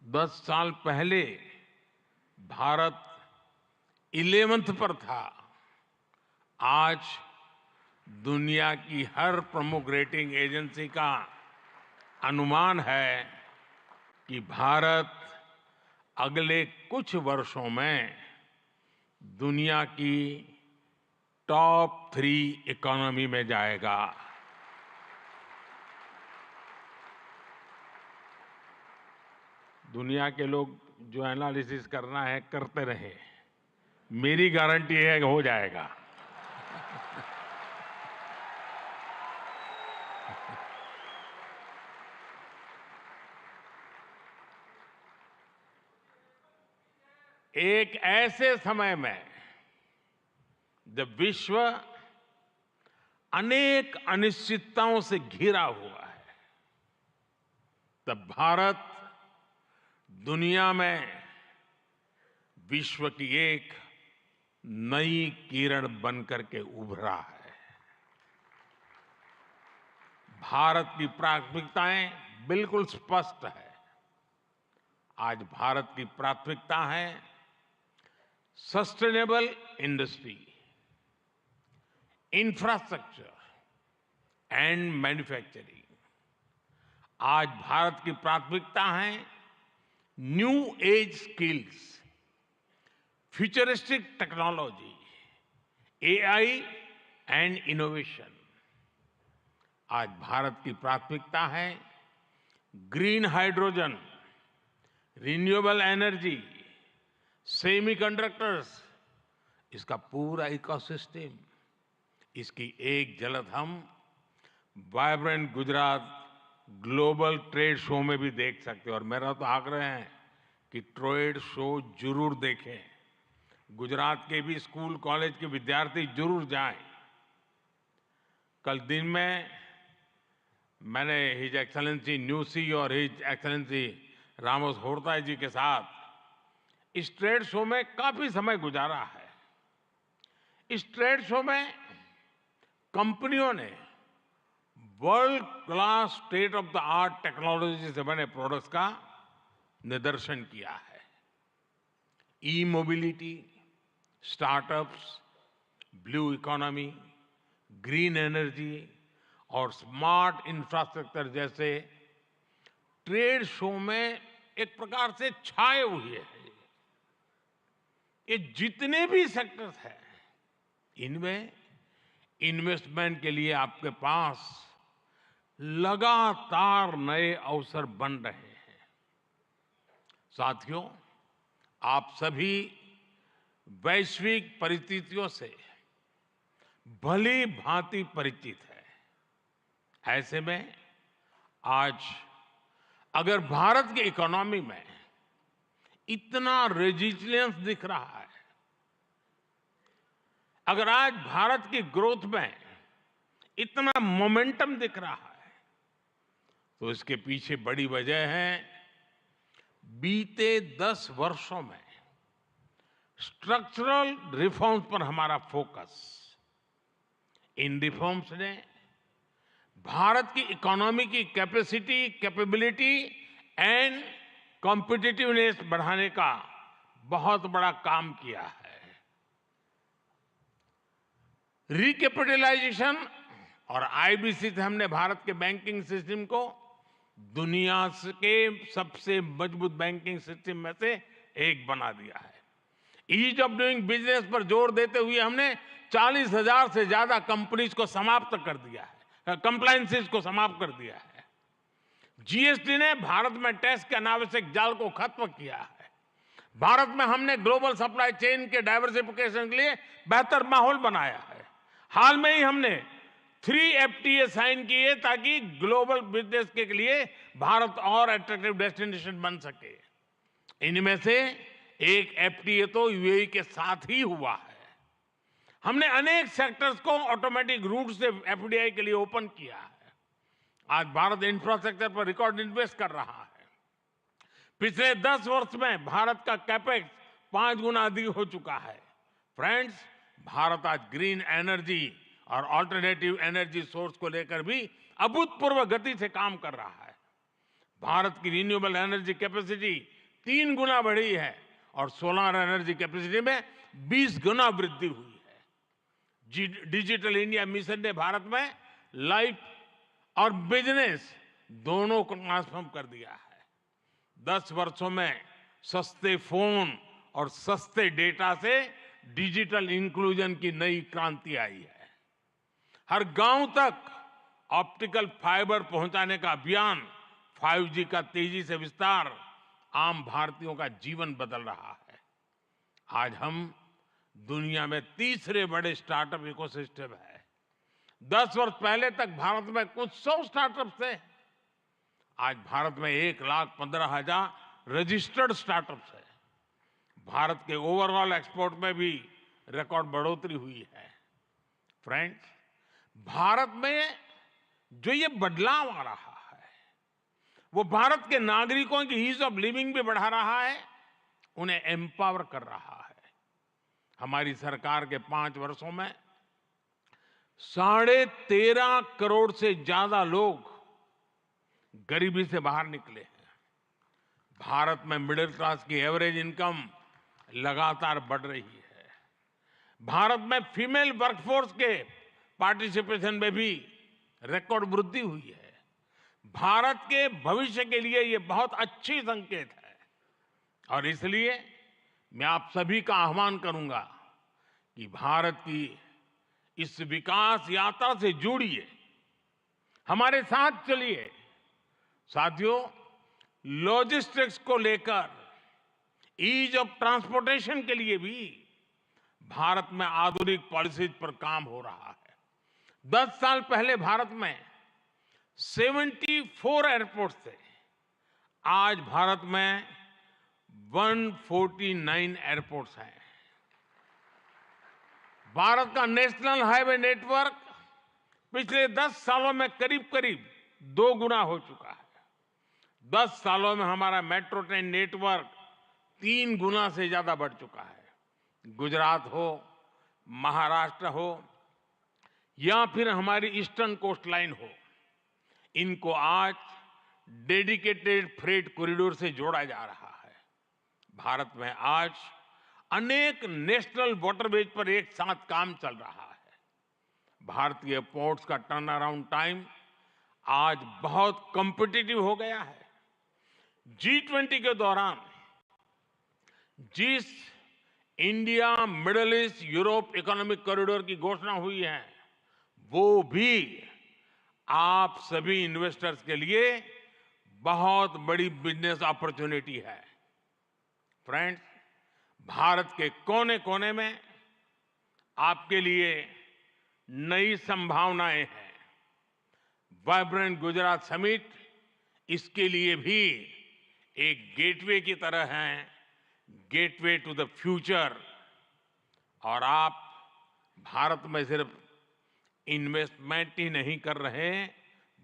10 साल पहले भारत 11th पर था। आज दुनिया की हर प्रमुख रेटिंग एजेंसी का अनुमान है कि भारत अगले कुछ वर्षों में दुनिया की टॉप 3 इकोनॉमी में जाएगा। दुनिया के लोग जो एनालिसिस करना है करते रहे, मेरी गारंटी है कि हो जाएगा। एक ऐसे समय में जब विश्व अनेक अनिश्चितताओं से घिरा हुआ है, तब भारत दुनिया में विश्व की एक नई किरण बनकर के उभरा है। भारत की प्राथमिकताएं बिल्कुल स्पष्ट है। आज भारत की प्राथमिकता है sustainable industry, infrastructure and manufacturing. आज भारत की प्राथमिकता है new age skills, futuristic technology, AI and innovation. आज भारत की प्राथमिकता है green hydrogen, renewable energy, semiconductors, इसका पूरा इकोसिस्टम। इसकी एक झलक हम vibrant Gujarat global trade show में भी देख सकते हैं। और मेरा तो आग्रह है कि ट्रेड शो जरूर देखें। गुजरात के भी स्कूल कॉलेज के विद्यार्थी जरूर जाएं। कल दिन में मैंने हिज एक्सेलेंसी न्यूसी और हिज एक्सेलेंसी रामोस होर्ता जी के साथ इस ट्रेड शो में काफी समय गुजारा है। इस ट्रेड शो में कंपनियों ने world class state of the art technology से बने प्रोडक्ट्स का निदर्शन किया है। E mobility, startups, blue economy, green energy और स्मार्ट इंफ्रास्ट्रक्चर जैसे ट्रेड शो में एक प्रकार से छाए हुए हैं। ये जितने भी सेक्टर्स हैं, इनमें इन्वेस्टमेंट के लिए आपके पास लगातार नए अवसर बन रहे हैं। साथियों, आप सभी वैश्विक परिस्थितियों से भली भांति परिचित है। ऐसे में आज अगर भारत की इकोनॉमी में इतना रेजिलियंस दिख रहा है, अगर आज भारत की ग्रोथ में इतना मोमेंटम दिख रहा है, तो इसके पीछे बड़ी वजह है बीते 10 वर्षों में स्ट्रक्चरल रिफॉर्म्स पर हमारा फोकस। इन रिफॉर्म्स ने भारत की इकोनॉमी की कैपेसिटी, कैपेबिलिटी एंड कॉम्पिटिटिवनेस बढ़ाने का बहुत बड़ा काम किया है। रिकैपिटलाइजेशन और आईबीसी से हमने भारत के बैंकिंग सिस्टम को दुनिया के सबसे मजबूत बैंकिंग सिस्टम में से एक बना दिया है। ईज ऑफ डूइंग बिजनेस पर जोर देते हुए हमने 40,000 से ज्यादा कंपनीज को समाप्त कर दिया है, कंप्लायंसेस को समाप्त कर दिया है। जीएसटी ने भारत में टैक्स के अनावश्यक जाल को खत्म किया है। भारत में हमने ग्लोबल सप्लाई चेन के डाइवर्सिफिकेशन के लिए बेहतर माहौल बनाया है। हाल में ही हमने 3 FTA साइन किए ताकि ग्लोबल बिजनेस के लिए भारत और अट्रैक्टिव डेस्टिनेशन बन सके। इनमें से एक FTA तो यूएई के साथ ही हुआ है। हमने अनेक सेक्टर्स को ऑटोमेटिक रूट से FDI के लिए ओपन किया है। आज भारत इंफ्रास्ट्रक्चर पर रिकॉर्ड इन्वेस्ट कर रहा है। पिछले 10 वर्ष में भारत का कैपेक्स 5 गुना अधिक हो चुका है। फ्रेंड्स, भारत आज ग्रीन एनर्जी और ऑल्टरनेटिव एनर्जी सोर्स को लेकर भी अभूतपूर्व गति से काम कर रहा है। भारत की रिन्यूएबल एनर्जी कैपेसिटी 3 गुना बढ़ी है और सोलर एनर्जी कैपेसिटी में 20 गुना वृद्धि हुई है। डिजिटल इंडिया मिशन ने भारत में लाइफ और बिजनेस दोनों को ट्रांसफॉर्म कर दिया है। 10 वर्षों में सस्ते फोन और सस्ते डेटा से डिजिटल इंक्लूजन की नई क्रांति आई है। हर गांव तक ऑप्टिकल फाइबर पहुंचाने का अभियान, 5G का तेजी से विस्तार आम भारतीयों का जीवन बदल रहा है। आज हम दुनिया में तीसरे बड़े स्टार्टअप इकोसिस्टम है। 10 वर्ष पहले तक भारत में कुछ 100 स्टार्टअप थे। आज भारत में 1,15,000 रजिस्टर्ड स्टार्टअप्स है। भारत के ओवरऑल एक्सपोर्ट में भी रिकॉर्ड बढ़ोतरी हुई है। फ्रेंड्स, भारत में जो ये बदलाव आ रहा है, वो भारत के नागरिकों की ईज ऑफ लिविंग भी बढ़ा रहा है, उन्हें एम्पावर कर रहा है। हमारी सरकार के 5 वर्षों में 13.5 करोड़ से ज्यादा लोग गरीबी से बाहर निकले हैं। भारत में मिडिल क्लास की एवरेज इनकम लगातार बढ़ रही है। भारत में फीमेल वर्कफोर्स के पार्टिसिपेशन में भी रिकॉर्ड वृद्धि हुई है। भारत के भविष्य के लिए ये बहुत अच्छी संकेत है और इसलिए मैं आप सभी का आह्वान करूंगा कि भारत की इस विकास यात्रा से जुड़िए, हमारे साथ चलिए। साथियों, लॉजिस्टिक्स को लेकर ईज ऑफ ट्रांसपोर्टेशन के लिए भी भारत में आधुनिक पॉलिसीज पर काम हो रहा है। 10 साल पहले भारत में 74 एयरपोर्ट्स थे। आज भारत में 149 एयरपोर्ट्स हैं। भारत का नेशनल हाईवे नेटवर्क पिछले 10 सालों में करीब करीब 2 गुना हो चुका है। 10 सालों में हमारा मेट्रो ट्रेन नेटवर्क 3 गुना से ज्यादा बढ़ चुका है। गुजरात हो, महाराष्ट्र हो या फिर हमारी ईस्टर्न कोस्ट लाइन हो, इनको आज डेडिकेटेड फ्रेट कॉरिडोर से जोड़ा जा रहा है। भारत में आज अनेक नेशनल वाटरवेज पर एक साथ काम चल रहा है। भारतीय पोर्ट्स का टर्न अराउंड टाइम आज बहुत कॉम्पिटिटिव हो गया है। G20 के दौरान जिस India middle east Europe economic corridor की घोषणा हुई है, वो भी आप सभी इन्वेस्टर्स के लिए बहुत बड़ी बिजनेस अपॉर्चुनिटी है। फ्रेंड्स, भारत के कोने कोने में आपके लिए नई संभावनाएं हैं। वाइब्रेंट गुजरात समिट इसके लिए भी एक गेटवे की तरह है, गेटवे टू द फ्यूचर। और आप भारत में सिर्फ इन्वेस्टमेंट ही नहीं कर रहे,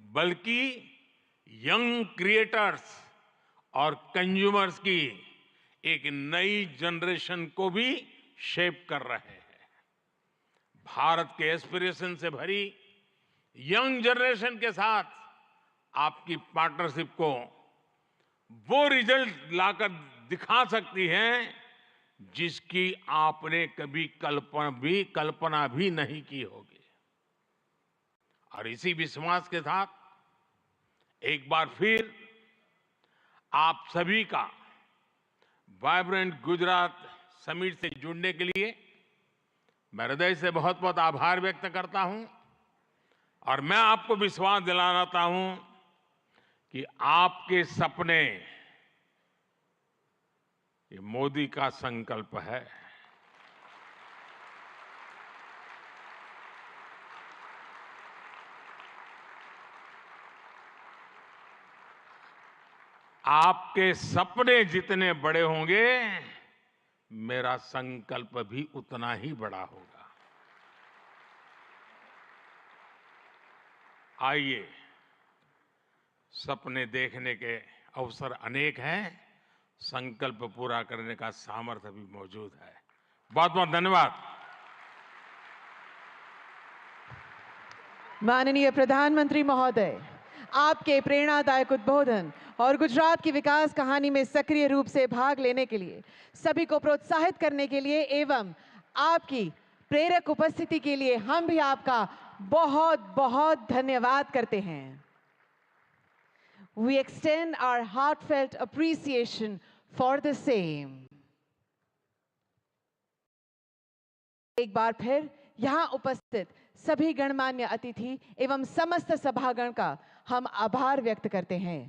बल्कि यंग क्रिएटर्स और कंज्यूमर्स की एक नई जनरेशन को भी शेप कर रहे हैं। भारत के एस्पिरेशन से भरी यंग जनरेशन के साथ आपकी पार्टनरशिप को वो रिजल्ट लाकर दिखा सकती है जिसकी आपने कभी कल्पना भी नहीं की होगी। और इसी विश्वास के साथ एक बार फिर आप सभी का वाइब्रेंट गुजरात समिट से जुड़ने के लिए मैं हृदय से बहुत बहुत आभार व्यक्त करता हूं। और मैं आपको विश्वास दिलाता हूं कि आपके सपने ये मोदी का संकल्प है। आपके सपने जितने बड़े होंगे, मेरा संकल्प भी उतना ही बड़ा होगा। आइए, सपने देखने के अवसर अनेक हैं, संकल्प पूरा करने का सामर्थ्य भी मौजूद है। बहुत बहुत धन्यवाद। माननीय प्रधानमंत्री महोदय, आपके प्रेरणादायक उद्बोधन और गुजरात की विकास कहानी में सक्रिय रूप से भाग लेने के लिए, सभी को प्रोत्साहित करने के लिए एवं आपकी प्रेरक उपस्थिति के लिए हम भी आपका बहुत बहुत धन्यवाद करते हैं। We extend our heartfelt appreciation for the same. एक बार फिर यहाँ उपस्थित सभी गणमान्य अतिथि एवं समस्त सभागण का हम आभार व्यक्त करते हैं।